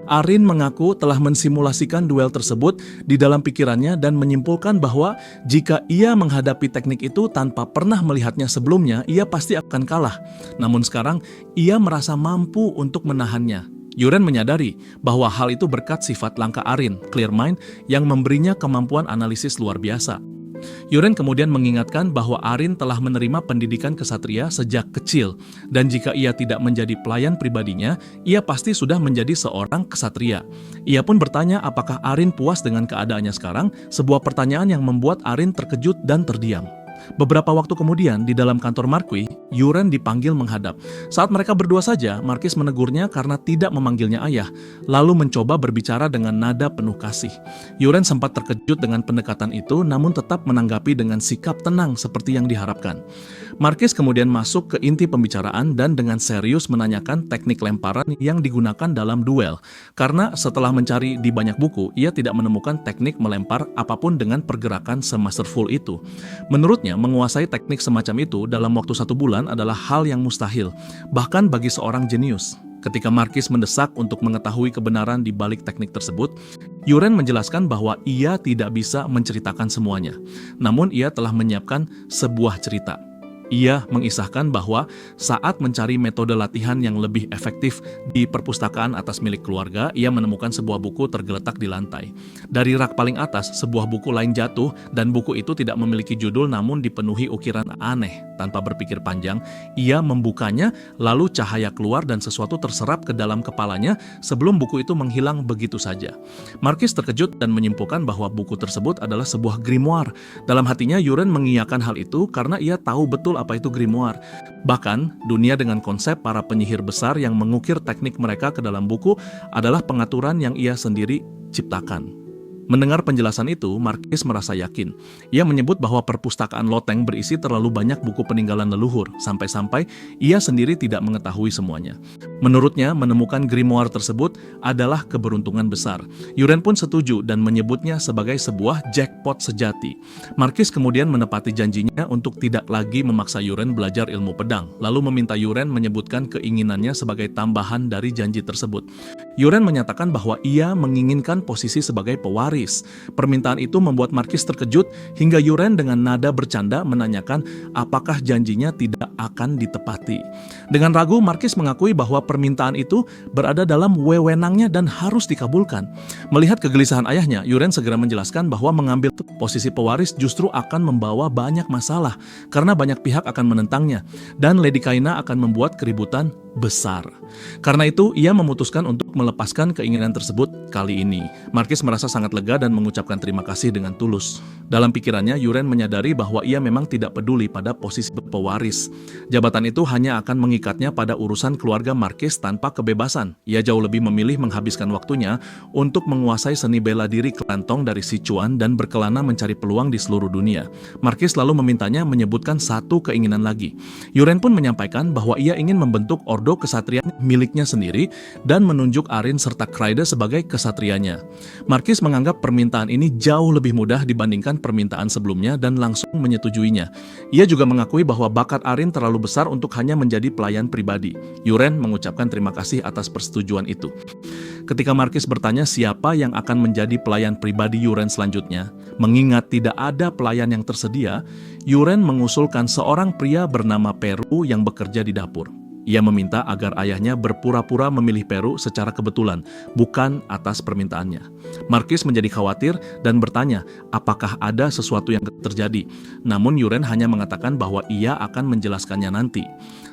Arin mengaku telah mensimulasikan duel tersebut di dalam pikirannya dan menyimpulkan bahwa jika ia menghadapi teknik itu tanpa pernah melihatnya sebelumnya, ia pasti akan kalah. Namun sekarang, ia merasa mampu untuk menahannya. Yuren menyadari bahwa hal itu berkat sifat langka Arin, clear mind, yang memberinya kemampuan analisis luar biasa. Yuren kemudian mengingatkan bahwa Arin telah menerima pendidikan ksatria sejak kecil, dan jika ia tidak menjadi pelayan pribadinya, ia pasti sudah menjadi seorang ksatria. Ia pun bertanya apakah Arin puas dengan keadaannya sekarang, sebuah pertanyaan yang membuat Arin terkejut dan terdiam. Beberapa waktu kemudian, di dalam kantor Marquis, Yuren dipanggil menghadap. Saat mereka berdua saja, Marquis menegurnya karena tidak memanggilnya ayah, lalu mencoba berbicara dengan nada penuh kasih. Yuren sempat terkejut dengan pendekatan itu, namun tetap menanggapi dengan sikap tenang seperti yang diharapkan. Marquis kemudian masuk ke inti pembicaraan dan dengan serius menanyakan teknik lemparan yang digunakan dalam duel. Karena setelah mencari di banyak buku, ia tidak menemukan teknik melempar apapun dengan pergerakan semasterful itu. Menurutnya, menguasai teknik semacam itu dalam waktu 1 bulan adalah hal yang mustahil, bahkan bagi seorang jenius. Ketika Marquis mendesak untuk mengetahui kebenaran di balik teknik tersebut, Yuren menjelaskan bahwa ia tidak bisa menceritakan semuanya. Namun ia telah menyiapkan sebuah cerita. Ia mengisahkan bahwa saat mencari metode latihan yang lebih efektif di perpustakaan atas milik keluarga, ia menemukan sebuah buku tergeletak di lantai. Dari rak paling atas, sebuah buku lain jatuh dan buku itu tidak memiliki judul namun dipenuhi ukiran aneh. Tanpa berpikir panjang, ia membukanya, lalu cahaya keluar dan sesuatu terserap ke dalam kepalanya sebelum buku itu menghilang begitu saja. Marquis terkejut dan menyimpulkan bahwa buku tersebut adalah sebuah grimoire. Dalam hatinya, Yuren mengiyakan hal itu karena ia tahu betul apa itu grimoire. Bahkan, dunia dengan konsep para penyihir besar yang mengukir teknik mereka ke dalam buku adalah pengaturan yang ia sendiri ciptakan. Mendengar penjelasan itu, Marquis merasa yakin. Ia menyebut bahwa perpustakaan loteng berisi terlalu banyak buku peninggalan leluhur, sampai-sampai ia sendiri tidak mengetahui semuanya. Menurutnya, menemukan grimoire tersebut adalah keberuntungan besar. Yuren pun setuju dan menyebutnya sebagai sebuah jackpot sejati. Marquis kemudian menepati janjinya untuk tidak lagi memaksa Yuren belajar ilmu pedang, lalu meminta Yuren menyebutkan keinginannya sebagai tambahan dari janji tersebut. Yuren menyatakan bahwa ia menginginkan posisi sebagai pewaris. Permintaan itu membuat Marquis terkejut hingga Yuren dengan nada bercanda menanyakan apakah janjinya tidak akan ditepati. Dengan ragu, Marquis mengakui bahwa permintaan itu berada dalam wewenangnya dan harus dikabulkan. Melihat kegelisahan ayahnya, Yuren segera menjelaskan bahwa mengambil posisi pewaris justru akan membawa banyak masalah karena banyak pihak akan menentangnya dan Lady Kaina akan membuat keributan besar. Karena itu, ia memutuskan untuk melepaskan keinginan tersebut kali ini. Marquis merasa sangat lega lega dan mengucapkan terima kasih dengan tulus. Dalam pikirannya, Yuren menyadari bahwa ia memang tidak peduli pada posisi pewaris. Jabatan itu hanya akan mengikatnya pada urusan keluarga Marquis tanpa kebebasan. Ia jauh lebih memilih menghabiskan waktunya untuk menguasai seni bela diri kelantong dari Sichuan dan berkelana mencari peluang di seluruh dunia. Marquis lalu memintanya menyebutkan satu keinginan lagi. Yuren pun menyampaikan bahwa ia ingin membentuk ordo kesatrian miliknya sendiri dan menunjuk Arin serta Kraide sebagai kesatrianya. Marquis menganggap permintaan ini jauh lebih mudah dibandingkan permintaan sebelumnya dan langsung menyetujuinya. Ia juga mengakui bahwa bakat Arin terlalu besar untuk hanya menjadi pelayan pribadi. Yuren mengucapkan terima kasih atas persetujuan itu. Ketika Marquis bertanya siapa yang akan menjadi pelayan pribadi Yuren selanjutnya, mengingat tidak ada pelayan yang tersedia, Yuren mengusulkan seorang pria bernama Peru yang bekerja di dapur. Ia meminta agar ayahnya berpura-pura memilih Peru secara kebetulan, bukan atas permintaannya. Marquis menjadi khawatir dan bertanya apakah ada sesuatu yang terjadi. Namun Yuren hanya mengatakan bahwa ia akan menjelaskannya nanti.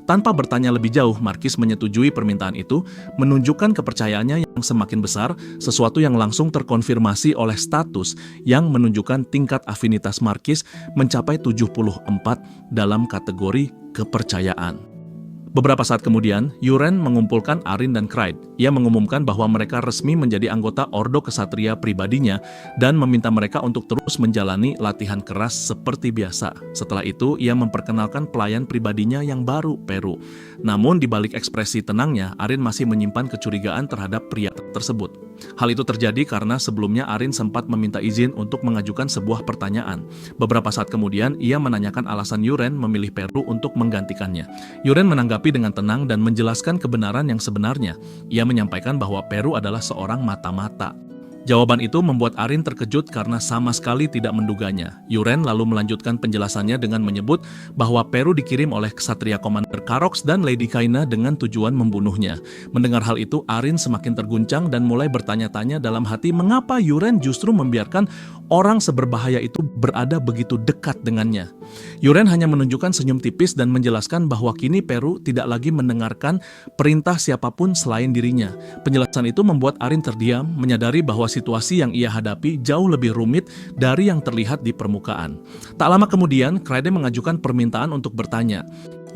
Tanpa bertanya lebih jauh, Marquis menyetujui permintaan itu, menunjukkan kepercayaannya yang semakin besar, sesuatu yang langsung terkonfirmasi oleh status yang menunjukkan tingkat afinitas Marquis mencapai 74 dalam kategori kepercayaan. Beberapa saat kemudian, Yuren mengumpulkan Arin dan Kraide. Ia mengumumkan bahwa mereka resmi menjadi anggota ordo kesatria pribadinya dan meminta mereka untuk terus menjalani latihan keras seperti biasa. Setelah itu, ia memperkenalkan pelayan pribadinya yang baru, Peru. Namun, di balik ekspresi tenangnya, Arin masih menyimpan kecurigaan terhadap pria tersebut. Hal itu terjadi karena sebelumnya Arin sempat meminta izin untuk mengajukan sebuah pertanyaan. Beberapa saat kemudian, ia menanyakan alasan Yuren memilih Peru untuk menggantikannya. Yuren menanggapi dengan tenang dan menjelaskan kebenaran yang sebenarnya. Ia menyampaikan bahwa Peru adalah seorang mata-mata. Jawaban itu membuat Arin terkejut karena sama sekali tidak menduganya. Yuren lalu melanjutkan penjelasannya dengan menyebut bahwa Peru dikirim oleh Ksatria Komander Karox dan Lady Kaina dengan tujuan membunuhnya. Mendengar hal itu, Arin semakin terguncang dan mulai bertanya-tanya dalam hati mengapa Yuren justru membiarkan orang seberbahaya itu berada begitu dekat dengannya. Yuren hanya menunjukkan senyum tipis dan menjelaskan bahwa kini Peru tidak lagi mendengarkan perintah siapapun selain dirinya. Penjelasan itu membuat Arin terdiam, menyadari bahwa situasi yang ia hadapi jauh lebih rumit dari yang terlihat di permukaan. Tak lama kemudian, Kraide mengajukan permintaan untuk bertanya.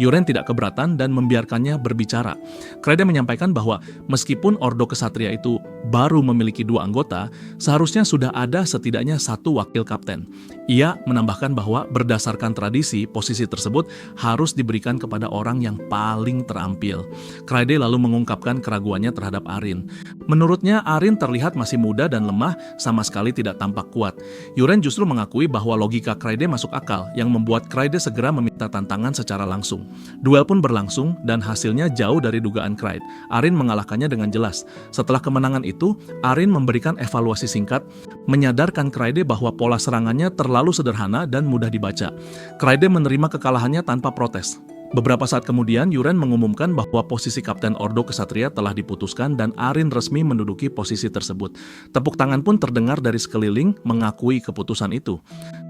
Yuren tidak keberatan dan membiarkannya berbicara. Kraide menyampaikan bahwa meskipun ordo kesatria itu baru memiliki 2 anggota, seharusnya sudah ada setidaknya 1 wakil kapten. Ia menambahkan bahwa berdasarkan tradisi, posisi tersebut harus diberikan kepada orang yang paling terampil. Kraide lalu mengungkapkan keraguannya terhadap Arin. Menurutnya, Arin terlihat masih muda dan lemah, sama sekali tidak tampak kuat. Yuren justru mengakui bahwa logika Kraide masuk akal, yang membuat Kraide segera meminta tantangan secara langsung. Duel pun berlangsung dan hasilnya jauh dari dugaan Kraide. Arin mengalahkannya dengan jelas. Setelah kemenangan itu, Arin memberikan evaluasi singkat, menyadarkan Kraide bahwa pola serangannya terlalu sederhana dan mudah dibaca. Kraide menerima kekalahannya tanpa protes. Beberapa saat kemudian, Yuren mengumumkan bahwa posisi Kapten Ordo Kesatria telah diputuskan dan Arin resmi menduduki posisi tersebut. Tepuk tangan pun terdengar dari sekeliling mengakui keputusan itu.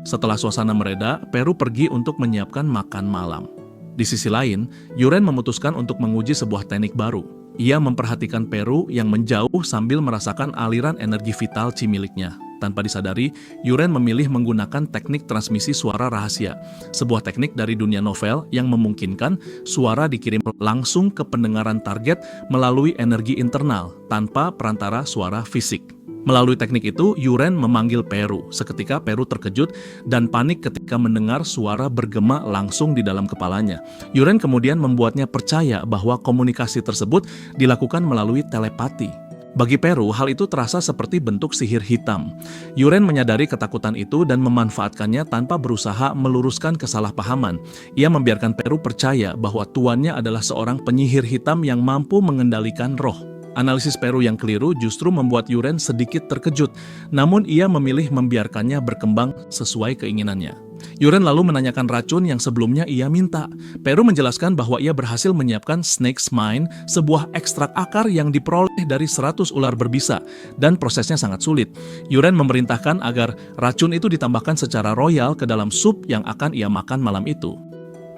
Setelah suasana mereda, Peru pergi untuk menyiapkan makan malam. Di sisi lain, Yuren memutuskan untuk menguji sebuah teknik baru. Ia memperhatikan Peru yang menjauh sambil merasakan aliran energi vital Chi miliknya. Tanpa disadari, Yuren memilih menggunakan teknik transmisi suara rahasia, sebuah teknik dari dunia novel yang memungkinkan suara dikirim langsung ke pendengaran target melalui energi internal tanpa perantara suara fisik. Melalui teknik itu, Yuren memanggil Peru. Seketika Peru terkejut dan panik ketika mendengar suara bergema langsung di dalam kepalanya. Yuren kemudian membuatnya percaya bahwa komunikasi tersebut dilakukan melalui telepati. Bagi Peru, hal itu terasa seperti bentuk sihir hitam. Yuren menyadari ketakutan itu dan memanfaatkannya tanpa berusaha meluruskan kesalahpahaman. Ia membiarkan Peru percaya bahwa tuannya adalah seorang penyihir hitam yang mampu mengendalikan roh. Analisis Peru yang keliru justru membuat Yuren sedikit terkejut, namun ia memilih membiarkannya berkembang sesuai keinginannya. Yuren lalu menanyakan racun yang sebelumnya ia minta. Peru menjelaskan bahwa ia berhasil menyiapkan Snake's Mind, sebuah ekstrak akar yang diperoleh dari 100 ular berbisa, dan prosesnya sangat sulit. Yuren memerintahkan agar racun itu ditambahkan secara royal ke dalam sup yang akan ia makan malam itu.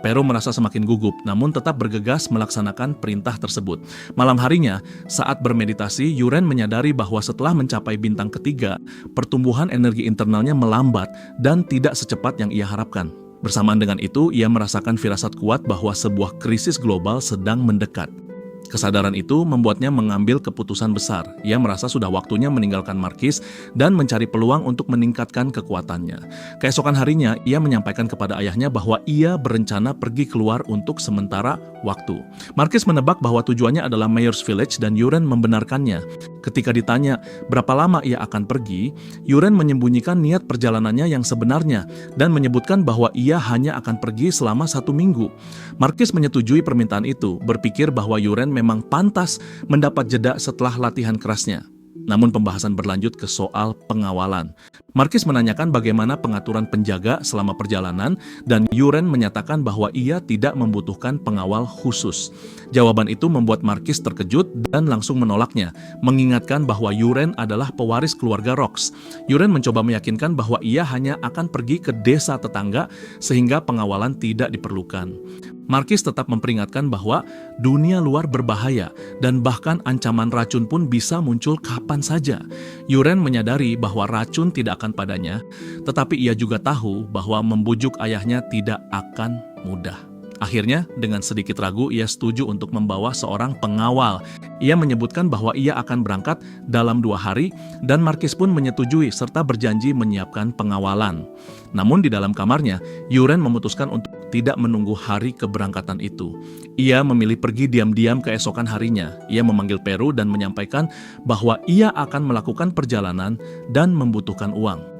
Peru merasa semakin gugup, namun tetap bergegas melaksanakan perintah tersebut. Malam harinya, saat bermeditasi, Yuren menyadari bahwa setelah mencapai bintang ketiga, pertumbuhan energi internalnya melambat dan tidak secepat yang ia harapkan. Bersamaan dengan itu, ia merasakan firasat kuat bahwa sebuah krisis global sedang mendekat. Kesadaran itu membuatnya mengambil keputusan besar. Ia merasa sudah waktunya meninggalkan Marquis dan mencari peluang untuk meningkatkan kekuatannya. Keesokan harinya, ia menyampaikan kepada ayahnya bahwa ia berencana pergi keluar untuk sementara waktu. Marquis menebak bahwa tujuannya adalah Mayor's Village dan Yuren membenarkannya. Ketika ditanya berapa lama ia akan pergi, Yuren menyembunyikan niat perjalanannya yang sebenarnya dan menyebutkan bahwa ia hanya akan pergi selama 1 minggu. Marquis menyetujui permintaan itu, berpikir bahwa Yuren memang pantas mendapat jeda setelah latihan kerasnya. Namun pembahasan berlanjut ke soal pengawalan. Marquis menanyakan bagaimana pengaturan penjaga selama perjalanan dan Yuren menyatakan bahwa ia tidak membutuhkan pengawal khusus. Jawaban itu membuat Marquis terkejut dan langsung menolaknya, mengingatkan bahwa Yuren adalah pewaris keluarga Rox. Yuren mencoba meyakinkan bahwa ia hanya akan pergi ke desa tetangga sehingga pengawalan tidak diperlukan. Marquis tetap memperingatkan bahwa dunia luar berbahaya dan bahkan ancaman racun pun bisa muncul kapan saja. Yuren menyadari bahwa racun tidak akan padanya, tetapi ia juga tahu bahwa membujuk ayahnya tidak akan mudah. Akhirnya, dengan sedikit ragu, ia setuju untuk membawa seorang pengawal. Ia menyebutkan bahwa ia akan berangkat dalam 2 hari, dan Marquis pun menyetujui serta berjanji menyiapkan pengawalan. Namun di dalam kamarnya, Yuren memutuskan untuk tidak menunggu hari keberangkatan itu. Ia memilih pergi diam-diam keesokan harinya. Ia memanggil Peru dan menyampaikan bahwa ia akan melakukan perjalanan dan membutuhkan uang.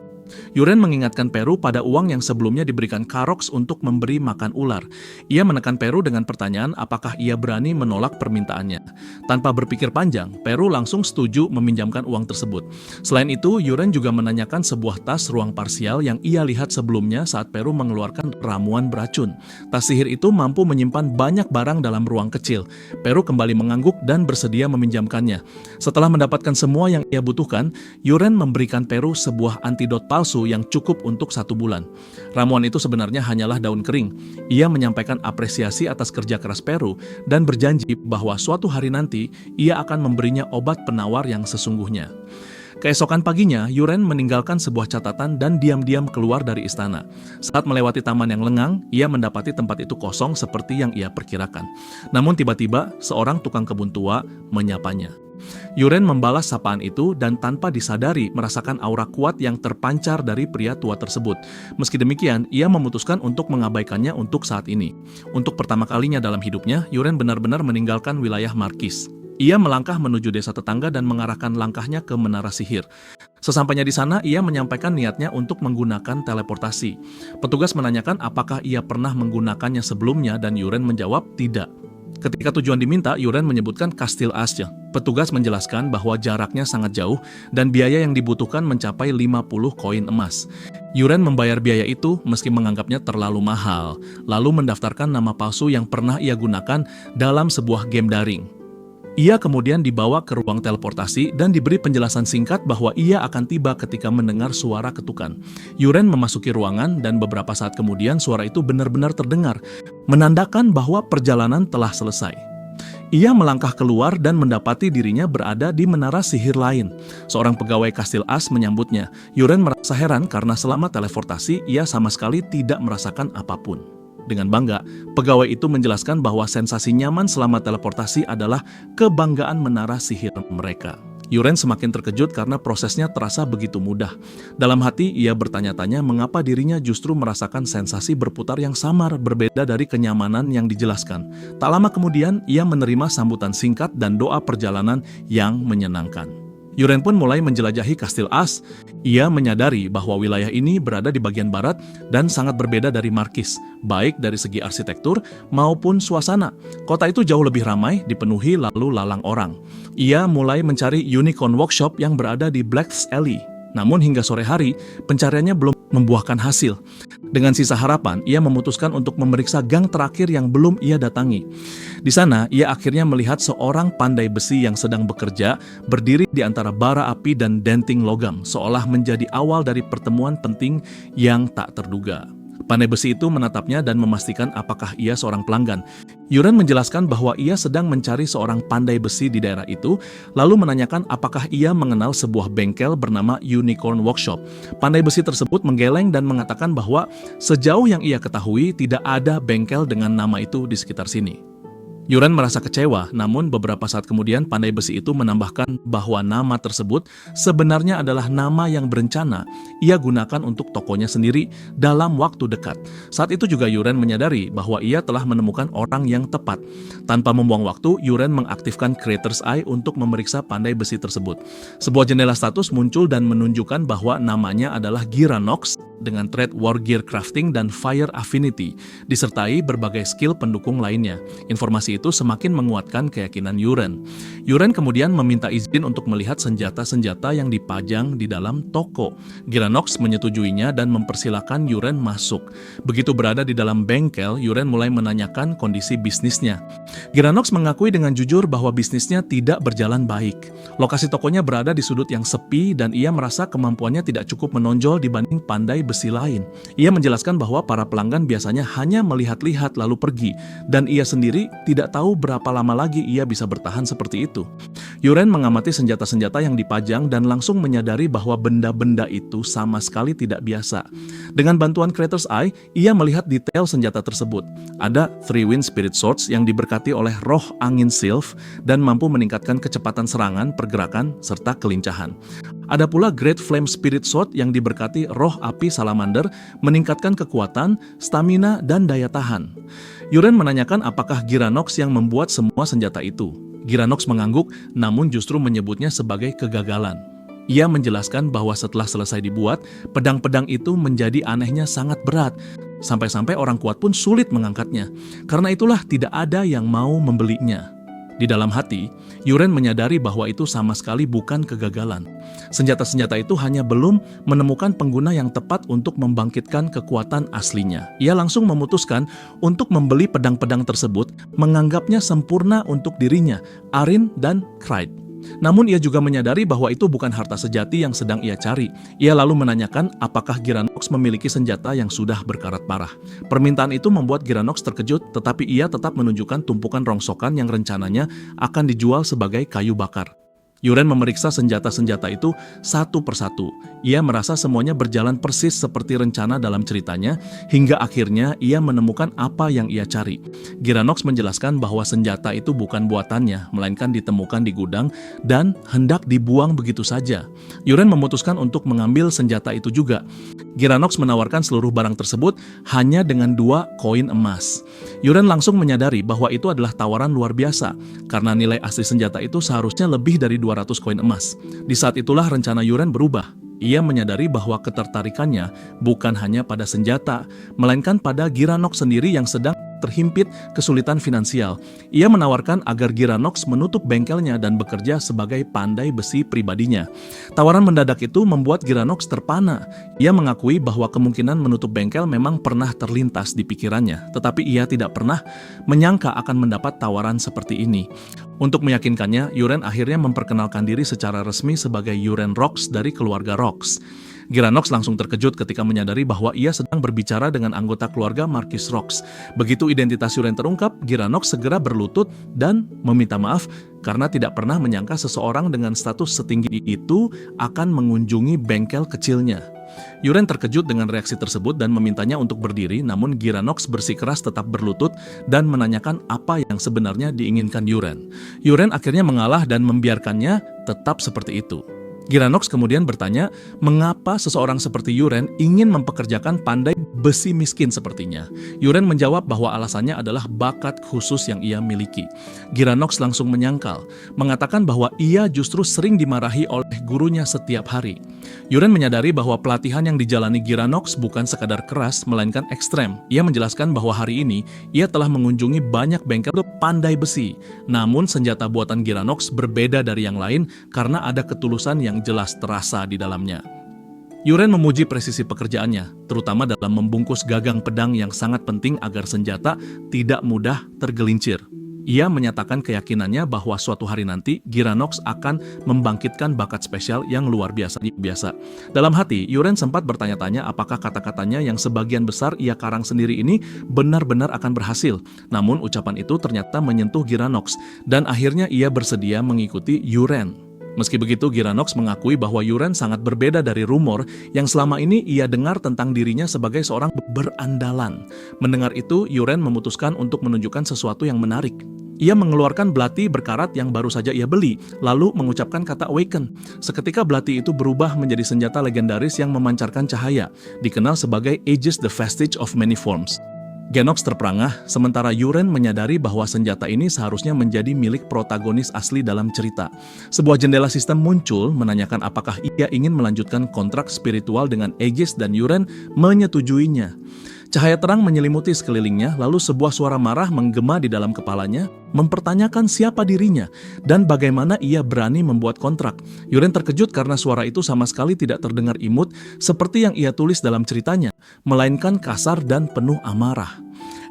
Yuren mengingatkan Peru pada uang yang sebelumnya diberikan Karox untuk memberi makan ular. Ia menekan Peru dengan pertanyaan apakah ia berani menolak permintaannya. Tanpa berpikir panjang, Peru langsung setuju meminjamkan uang tersebut. Selain itu, Yuren juga menanyakan sebuah tas ruang parsial yang ia lihat sebelumnya saat Peru mengeluarkan ramuan beracun. Tas sihir itu mampu menyimpan banyak barang dalam ruang kecil. Peru kembali mengangguk dan bersedia meminjamkannya. Setelah mendapatkan semua yang ia butuhkan, Yuren memberikan Peru sebuah antidot palsu yang cukup untuk 1 bulan. Ramuan itu sebenarnya hanyalah daun kering. Ia menyampaikan apresiasi atas kerja keras Peru dan berjanji bahwa suatu hari nanti ia akan memberinya obat penawar yang sesungguhnya. Keesokan paginya, Yuren meninggalkan sebuah catatan dan diam-diam keluar dari istana. Saat melewati taman yang lengang, ia mendapati tempat itu kosong seperti yang ia perkirakan. Namun tiba-tiba, seorang tukang kebun tua menyapanya. Yuren membalas sapaan itu dan tanpa disadari merasakan aura kuat yang terpancar dari pria tua tersebut. Meski demikian, ia memutuskan untuk mengabaikannya untuk saat ini. Untuk pertama kalinya dalam hidupnya, Yuren benar-benar meninggalkan wilayah Marquis. Ia melangkah menuju desa tetangga dan mengarahkan langkahnya ke menara sihir. Sesampainya di sana, ia menyampaikan niatnya untuk menggunakan teleportasi. Petugas menanyakan apakah ia pernah menggunakannya sebelumnya dan Yuren menjawab tidak. Ketika tujuan diminta, Yuren menyebutkan Kastil Asya. Petugas menjelaskan bahwa jaraknya sangat jauh dan biaya yang dibutuhkan mencapai 50 koin emas. Yuren membayar biaya itu meski menganggapnya terlalu mahal, lalu mendaftarkan nama palsu yang pernah ia gunakan dalam sebuah game daring. Ia kemudian dibawa ke ruang teleportasi dan diberi penjelasan singkat bahwa ia akan tiba ketika mendengar suara ketukan. Yuren memasuki ruangan dan beberapa saat kemudian suara itu benar-benar terdengar, menandakan bahwa perjalanan telah selesai. Ia melangkah keluar dan mendapati dirinya berada di menara sihir lain. Seorang pegawai Kastil As menyambutnya. Yuren merasa heran karena selama teleportasi ia sama sekali tidak merasakan apapun. Dengan bangga, pegawai itu menjelaskan bahwa sensasi nyaman selama teleportasi adalah kebanggaan menara sihir mereka. Yuren semakin terkejut karena prosesnya terasa begitu mudah. Dalam hati, ia bertanya-tanya mengapa dirinya justru merasakan sensasi berputar yang samar, berbeda dari kenyamanan yang dijelaskan. Tak lama kemudian, ia menerima sambutan singkat dan doa perjalanan yang menyenangkan. Yuren pun mulai menjelajahi Kastil As. Ia menyadari bahwa wilayah ini berada di bagian barat dan sangat berbeda dari Marquis, baik dari segi arsitektur maupun suasana. Kota itu jauh lebih ramai, dipenuhi lalu lalang orang. Ia mulai mencari Unicorn Workshop yang berada di Black's Alley. Namun hingga sore hari, pencariannya belum membuahkan hasil. Dengan sisa harapan, ia memutuskan untuk memeriksa gang terakhir yang belum ia datangi. Di sana, ia akhirnya melihat seorang pandai besi yang sedang bekerja, berdiri di antara bara api dan denting logam, seolah menjadi awal dari pertemuan penting yang tak terduga. Pandai besi itu menatapnya dan memastikan apakah ia seorang pelanggan. Yuren menjelaskan bahwa ia sedang mencari seorang pandai besi di daerah itu, lalu menanyakan apakah ia mengenal sebuah bengkel bernama Unicorn Workshop. Pandai besi tersebut menggeleng dan mengatakan bahwa sejauh yang ia ketahui tidak ada bengkel dengan nama itu di sekitar sini. Yuren merasa kecewa, namun beberapa saat kemudian pandai besi itu menambahkan bahwa nama tersebut sebenarnya adalah nama yang berencana ia gunakan untuk tokonya sendiri dalam waktu dekat. Saat itu juga Yuren menyadari bahwa ia telah menemukan orang yang tepat. Tanpa membuang waktu, Yuren mengaktifkan Creator's Eye untuk memeriksa pandai besi tersebut. Sebuah jendela status muncul dan menunjukkan bahwa namanya adalah Giranox dengan trait Wargear Crafting dan Fire Affinity, disertai berbagai skill pendukung lainnya. Informasi itu semakin menguatkan keyakinan Yuren. Yuren kemudian meminta izin untuk melihat senjata-senjata yang dipajang di dalam toko. Giranox menyetujuinya dan mempersilahkan Yuren masuk. Begitu berada di dalam bengkel, Yuren mulai menanyakan kondisi bisnisnya. Giranox mengakui dengan jujur bahwa bisnisnya tidak berjalan baik. Lokasi tokonya berada di sudut yang sepi dan ia merasa kemampuannya tidak cukup menonjol dibanding pandai besi lain. Ia menjelaskan bahwa para pelanggan biasanya hanya melihat-lihat lalu pergi, dan ia sendiri tidak tahu berapa lama lagi ia bisa bertahan seperti itu. Yuren mengamati senjata-senjata yang dipajang dan langsung menyadari bahwa benda-benda itu sama sekali tidak biasa. Dengan bantuan Creator's Eye, ia melihat detail senjata tersebut. Ada Three Wind Spirit Swords yang diberkati oleh roh angin Sylph dan mampu meningkatkan kecepatan serangan, pergerakan, serta kelincahan. Ada pula Great Flame Spirit Sword yang diberkati roh api salamander, meningkatkan kekuatan, stamina, dan daya tahan. Yuren menanyakan apakah Giranox yang membuat semua senjata itu. Giranox mengangguk, namun justru menyebutnya sebagai kegagalan. Ia menjelaskan bahwa setelah selesai dibuat, pedang-pedang itu menjadi anehnya sangat berat, sampai-sampai orang kuat pun sulit mengangkatnya. Karena itulah tidak ada yang mau membelinya. Di dalam hati, Yuren menyadari bahwa itu sama sekali bukan kegagalan. Senjata-senjata itu hanya belum menemukan pengguna yang tepat untuk membangkitkan kekuatan aslinya. Ia langsung memutuskan untuk membeli pedang-pedang tersebut, menganggapnya sempurna untuk dirinya, Arin, dan Clyde. Namun ia juga menyadari bahwa itu bukan harta sejati yang sedang ia cari. Ia lalu menanyakan apakah Giranox memiliki senjata yang sudah berkarat parah. Permintaan itu membuat Giranox terkejut, tetapi ia tetap menunjukkan tumpukan rongsokan yang rencananya akan dijual sebagai kayu bakar. Yuren memeriksa senjata-senjata itu satu persatu. Ia merasa semuanya berjalan persis seperti rencana dalam ceritanya, hingga akhirnya ia menemukan apa yang ia cari. Giranox menjelaskan bahwa senjata itu bukan buatannya, melainkan ditemukan di gudang dan hendak dibuang begitu saja. Yuren memutuskan untuk mengambil senjata itu juga. Giranox menawarkan seluruh barang tersebut hanya dengan 2 koin emas. Yuren langsung menyadari bahwa itu adalah tawaran luar biasa, karena nilai asli senjata itu seharusnya lebih dari 200 koin emas. Di saat itulah rencana Yuren berubah. Ia menyadari bahwa ketertarikannya bukan hanya pada senjata, melainkan pada Giranox sendiri yang sedang terhimpit kesulitan finansial. Ia menawarkan agar Giranox menutup bengkelnya dan bekerja sebagai pandai besi pribadinya. Tawaran mendadak itu membuat Giranox terpana. Ia mengakui bahwa kemungkinan menutup bengkel memang pernah terlintas di pikirannya, tetapi ia tidak pernah menyangka akan mendapat tawaran seperti ini. Untuk meyakinkannya, Yuren akhirnya memperkenalkan diri secara resmi sebagai Yuren Rox dari keluarga Rox. Giranox langsung terkejut ketika menyadari bahwa ia sedang berbicara dengan anggota keluarga Marquis Rox. Begitu identitas Yuren terungkap, Giranox segera berlutut dan meminta maaf karena tidak pernah menyangka seseorang dengan status setinggi itu akan mengunjungi bengkel kecilnya. Yuren terkejut dengan reaksi tersebut dan memintanya untuk berdiri, namun Giranox bersikeras tetap berlutut dan menanyakan apa yang sebenarnya diinginkan Yuren. Yuren akhirnya mengalah dan membiarkannya tetap seperti itu. Giranox kemudian bertanya, mengapa seseorang seperti Yuren ingin mempekerjakan pandai besi miskin sepertinya. Yuren menjawab bahwa alasannya adalah bakat khusus yang ia miliki. Giranox langsung menyangkal, mengatakan bahwa ia justru sering dimarahi oleh gurunya setiap hari. Yuren menyadari bahwa pelatihan yang dijalani Giranox bukan sekadar keras, melainkan ekstrem. Ia menjelaskan bahwa hari ini ia telah mengunjungi banyak bengkel pandai besi. Namun senjata buatan Giranox berbeda dari yang lain karena ada ketulusan yang jelas terasa di dalamnya. Yuren memuji presisi pekerjaannya, terutama dalam membungkus gagang pedang yang sangat penting agar senjata tidak mudah tergelincir. Ia menyatakan keyakinannya bahwa suatu hari nanti Giranox akan membangkitkan bakat spesial yang luar biasa. Dalam hati, Yuren sempat bertanya-tanya apakah kata-katanya yang sebagian besar ia karang sendiri ini benar-benar akan berhasil. Namun ucapan itu ternyata menyentuh Giranox dan akhirnya ia bersedia mengikuti Yuren. Meski begitu, Giranox mengakui bahwa Yuren sangat berbeda dari rumor yang selama ini ia dengar tentang dirinya sebagai seorang berandalan. Mendengar itu, Yuren memutuskan untuk menunjukkan sesuatu yang menarik. Ia mengeluarkan belati berkarat yang baru saja ia beli, lalu mengucapkan kata awaken. Seketika belati itu berubah menjadi senjata legendaris yang memancarkan cahaya, dikenal sebagai Aegis the Vestige of Many Forms. Genox terperangah, sementara Yuren menyadari bahwa senjata ini seharusnya menjadi milik protagonis asli dalam cerita. Sebuah jendela sistem muncul menanyakan apakah ia ingin melanjutkan kontrak spiritual dengan Aegis dan Yuren menyetujuinya. Cahaya terang menyelimuti sekelilingnya, lalu sebuah suara marah menggema di dalam kepalanya, mempertanyakan siapa dirinya dan bagaimana ia berani membuat kontrak. Yuren terkejut karena suara itu sama sekali tidak terdengar imut seperti yang ia tulis dalam ceritanya, melainkan kasar dan penuh amarah.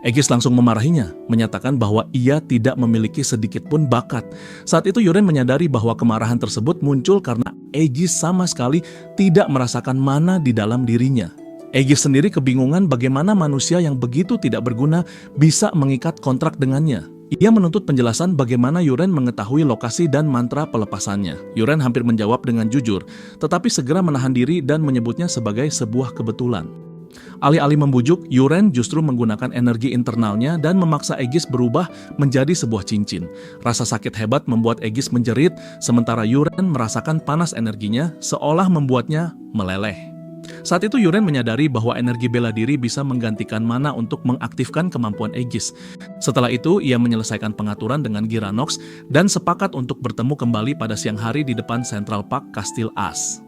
Aegis langsung memarahinya, menyatakan bahwa ia tidak memiliki sedikit pun bakat. Saat itu Yuren menyadari bahwa kemarahan tersebut muncul karena Aegis sama sekali tidak merasakan mana di dalam dirinya. Aegis sendiri kebingungan bagaimana manusia yang begitu tidak berguna bisa mengikat kontrak dengannya. Ia menuntut penjelasan bagaimana Yuren mengetahui lokasi dan mantra pelepasannya. Yuren hampir menjawab dengan jujur, tetapi segera menahan diri dan menyebutnya sebagai sebuah kebetulan. Alih-alih membujuk, Yuren justru menggunakan energi internalnya dan memaksa Aegis berubah menjadi sebuah cincin. Rasa sakit hebat membuat Aegis menjerit, sementara Yuren merasakan panas energinya seolah membuatnya meleleh. Saat itu Yuren menyadari bahwa energi bela diri bisa menggantikan mana untuk mengaktifkan kemampuan Aegis. Setelah itu, ia menyelesaikan pengaturan dengan Giranox dan sepakat untuk bertemu kembali pada siang hari di depan Central Park Kastil As.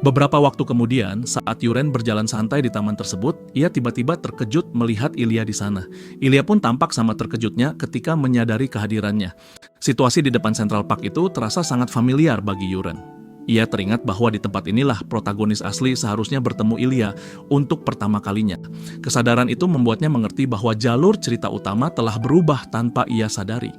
Beberapa waktu kemudian, saat Yuren berjalan santai di taman tersebut, ia tiba-tiba terkejut melihat Ilya di sana. Ilya pun tampak sama terkejutnya ketika menyadari kehadirannya. Situasi di depan Central Park itu terasa sangat familiar bagi Yuren. Ia teringat bahwa di tempat inilah protagonis asli seharusnya bertemu Ilya untuk pertama kalinya. Kesadaran itu membuatnya mengerti bahwa jalur cerita utama telah berubah tanpa ia sadari.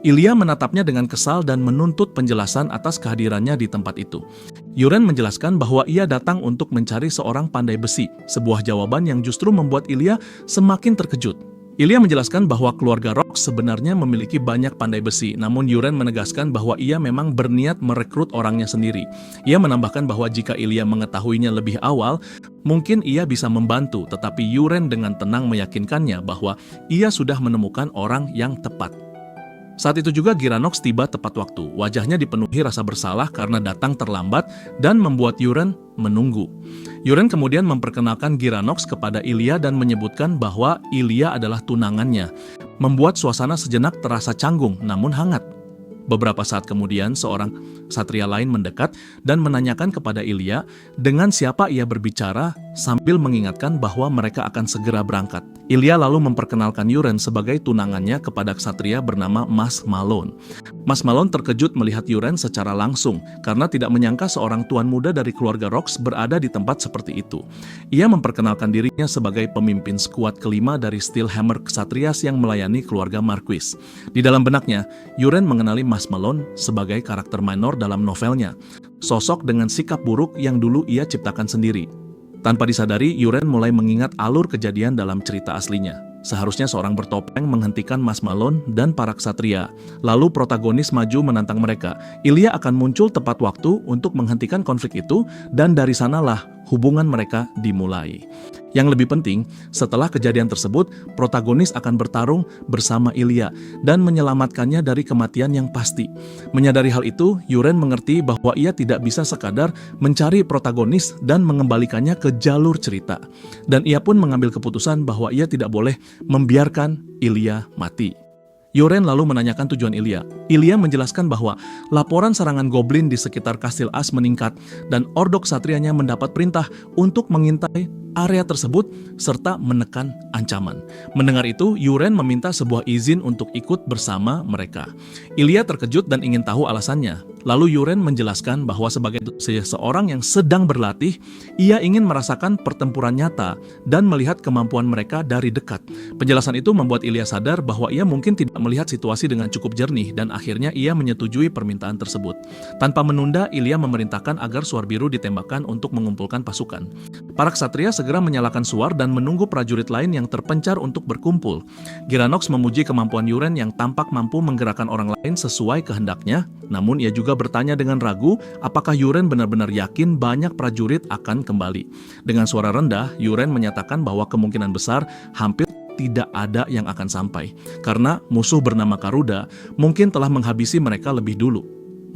Ilya menatapnya dengan kesal dan menuntut penjelasan atas kehadirannya di tempat itu. Yuren menjelaskan bahwa ia datang untuk mencari seorang pandai besi, sebuah jawaban yang justru membuat Ilya semakin terkejut. Ilya menjelaskan bahwa keluarga Rox sebenarnya memiliki banyak pandai besi, namun Yuren menegaskan bahwa ia memang berniat merekrut orangnya sendiri. Ia menambahkan bahwa jika Ilya mengetahuinya lebih awal, mungkin ia bisa membantu, tetapi Yuren dengan tenang meyakinkannya bahwa ia sudah menemukan orang yang tepat. Saat itu juga Giranox tiba tepat waktu. Wajahnya dipenuhi rasa bersalah karena datang terlambat dan membuat Yuren menunggu. Yuren kemudian memperkenalkan Giranox kepada Ilya dan menyebutkan bahwa Ilya adalah tunangannya, membuat suasana sejenak terasa canggung namun hangat. Beberapa saat kemudian, seorang satria lain mendekat dan menanyakan kepada Ilya dengan siapa ia berbicara sambil mengingatkan bahwa mereka akan segera berangkat. Ilya lalu memperkenalkan Yuren sebagai tunangannya kepada ksatria bernama Mas Malone. Mas Malone terkejut melihat Yuren secara langsung karena tidak menyangka seorang tuan muda dari keluarga Rox berada di tempat seperti itu. Ia memperkenalkan dirinya sebagai pemimpin skuad kelima dari Steelhammer Kshatriyas yang melayani keluarga Marquis. Di dalam benaknya, Yuren mengenali Mas Malone sebagai karakter minor dalam novelnya, sosok dengan sikap buruk yang dulu ia ciptakan sendiri. Tanpa disadari, Yuren mulai mengingat alur kejadian dalam cerita aslinya. Seharusnya seorang bertopeng menghentikan Mas Malone dan para ksatria. Lalu protagonis maju menantang mereka. Ilya akan muncul tepat waktu untuk menghentikan konflik itu, dan dari sanalah hubungan mereka dimulai. Yang lebih penting, setelah kejadian tersebut, protagonis akan bertarung bersama Ilya dan menyelamatkannya dari kematian yang pasti. Menyadari hal itu, Yuren mengerti bahwa ia tidak bisa sekadar mencari protagonis dan mengembalikannya ke jalur cerita. Dan ia pun mengambil keputusan bahwa ia tidak boleh membiarkan Ilya mati. Yuren lalu menanyakan tujuan Ilya. Ilya menjelaskan bahwa laporan serangan goblin di sekitar Kastil As meningkat dan ordok satrianya mendapat perintah untuk mengintai area tersebut serta menekan ancaman. Mendengar itu, Yuren meminta sebuah izin untuk ikut bersama mereka. Ilya terkejut dan ingin tahu alasannya. Lalu Yuren menjelaskan bahwa sebagai seseorang yang sedang berlatih, ia ingin merasakan pertempuran nyata dan melihat kemampuan mereka dari dekat. Penjelasan itu membuat Ilya sadar bahwa ia mungkin tidak melihat situasi dengan cukup jernih dan akhirnya ia menyetujui permintaan tersebut. Tanpa menunda, Ilya memerintahkan agar Suar Biru ditembakkan untuk mengumpulkan pasukan. Para ksatria segera menyalakan suar dan menunggu prajurit lain yang terpencar untuk berkumpul. Giranox memuji kemampuan Yuren yang tampak mampu menggerakkan orang lain sesuai kehendaknya, namun ia juga bertanya dengan ragu apakah Yuren benar-benar yakin banyak prajurit akan kembali. Dengan suara rendah, Yuren menyatakan bahwa kemungkinan besar hampir tidak ada yang akan sampai, karena musuh bernama Karuda mungkin telah menghabisi mereka lebih dulu.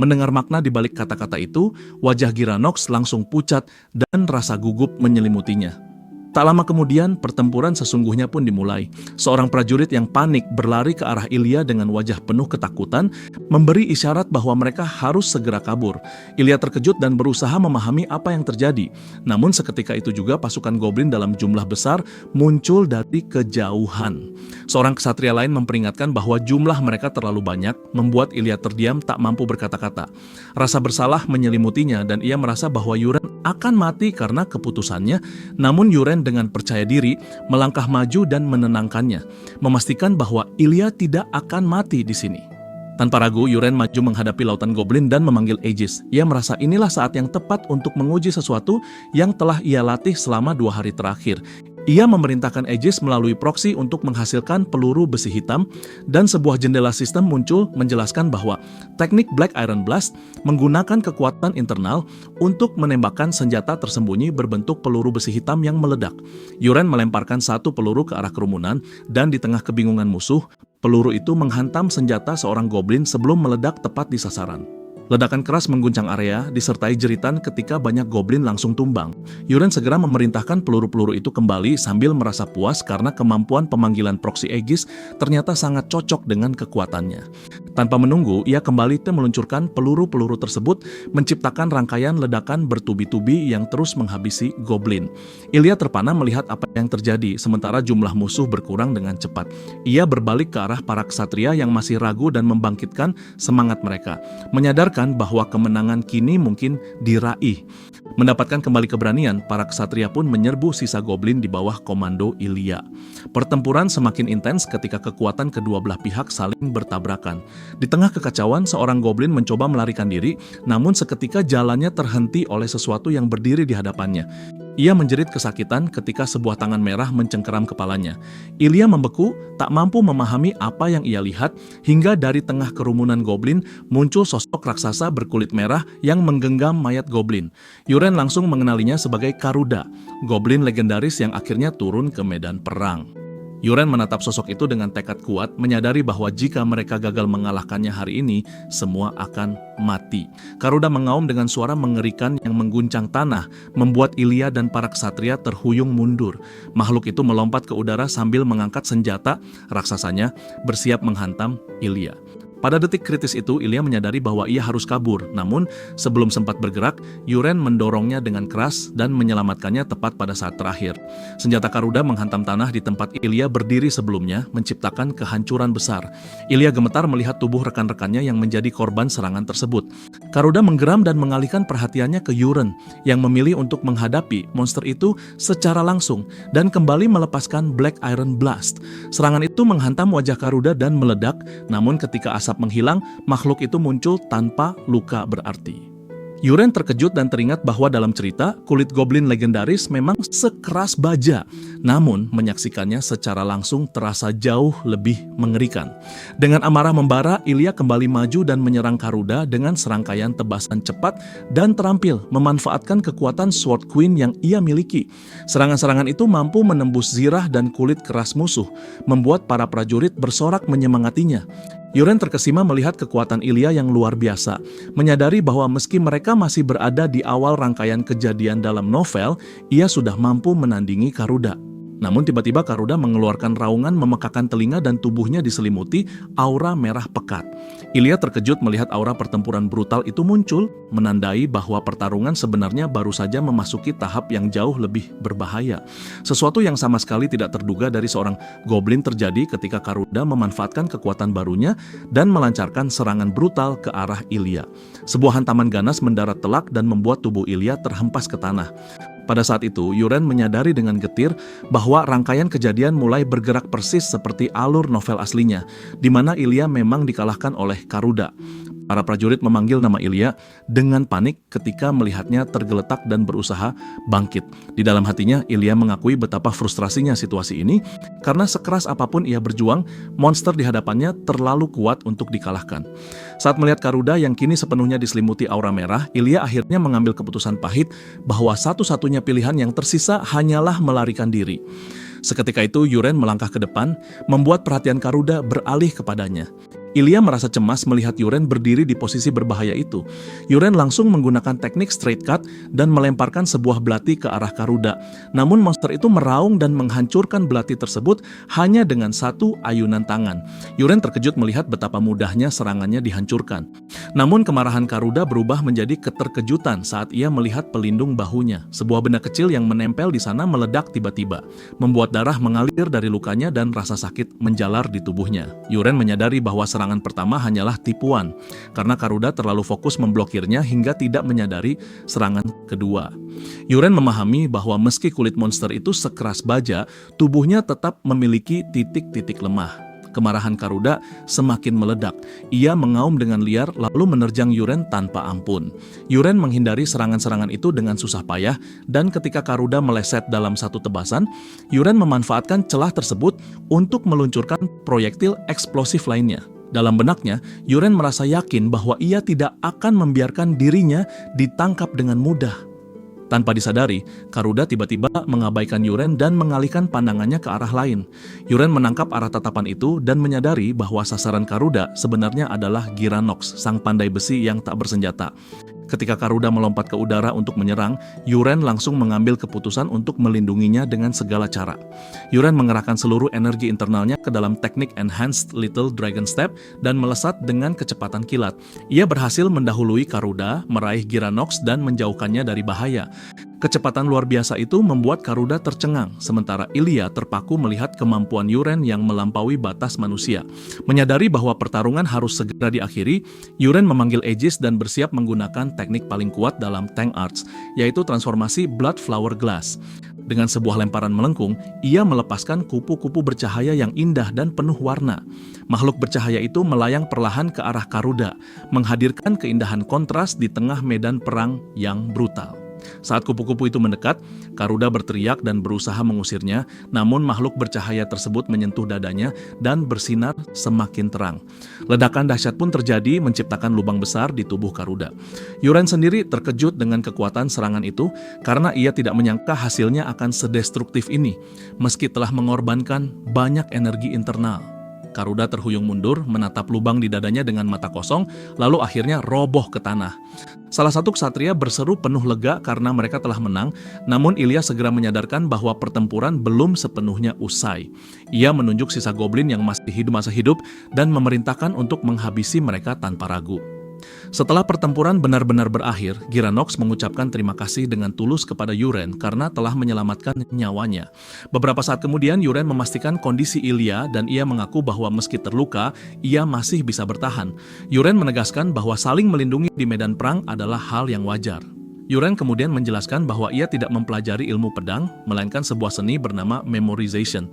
Mendengar makna di balik kata-kata itu, wajah Giranox langsung pucat dan rasa gugup menyelimutinya. Tak lama kemudian, pertempuran sesungguhnya pun dimulai. Seorang prajurit yang panik berlari ke arah Ilya dengan wajah penuh ketakutan, memberi isyarat bahwa mereka harus segera kabur. Ilya terkejut dan berusaha memahami apa yang terjadi. Namun seketika itu juga pasukan goblin dalam jumlah besar muncul dari kejauhan. Seorang ksatria lain memperingatkan bahwa jumlah mereka terlalu banyak, membuat Ilya terdiam tak mampu berkata-kata. Rasa bersalah menyelimutinya dan ia merasa bahwa Yuren akan mati karena keputusannya, namun Yuren dengan percaya diri melangkah maju dan menenangkannya, memastikan bahwa Ilya tidak akan mati di sini. Tanpa ragu, Yuren maju menghadapi lautan goblin dan memanggil Aegis. Ia merasa inilah saat yang tepat untuk menguji sesuatu yang telah ia latih selama 2 hari terakhir. Ia memerintahkan Aegis melalui proksi untuk menghasilkan peluru besi hitam, dan sebuah jendela sistem muncul menjelaskan bahwa teknik Black Iron Blast menggunakan kekuatan internal untuk menembakkan senjata tersembunyi berbentuk peluru besi hitam yang meledak. Yuren melemparkan 1 peluru ke arah kerumunan, dan di tengah kebingungan musuh, peluru itu menghantam senjata seorang goblin sebelum meledak tepat di sasaran. Ledakan keras mengguncang area, disertai jeritan ketika banyak goblin langsung tumbang. Yuren segera memerintahkan peluru-peluru itu kembali sambil merasa puas karena kemampuan pemanggilan proksi Aegis ternyata sangat cocok dengan kekuatannya. Tanpa menunggu, ia kembali meluncurkan peluru-peluru tersebut, menciptakan rangkaian ledakan bertubi-tubi yang terus menghabisi goblin. Ilya terpana melihat apa yang terjadi, sementara jumlah musuh berkurang dengan cepat. Ia berbalik ke arah para ksatria yang masih ragu dan membangkitkan semangat mereka, menyadarkan bahwa kemenangan kini mungkin diraih. Mendapatkan kembali keberanian, para ksatria pun menyerbu sisa goblin di bawah komando Ilya. Pertempuran semakin intens ketika kekuatan kedua belah pihak saling bertabrakan. Di tengah kekacauan, seorang goblin mencoba melarikan diri, namun seketika jalannya terhenti oleh sesuatu yang berdiri di hadapannya. Ia menjerit kesakitan ketika sebuah tangan merah mencengkeram kepalanya. Ilya membeku, tak mampu memahami apa yang ia lihat, hingga dari tengah kerumunan goblin muncul sosok raksasa berkulit merah yang menggenggam mayat goblin. Yuren langsung mengenalinya sebagai Karuda, goblin legendaris yang akhirnya turun ke medan perang. Yuren menatap sosok itu dengan tekad kuat, menyadari bahwa jika mereka gagal mengalahkannya hari ini, semua akan mati. Karuda mengaum dengan suara mengerikan yang mengguncang tanah, membuat Ilya dan para ksatria terhuyung mundur. Makhluk itu melompat ke udara sambil mengangkat senjata raksasanya, bersiap menghantam Ilya. Pada detik kritis itu, Ilya menyadari bahwa ia harus kabur. Namun, sebelum sempat bergerak, Yuren mendorongnya dengan keras dan menyelamatkannya tepat pada saat terakhir. Senjata Karuda menghantam tanah di tempat Ilya berdiri sebelumnya, menciptakan kehancuran besar. Ilya gemetar melihat tubuh rekan-rekannya yang menjadi korban serangan tersebut. Karuda menggeram dan mengalihkan perhatiannya ke Yuren, yang memilih untuk menghadapi monster itu secara langsung dan kembali melepaskan Black Iron Blast. Serangan itu menghantam wajah Karuda dan meledak, namun ketika asap menghilang, makhluk itu muncul tanpa luka berarti. Yuren terkejut dan teringat bahwa dalam cerita, kulit goblin legendaris memang sekeras baja. Namun, menyaksikannya secara langsung terasa jauh lebih mengerikan. Dengan amarah membara, Ilya kembali maju dan menyerang Karuda dengan serangkaian tebasan cepat dan terampil, memanfaatkan kekuatan Sword Queen yang ia miliki. Serangan-serangan itu mampu menembus zirah dan kulit keras musuh, membuat para prajurit bersorak menyemangatinya. Yuren terkesima melihat kekuatan Ilya yang luar biasa, menyadari bahwa meski mereka masih berada di awal rangkaian kejadian dalam novel, ia sudah mampu menandingi Karuda. Namun tiba-tiba Garuda mengeluarkan raungan memekakan telinga dan tubuhnya diselimuti aura merah pekat. Ilya terkejut melihat aura pertempuran brutal itu muncul, menandai bahwa pertarungan sebenarnya baru saja memasuki tahap yang jauh lebih berbahaya. Sesuatu yang sama sekali tidak terduga dari seorang goblin terjadi ketika Garuda memanfaatkan kekuatan barunya dan melancarkan serangan brutal ke arah Ilya. Sebuah hantaman ganas mendarat telak dan membuat tubuh Ilya terhempas ke tanah. Pada saat itu, Yuren menyadari dengan getir bahwa rangkaian kejadian mulai bergerak persis seperti alur novel aslinya, di mana Ilya memang dikalahkan oleh Garuda. Para prajurit memanggil nama Ilya dengan panik ketika melihatnya tergeletak dan berusaha bangkit. Di dalam hatinya, Ilya mengakui betapa frustrasinya situasi ini, karena sekeras apapun ia berjuang, monster di hadapannya terlalu kuat untuk dikalahkan. Saat melihat Garuda yang kini sepenuhnya diselimuti aura merah, Ilya akhirnya mengambil keputusan pahit bahwa satu-satunya pilihan yang tersisa hanyalah melarikan diri. Seketika itu, Yuren melangkah ke depan, membuat perhatian Garuda beralih kepadanya. Ilya merasa cemas melihat Yuren berdiri di posisi berbahaya itu. Yuren langsung menggunakan teknik straight cut dan melemparkan sebuah belati ke arah Garuda. Namun monster itu meraung dan menghancurkan belati tersebut hanya dengan satu ayunan tangan. Yuren terkejut melihat betapa mudahnya serangannya dihancurkan. Namun kemarahan Garuda berubah menjadi keterkejutan saat ia melihat pelindung bahunya. Sebuah benda kecil yang menempel di sana meledak tiba-tiba, membuat darah mengalir dari lukanya dan rasa sakit menjalar di tubuhnya. Yuren menyadari bahwa serangan pertama hanyalah tipuan, karena Garuda terlalu fokus memblokirnya hingga tidak menyadari serangan kedua. Yuren memahami bahwa meski kulit monster itu sekeras baja, tubuhnya tetap memiliki titik-titik lemah. Kemarahan Garuda semakin meledak. Ia mengaum dengan liar lalu menerjang Yuren tanpa ampun. Yuren menghindari serangan-serangan itu dengan susah payah, dan ketika Garuda meleset dalam satu tebasan, Yuren memanfaatkan celah tersebut untuk meluncurkan proyektil eksplosif lainnya. Dalam benaknya, Yuren merasa yakin bahwa ia tidak akan membiarkan dirinya ditangkap dengan mudah. Tanpa disadari, Garuda tiba-tiba mengabaikan Yuren dan mengalihkan pandangannya ke arah lain. Yuren menangkap arah tatapan itu dan menyadari bahwa sasaran Garuda sebenarnya adalah Giranox, sang pandai besi yang tak bersenjata. Ketika Garuda melompat ke udara untuk menyerang, Yuren langsung mengambil keputusan untuk melindunginya dengan segala cara. Yuren mengerahkan seluruh energi internalnya ke dalam teknik Enhanced Little Dragon Step dan melesat dengan kecepatan kilat. Ia berhasil mendahului Garuda, meraih Giranox dan menjauhkannya dari bahaya. Kecepatan luar biasa itu membuat Garuda tercengang, sementara Ilya terpaku melihat kemampuan Yuren yang melampaui batas manusia. Menyadari bahwa pertarungan harus segera diakhiri, Yuren memanggil Aegis dan bersiap menggunakan teknik paling kuat dalam Tank Arts, yaitu transformasi Blood Flower Glass. Dengan sebuah lemparan melengkung, ia melepaskan kupu-kupu bercahaya yang indah dan penuh warna. Makhluk bercahaya itu melayang perlahan ke arah Garuda, menghadirkan keindahan kontras di tengah medan perang yang brutal. Saat kupu-kupu itu mendekat, Garuda berteriak dan berusaha mengusirnya, namun makhluk bercahaya tersebut menyentuh dadanya dan bersinar semakin terang. Ledakan dahsyat pun terjadi, menciptakan lubang besar di tubuh Garuda. Yuren sendiri terkejut dengan kekuatan serangan itu karena ia tidak menyangka hasilnya akan sedestruktif ini, meski telah mengorbankan banyak energi internal. Garuda terhuyung mundur, menatap lubang di dadanya dengan mata kosong, lalu akhirnya roboh ke tanah. Salah satu ksatria berseru penuh lega karena mereka telah menang, namun Ilya segera menyadarkan bahwa pertempuran belum sepenuhnya usai. Ia menunjuk sisa goblin yang masih hidup dan memerintahkan untuk menghabisi mereka tanpa ragu. Setelah pertempuran benar-benar berakhir, Giranox mengucapkan terima kasih dengan tulus kepada Yuren karena telah menyelamatkan nyawanya. Beberapa saat kemudian, Yuren memastikan kondisi Ilya dan ia mengaku bahwa meski terluka, ia masih bisa bertahan. Yuren menegaskan bahwa saling melindungi di medan perang adalah hal yang wajar. Yuren kemudian menjelaskan bahwa ia tidak mempelajari ilmu pedang, melainkan sebuah seni bernama memorization.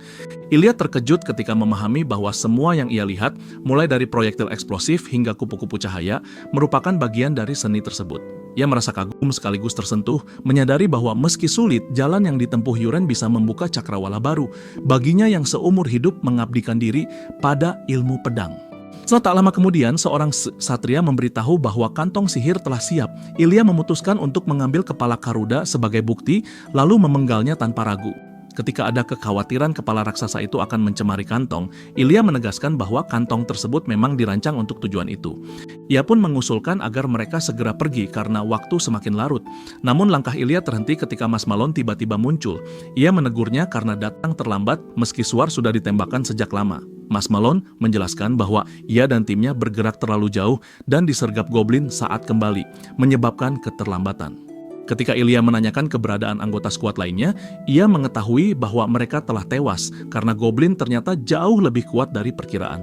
Ilya terkejut ketika memahami bahwa semua yang ia lihat, mulai dari proyektil eksplosif hingga kupu-kupu cahaya, merupakan bagian dari seni tersebut. Ia merasa kagum sekaligus tersentuh, menyadari bahwa meski sulit, jalan yang ditempuh Yuren bisa membuka cakrawala baru, baginya yang seumur hidup mengabdikan diri pada ilmu pedang. Setelah tak lama kemudian, seorang satria memberitahu bahwa kantong sihir telah siap. Ilya memutuskan untuk mengambil kepala Garuda sebagai bukti, lalu memenggalnya tanpa ragu. Ketika ada kekhawatiran kepala raksasa itu akan mencemari kantong, Ilya menegaskan bahwa kantong tersebut memang dirancang untuk tujuan itu. Ia pun mengusulkan agar mereka segera pergi karena waktu semakin larut. Namun langkah Ilya terhenti ketika Mas Malone tiba-tiba muncul. Ia menegurnya karena datang terlambat meski Suar sudah ditembakkan sejak lama. Mas Malone menjelaskan bahwa ia dan timnya bergerak terlalu jauh dan disergap goblin saat kembali, menyebabkan keterlambatan. Ketika Ilya menanyakan keberadaan anggota skuad lainnya, ia mengetahui bahwa mereka telah tewas karena goblin ternyata jauh lebih kuat dari perkiraan.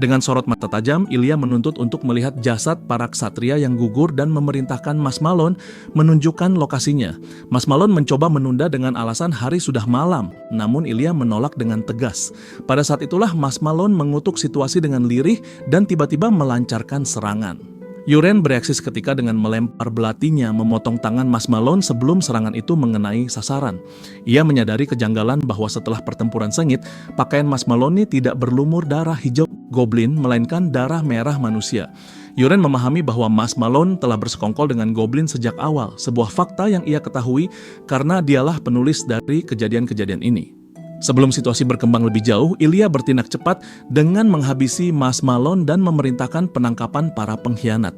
Dengan sorot mata tajam, Ilya menuntut untuk melihat jasad para ksatria yang gugur dan memerintahkan Mas Malone menunjukkan lokasinya. Mas Malone mencoba menunda dengan alasan hari sudah malam, namun Ilya menolak dengan tegas. Pada saat itulah Mas Malone mengutuk situasi dengan lirih dan tiba-tiba melancarkan serangan. Yuren bereaksi seketika dengan melempar belatinya memotong tangan Mas Malone sebelum serangan itu mengenai sasaran. Ia menyadari kejanggalan bahwa setelah pertempuran sengit, pakaian Mas Malone tidak berlumur darah hijau goblin, melainkan darah merah manusia. Yuren memahami bahwa Mas Malone telah bersekongkol dengan goblin sejak awal, sebuah fakta yang ia ketahui karena dialah penulis dari kejadian-kejadian ini. Sebelum situasi berkembang lebih jauh, Ilya bertindak cepat dengan menghabisi Mas Malone dan memerintahkan penangkapan para pengkhianat.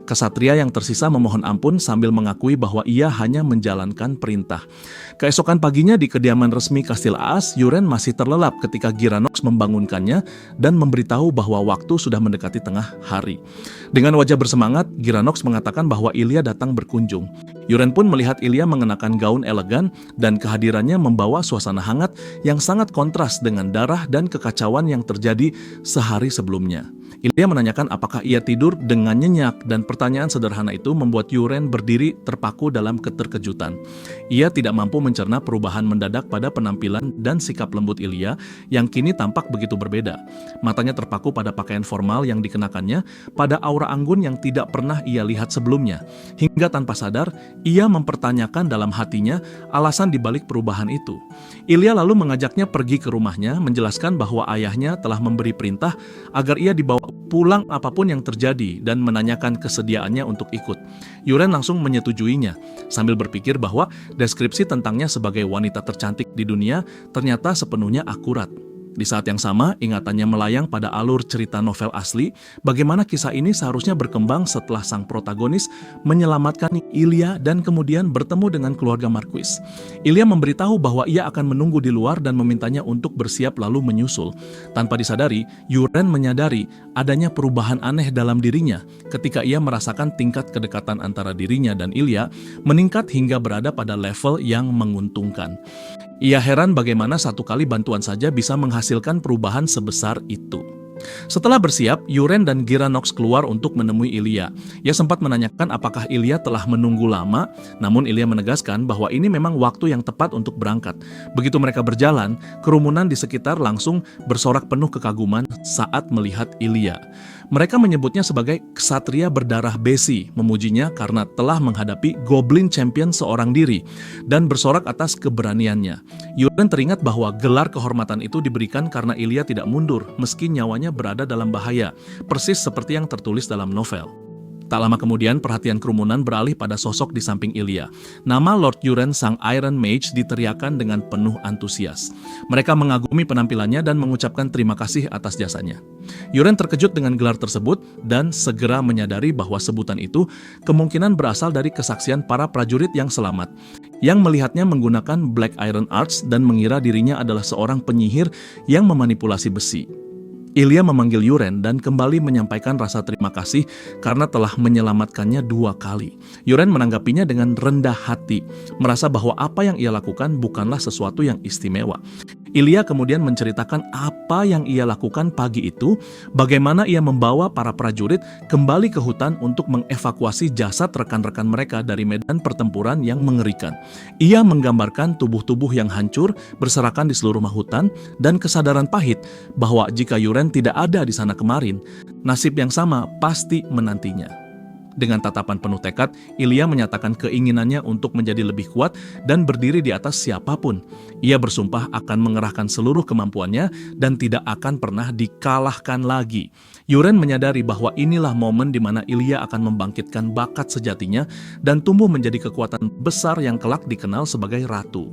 Ksatria yang tersisa memohon ampun sambil mengakui bahwa ia hanya menjalankan perintah. Keesokan paginya di kediaman resmi Kastil Aas, Yuren masih terlelap ketika Giranox membangunkannya dan memberitahu bahwa waktu sudah mendekati tengah hari. Dengan wajah bersemangat, Giranox mengatakan bahwa Ilya datang berkunjung. Yuren pun melihat Ilya mengenakan gaun elegan dan kehadirannya membawa suasana hangat yang sangat kontras dengan darah dan kekacauan yang terjadi sehari sebelumnya. Ilya menanyakan apakah ia tidur dengan nyenyak dan pertanyaan sederhana itu membuat Yuren berdiri terpaku dalam keterkejutan. Ia tidak mampu mencerna perubahan mendadak pada penampilan dan sikap lembut Ilya yang kini tampak begitu berbeda. Matanya terpaku pada pakaian formal yang dikenakannya, pada aura anggun yang tidak pernah ia lihat sebelumnya. Hingga tanpa sadar, ia mempertanyakan dalam hatinya alasan dibalik perubahan itu. Ilya lalu mengajaknya pergi ke rumahnya, menjelaskan bahwa ayahnya telah memberi perintah agar ia dibawa pulang apapun yang terjadi dan menanyakan kesediaannya untuk ikut. Yuren langsung menyetujuinya, sambil berpikir bahwa deskripsi tentangnya sebagai wanita tercantik di dunia ternyata sepenuhnya akurat. Di saat yang sama, ingatannya melayang pada alur cerita novel asli, bagaimana kisah ini seharusnya berkembang setelah sang protagonis menyelamatkan Ilya dan kemudian bertemu dengan keluarga Marquis. Ilya memberitahu bahwa ia akan menunggu di luar dan memintanya untuk bersiap lalu menyusul. Tanpa disadari, Yuren menyadari adanya perubahan aneh dalam dirinya ketika ia merasakan tingkat kedekatan antara dirinya dan Ilya meningkat hingga berada pada level yang menguntungkan. Ia heran bagaimana satu kali bantuan saja bisa menghasilkan perubahan sebesar itu. Setelah bersiap, Yuren dan Giranox keluar untuk menemui Ilya. Ia sempat menanyakan apakah Ilya telah menunggu lama, namun Ilya menegaskan bahwa ini memang waktu yang tepat untuk berangkat. Begitu mereka berjalan, kerumunan di sekitar langsung bersorak penuh kekaguman saat melihat Ilya. Mereka menyebutnya sebagai ksatria berdarah besi, memujinya karena telah menghadapi Goblin Champion seorang diri, dan bersorak atas keberaniannya. Yuren teringat bahwa gelar kehormatan itu diberikan karena Ilya tidak mundur, meski nyawanya berada dalam bahaya, persis seperti yang tertulis dalam novel. Tak lama kemudian, perhatian kerumunan beralih pada sosok di samping Ilya. Nama Lord Yuren sang Iron Mage diteriakan dengan penuh antusias. Mereka mengagumi penampilannya dan mengucapkan terima kasih atas jasanya. Yuren terkejut dengan gelar tersebut dan segera menyadari bahwa sebutan itu kemungkinan berasal dari kesaksian para prajurit yang selamat, yang melihatnya menggunakan Black Iron Arts dan mengira dirinya adalah seorang penyihir yang memanipulasi besi. Ilya memanggil Yuren dan kembali menyampaikan rasa terima kasih karena telah menyelamatkannya 2 kali. Yuren menanggapinya dengan rendah hati, merasa bahwa apa yang ia lakukan bukanlah sesuatu yang istimewa. Ilya kemudian menceritakan apa yang ia lakukan pagi itu, bagaimana ia membawa para prajurit kembali ke hutan untuk mengevakuasi jasad rekan-rekan mereka dari medan pertempuran yang mengerikan. Ia menggambarkan tubuh-tubuh yang hancur berserakan di seluruh hutan dan kesadaran pahit bahwa jika Yuren tidak ada di sana kemarin, nasib yang sama pasti menantinya. Dengan tatapan penuh tekad, Ilya menyatakan keinginannya untuk menjadi lebih kuat dan berdiri di atas siapapun. Ia bersumpah akan mengerahkan seluruh kemampuannya dan tidak akan pernah dikalahkan lagi. Yuren menyadari bahwa inilah momen di mana Ilya akan membangkitkan bakat sejatinya dan tumbuh menjadi kekuatan besar yang kelak dikenal sebagai ratu.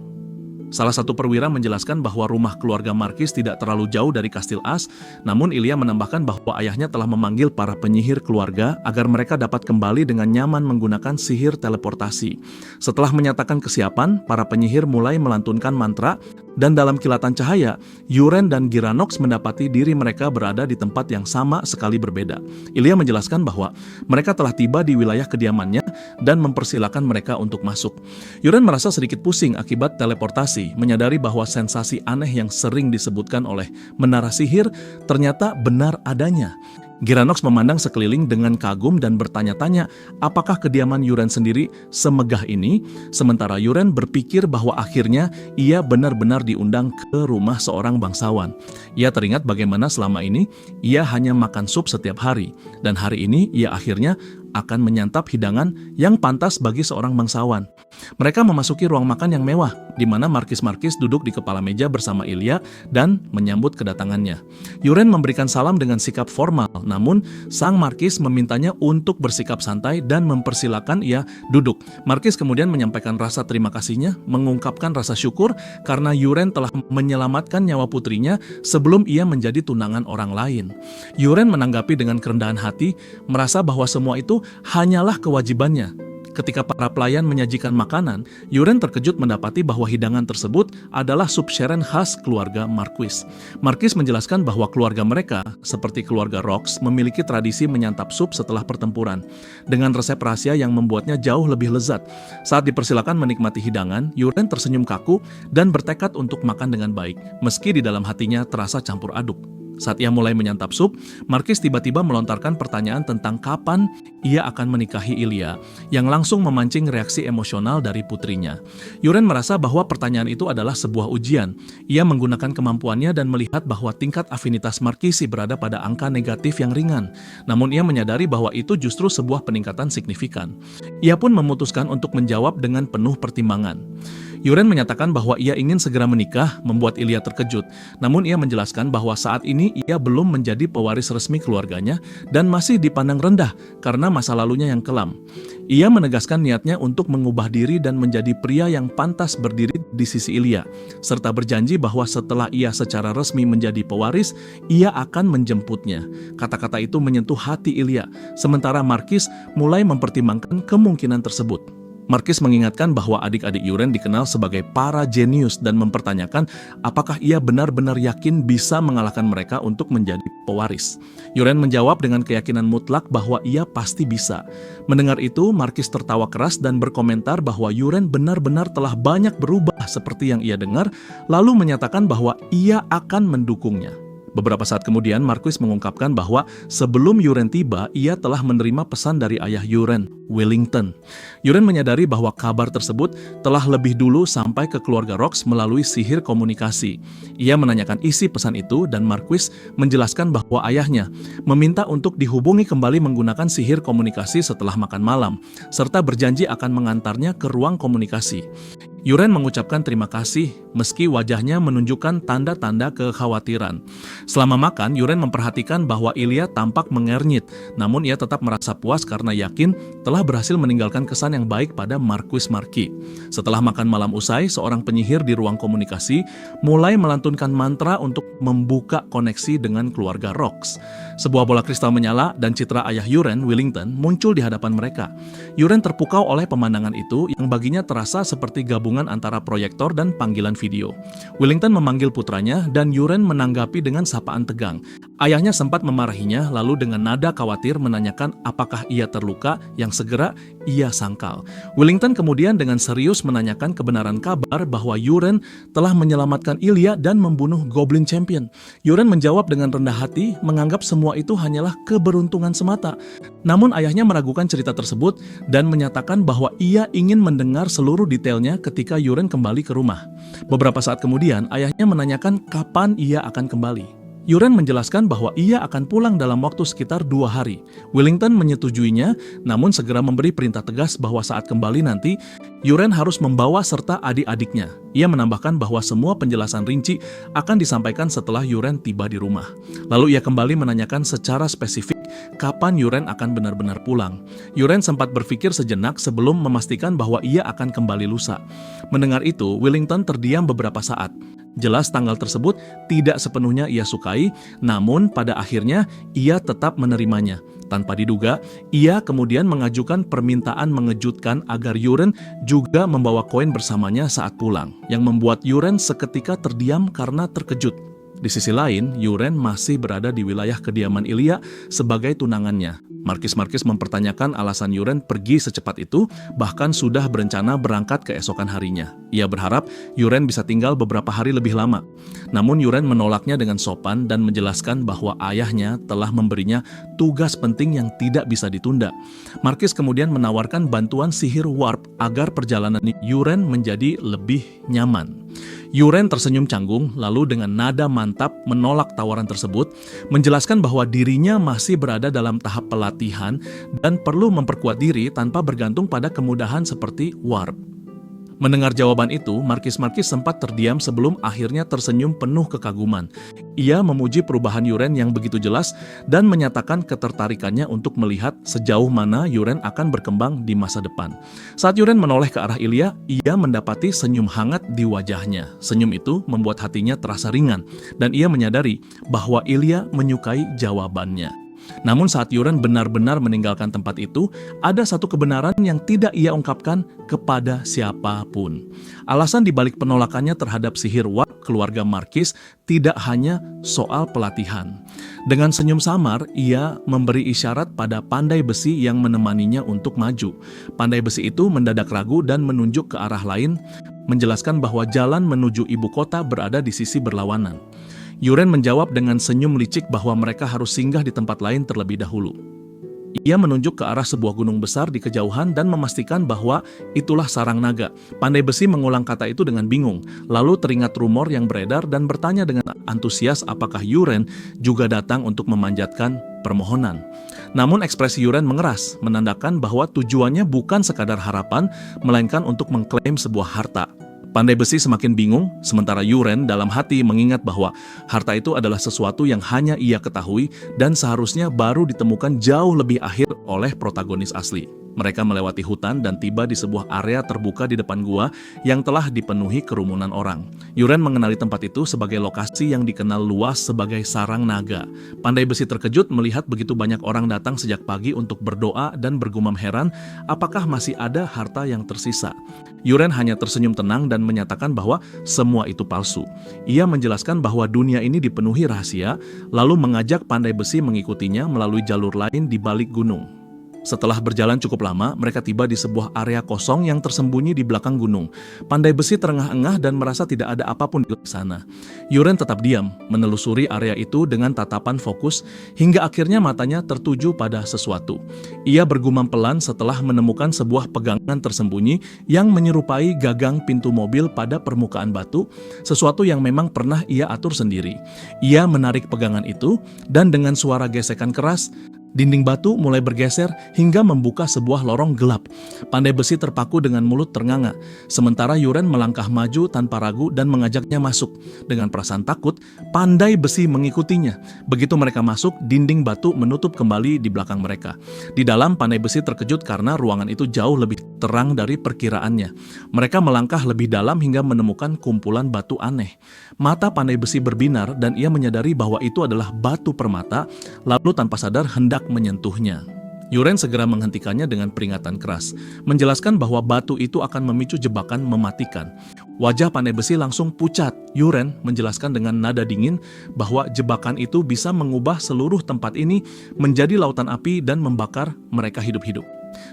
Salah satu perwira menjelaskan bahwa rumah keluarga Marquis tidak terlalu jauh dari Kastil As, namun Ilya menambahkan bahwa ayahnya telah memanggil para penyihir keluarga agar mereka dapat kembali dengan nyaman menggunakan sihir teleportasi. Setelah menyatakan kesiapan, para penyihir mulai melantunkan mantra, dan dalam kilatan cahaya, Yuren dan Giranox mendapati diri mereka berada di tempat yang sama sekali berbeda. Ilya menjelaskan bahwa mereka telah tiba di wilayah kediamannya dan mempersilahkan mereka untuk masuk. Yuren merasa sedikit pusing akibat teleportasi, menyadari bahwa sensasi aneh yang sering disebutkan oleh menara sihir ternyata benar adanya. Giranox memandang sekeliling dengan kagum dan bertanya-tanya apakah kediaman Yuren sendiri semegah ini, sementara Yuren berpikir bahwa akhirnya ia benar-benar diundang ke rumah seorang bangsawan. Ia teringat bagaimana selama ini ia hanya makan sup setiap hari, dan hari ini ia akhirnya akan menyantap hidangan yang pantas bagi seorang bangsawan. Mereka memasuki ruang makan yang mewah, di mana Marquis duduk di kepala meja bersama Ilya dan menyambut kedatangannya. Yuren memberikan salam dengan sikap formal, namun sang Marquis memintanya untuk bersikap santai dan mempersilakan ia duduk. Marquis kemudian menyampaikan rasa terima kasihnya, mengungkapkan rasa syukur karena Yuren telah menyelamatkan nyawa putrinya sebelum ia menjadi tunangan orang lain. Yuren menanggapi dengan kerendahan hati, merasa bahwa semua itu hanyalah kewajibannya. Ketika para pelayan menyajikan makanan, Yuren terkejut mendapati bahwa hidangan tersebut adalah sup sheren khas keluarga Marquis. Marquis menjelaskan bahwa keluarga mereka, seperti keluarga Rox, memiliki tradisi menyantap sup setelah pertempuran, dengan resep rahasia yang membuatnya jauh lebih lezat. Saat dipersilakan menikmati hidangan, Yuren tersenyum kaku dan bertekad untuk makan dengan baik, meski di dalam hatinya terasa campur aduk. Saat ia mulai menyantap sup, Marquis tiba-tiba melontarkan pertanyaan tentang kapan ia akan menikahi Ilya, yang langsung memancing reaksi emosional dari putrinya. Yuren merasa bahwa pertanyaan itu adalah sebuah ujian. Ia menggunakan kemampuannya dan melihat bahwa tingkat afinitas Marquis berada pada angka negatif yang ringan. Namun ia menyadari bahwa itu justru sebuah peningkatan signifikan. Ia pun memutuskan untuk menjawab dengan penuh pertimbangan. Yuren menyatakan bahwa ia ingin segera menikah, membuat Ilya terkejut. Namun ia menjelaskan bahwa saat ini ia belum menjadi pewaris resmi keluarganya dan masih dipandang rendah karena masa lalunya yang kelam. Ia menegaskan niatnya untuk mengubah diri dan menjadi pria yang pantas berdiri di sisi Ilya, serta berjanji bahwa setelah ia secara resmi menjadi pewaris, ia akan menjemputnya. Kata-kata itu menyentuh hati Ilya, sementara Marquis mulai mempertimbangkan kemungkinan tersebut. Marquis mengingatkan bahwa adik-adik Yuren dikenal sebagai para jenius dan mempertanyakan apakah ia benar-benar yakin bisa mengalahkan mereka untuk menjadi pewaris. Yuren menjawab dengan keyakinan mutlak bahwa ia pasti bisa. Mendengar itu, Marquis tertawa keras dan berkomentar bahwa Yuren benar-benar telah banyak berubah seperti yang ia dengar, lalu menyatakan bahwa ia akan mendukungnya. Beberapa saat kemudian, Marquis mengungkapkan bahwa sebelum Yuren tiba, ia telah menerima pesan dari ayah Yuren, Wellington. Yuren menyadari bahwa kabar tersebut telah lebih dulu sampai ke keluarga Rox melalui sihir komunikasi. Ia menanyakan isi pesan itu dan Marquis menjelaskan bahwa ayahnya meminta untuk dihubungi kembali menggunakan sihir komunikasi setelah makan malam, serta berjanji akan mengantarnya ke ruang komunikasi. Yuren mengucapkan terima kasih meski wajahnya menunjukkan tanda-tanda kekhawatiran. Selama makan, Yuren memperhatikan bahwa Ilya tampak mengernyit, namun ia tetap merasa puas karena yakin telah berhasil meninggalkan kesan yang baik pada Marquis. Setelah makan malam usai, seorang penyihir di ruang komunikasi mulai melantunkan mantra untuk membuka koneksi dengan keluarga Rox. Sebuah bola kristal menyala dan citra ayah Yuren, Wellington, muncul di hadapan mereka. Yuren terpukau oleh pemandangan itu yang baginya terasa seperti gabungan antara proyektor dan panggilan video. Wellington memanggil putranya dan Yuren menanggapi dengan sapaan tegang. Ayahnya sempat memarahinya lalu dengan nada khawatir menanyakan apakah ia terluka yang segera ia sangkal. Wellington kemudian dengan serius menanyakan kebenaran kabar bahwa Yuren telah menyelamatkan Ilya dan membunuh Goblin Champion. Yuren menjawab dengan rendah hati, menganggap semua itu hanyalah keberuntungan semata. Namun ayahnya meragukan cerita tersebut dan menyatakan bahwa ia ingin mendengar seluruh detailnya ketika Yuren kembali ke rumah. Beberapa saat kemudian, ayahnya menanyakan kapan ia akan kembali. Yuren menjelaskan bahwa ia akan pulang dalam waktu sekitar 2 hari. Wellington menyetujuinya, namun segera memberi perintah tegas bahwa saat kembali nanti, Yuren harus membawa serta adik-adiknya. Ia menambahkan bahwa semua penjelasan rinci akan disampaikan setelah Yuren tiba di rumah. Lalu ia kembali menanyakan secara spesifik kapan Yuren akan benar-benar pulang. Yuren sempat berpikir sejenak sebelum memastikan bahwa ia akan kembali lusa. Mendengar itu, Wellington terdiam beberapa saat. Jelas tanggal tersebut tidak sepenuhnya ia sukai, namun pada akhirnya ia tetap menerimanya. Tanpa diduga, ia kemudian mengajukan permintaan mengejutkan agar Yuren juga membawa koin bersamanya saat pulang, yang membuat Yuren seketika terdiam karena terkejut. Di sisi lain, Yuren masih berada di wilayah kediaman Ilya sebagai tunangannya. Markis mempertanyakan alasan Yuren pergi secepat itu, bahkan sudah berencana berangkat keesokan harinya. Ia berharap Yuren bisa tinggal beberapa hari lebih lama. Namun Yuren menolaknya dengan sopan dan menjelaskan bahwa ayahnya telah memberinya tugas penting yang tidak bisa ditunda. Markis kemudian menawarkan bantuan sihir warp agar perjalanan Yuren menjadi lebih nyaman. Yuren tersenyum canggung, lalu dengan nada mantap menolak tawaran tersebut, menjelaskan bahwa dirinya masih berada dalam tahap pelatihan dan perlu memperkuat diri tanpa bergantung pada kemudahan seperti warp. Mendengar jawaban itu, Markis sempat terdiam sebelum akhirnya tersenyum penuh kekaguman. Ia memuji perubahan Yuren yang begitu jelas dan menyatakan ketertarikannya untuk melihat sejauh mana Yuren akan berkembang di masa depan. Saat Yuren menoleh ke arah Ilya, ia mendapati senyum hangat di wajahnya. Senyum itu membuat hatinya terasa ringan, dan ia menyadari bahwa Ilya menyukai jawabannya. Namun saat Yuren benar-benar meninggalkan tempat itu, ada satu kebenaran yang tidak ia ungkapkan kepada siapapun. Alasan dibalik penolakannya terhadap sihir warp keluarga Markis tidak hanya soal pelatihan. Dengan senyum samar, ia memberi isyarat pada pandai besi yang menemaninya untuk maju. Pandai besi itu mendadak ragu dan menunjuk ke arah lain, menjelaskan bahwa jalan menuju ibu kota berada di sisi berlawanan. Yuren menjawab dengan senyum licik bahwa mereka harus singgah di tempat lain terlebih dahulu. Ia menunjuk ke arah sebuah gunung besar di kejauhan dan memastikan bahwa itulah sarang naga. Pandai besi mengulang kata itu dengan bingung, lalu teringat rumor yang beredar dan bertanya dengan antusias apakah Yuren juga datang untuk memanjatkan permohonan. Namun ekspresi Yuren mengeras, menandakan bahwa tujuannya bukan sekadar harapan, melainkan untuk mengklaim sebuah harta. Pandai besi semakin bingung, sementara Yuren dalam hati mengingat bahwa harta itu adalah sesuatu yang hanya ia ketahui dan seharusnya baru ditemukan jauh lebih akhir oleh protagonis asli. Mereka melewati hutan dan tiba di sebuah area terbuka di depan gua yang telah dipenuhi kerumunan orang. Yuren mengenali tempat itu sebagai lokasi yang dikenal luas sebagai sarang naga. Pandai besi terkejut melihat begitu banyak orang datang sejak pagi untuk berdoa dan bergumam heran apakah masih ada harta yang tersisa. Yuren hanya tersenyum tenang dan menyatakan bahwa semua itu palsu. Ia menjelaskan bahwa dunia ini dipenuhi rahasia, lalu mengajak pandai besi mengikutinya melalui jalur lain di balik gunung. Setelah berjalan cukup lama, mereka tiba di sebuah area kosong yang tersembunyi di belakang gunung. Pandai besi terengah-engah dan merasa tidak ada apapun di sana. Yuren tetap diam, menelusuri area itu dengan tatapan fokus, hingga akhirnya matanya tertuju pada sesuatu. Ia bergumam pelan setelah menemukan sebuah pegangan tersembunyi yang menyerupai gagang pintu mobil pada permukaan batu, sesuatu yang memang pernah ia atur sendiri. Ia menarik pegangan itu, dan dengan suara gesekan keras, dinding batu mulai bergeser hingga membuka sebuah lorong gelap. Pandai besi terpaku dengan mulut ternganga, sementara Yuren melangkah maju tanpa ragu dan mengajaknya masuk. Dengan perasaan takut, pandai besi mengikutinya. Begitu mereka masuk, dinding batu menutup kembali di belakang mereka. Di dalam, pandai besi terkejut karena ruangan itu jauh lebih terang dari perkiraannya. Mereka melangkah lebih dalam hingga menemukan kumpulan batu aneh. Mata pandai besi berbinar dan ia menyadari bahwa itu adalah batu permata, lalu tanpa sadar hendak menyentuhnya. Yuren segera menghentikannya dengan peringatan keras, menjelaskan bahwa batu itu akan memicu jebakan mematikan. Wajah pandai besi langsung pucat. Yuren menjelaskan dengan nada dingin bahwa jebakan itu bisa mengubah seluruh tempat ini menjadi lautan api dan membakar mereka hidup-hidup.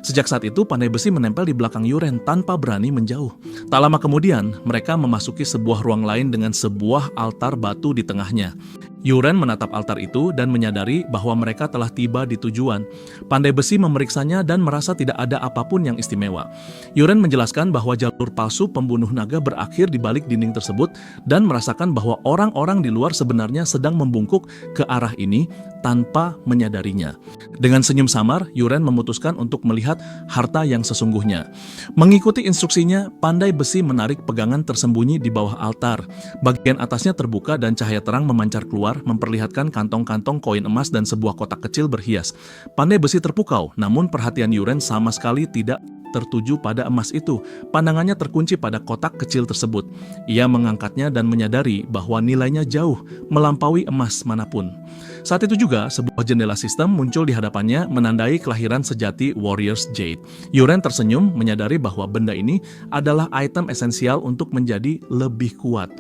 Sejak saat itu, pandai besi menempel di belakang Yuren tanpa berani menjauh. Tak lama kemudian, mereka memasuki sebuah ruang lain dengan sebuah altar batu di tengahnya. Yuren menatap altar itu dan menyadari bahwa mereka telah tiba di tujuan. Pandai besi memeriksanya dan merasa tidak ada apapun yang istimewa. Yuren menjelaskan bahwa jalur palsu pembunuh naga berakhir di balik dinding tersebut dan merasakan bahwa orang-orang di luar sebenarnya sedang membungkuk ke arah ini tanpa menyadarinya. Dengan senyum samar, Yuren memutuskan untuk melihat harta yang sesungguhnya. Mengikuti instruksinya, pandai besi menarik pegangan tersembunyi di bawah altar. Bagian atasnya terbuka dan cahaya terang memancar keluar, memperlihatkan kantong-kantong koin emas dan sebuah kotak kecil berhias. Pandai besi terpukau, namun perhatian Yuren sama sekali tidak tertuju pada emas itu. Pandangannya terkunci pada kotak kecil tersebut. Ia mengangkatnya dan menyadari bahwa nilainya jauh melampaui emas manapun. Saat itu juga, sebuah jendela sistem muncul di hadapannya menandai kelahiran sejati Warriors Jade. Yuren tersenyum menyadari bahwa benda ini adalah item esensial untuk menjadi lebih kuat.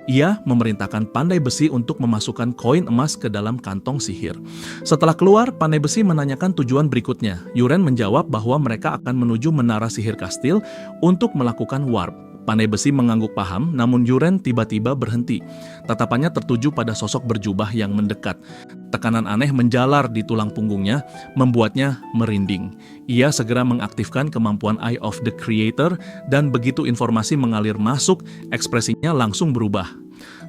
Ia memerintahkan pandai besi untuk memasukkan koin emas ke dalam kantong sihir. Setelah keluar, pandai besi menanyakan tujuan berikutnya. Yuren menjawab bahwa mereka akan menuju menara sihir kastil untuk melakukan warp. Pandai besi mengangguk paham, namun Yuren tiba-tiba berhenti. Tatapannya tertuju pada sosok berjubah yang mendekat. Tekanan aneh menjalar di tulang punggungnya, membuatnya merinding. Ia segera mengaktifkan kemampuan Eye of the Creator, dan begitu informasi mengalir masuk, ekspresinya langsung berubah.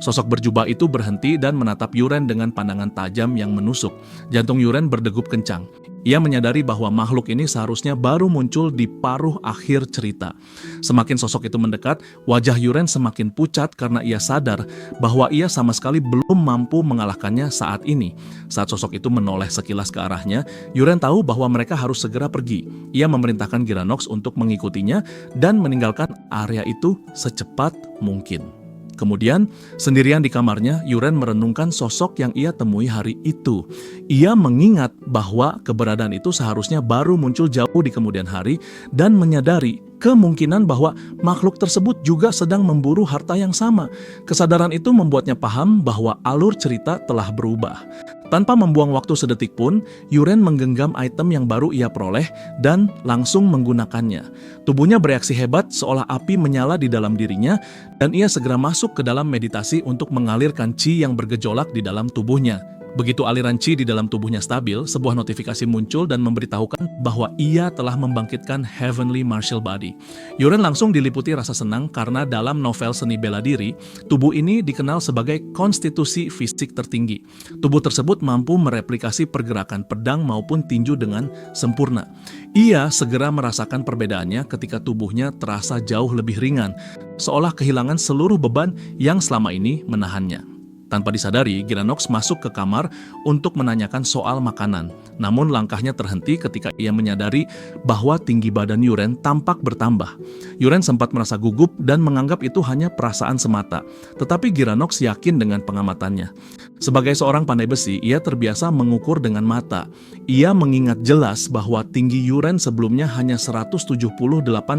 Sosok berjubah itu berhenti dan menatap Yuren dengan pandangan tajam yang menusuk. Jantung Yuren berdegup kencang. Ia menyadari bahwa makhluk ini seharusnya baru muncul di paruh akhir cerita. Semakin sosok itu mendekat, wajah Yuren semakin pucat karena ia sadar bahwa ia sama sekali belum mampu mengalahkannya saat ini. Saat sosok itu menoleh sekilas ke arahnya, Yuren tahu bahwa mereka harus segera pergi. Ia memerintahkan Giranox untuk mengikutinya dan meninggalkan area itu secepat mungkin. Kemudian, sendirian di kamarnya, Yuren merenungkan sosok yang ia temui hari itu. Ia mengingat bahwa keberadaan itu seharusnya baru muncul jauh di kemudian hari dan menyadari kemungkinan bahwa makhluk tersebut juga sedang memburu harta yang sama. Kesadaran itu membuatnya paham bahwa alur cerita telah berubah. Tanpa membuang waktu sedetik pun, Yuren menggenggam item yang baru ia peroleh dan langsung menggunakannya. Tubuhnya bereaksi hebat seolah api menyala di dalam dirinya dan ia segera masuk ke dalam meditasi untuk mengalirkan chi yang bergejolak di dalam tubuhnya. Begitu aliran chi di dalam tubuhnya stabil, sebuah notifikasi muncul dan memberitahukan bahwa ia telah membangkitkan Heavenly Martial Body. Yuren langsung diliputi rasa senang karena dalam novel seni bela diri, tubuh ini dikenal sebagai konstitusi fisik tertinggi. Tubuh tersebut mampu mereplikasi pergerakan pedang maupun tinju dengan sempurna. Ia segera merasakan perbedaannya ketika tubuhnya terasa jauh lebih ringan, seolah kehilangan seluruh beban yang selama ini menahannya. Tanpa disadari, Giranox masuk ke kamar untuk menanyakan soal makanan. Namun langkahnya terhenti ketika ia menyadari bahwa tinggi badan Yuren tampak bertambah. Yuren sempat merasa gugup dan menganggap itu hanya perasaan semata. Tetapi Giranox yakin dengan pengamatannya. Sebagai seorang pandai besi, ia terbiasa mengukur dengan mata. Ia mengingat jelas bahwa tinggi Yuren sebelumnya hanya 178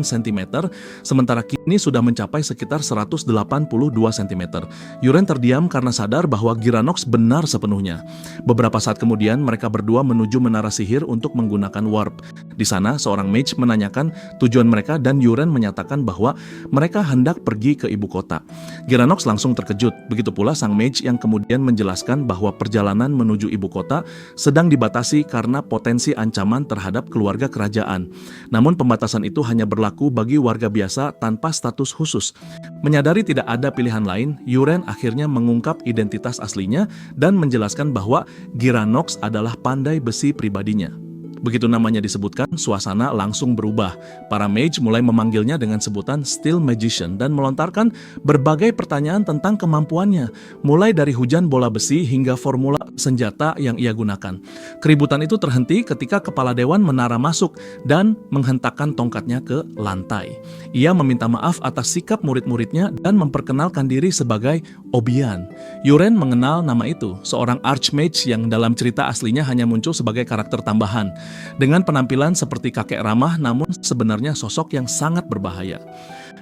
cm, sementara kini sudah mencapai sekitar 182 cm. Yuren terdiam karena sadar bahwa Giranox benar sepenuhnya. Beberapa saat kemudian, mereka berdua menuju menara sihir untuk menggunakan warp. Di sana, seorang mage menanyakan tujuan mereka dan Yuren menyatakan bahwa mereka hendak pergi ke ibu kota. Giranox langsung terkejut, begitu pula sang mage yang kemudian menjelaskan bahwa perjalanan menuju ibu kota sedang dibatasi karena potensi ancaman terhadap keluarga kerajaan. Namun pembatasan itu hanya berlaku bagi warga biasa tanpa status khusus. Menyadari tidak ada pilihan lain, Yuren akhirnya mengungkap identitas aslinya dan menjelaskan bahwa Giranox adalah pandai besi pribadinya. Begitu namanya disebutkan, suasana langsung berubah. Para mage mulai memanggilnya dengan sebutan Steel Magician dan melontarkan berbagai pertanyaan tentang kemampuannya, mulai dari hujan bola besi hingga formula senjata yang ia gunakan. Keributan itu terhenti ketika kepala dewan menara masuk dan menghentakkan tongkatnya ke lantai. Ia meminta maaf atas sikap murid-muridnya dan memperkenalkan diri sebagai Obian. Yuren mengenal nama itu, seorang archmage yang dalam cerita aslinya hanya muncul sebagai karakter tambahan. Dengan penampilan seperti kakek ramah, namun sebenarnya sosok yang sangat berbahaya.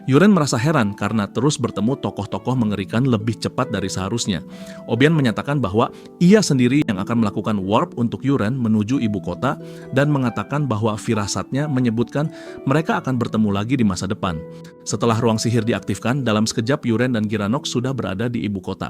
Yuren merasa heran karena terus bertemu tokoh-tokoh mengerikan lebih cepat dari seharusnya. Obian menyatakan bahwa ia sendiri yang akan melakukan warp untuk Yuren menuju ibu kota dan mengatakan bahwa firasatnya menyebutkan mereka akan bertemu lagi di masa depan. Setelah ruang sihir diaktifkan, dalam sekejap Yuren dan Giranox sudah berada di ibu kota.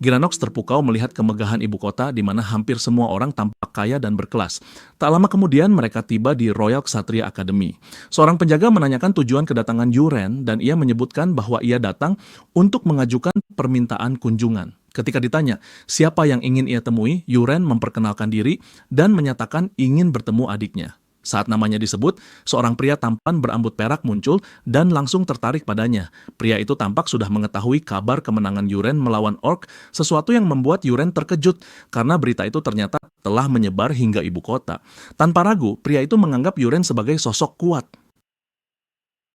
Giranox terpukau melihat kemegahan ibu kota di mana hampir semua orang tampak kaya dan berkelas. Tak lama kemudian mereka tiba di Royal Ksatria Academy. Seorang penjaga menanyakan tujuan kedatangan Yuren dan ia menyebutkan bahwa ia datang untuk mengajukan permintaan kunjungan. Ketika ditanya siapa yang ingin ia temui, Yuren memperkenalkan diri dan menyatakan ingin bertemu adiknya. Saat namanya disebut, seorang pria tampan berambut perak muncul dan langsung tertarik padanya. Pria itu tampak sudah mengetahui kabar kemenangan Yuren melawan Orc, sesuatu yang membuat Yuren terkejut karena berita itu ternyata telah menyebar hingga ibu kota. Tanpa ragu, pria itu menganggap Yuren sebagai sosok kuat.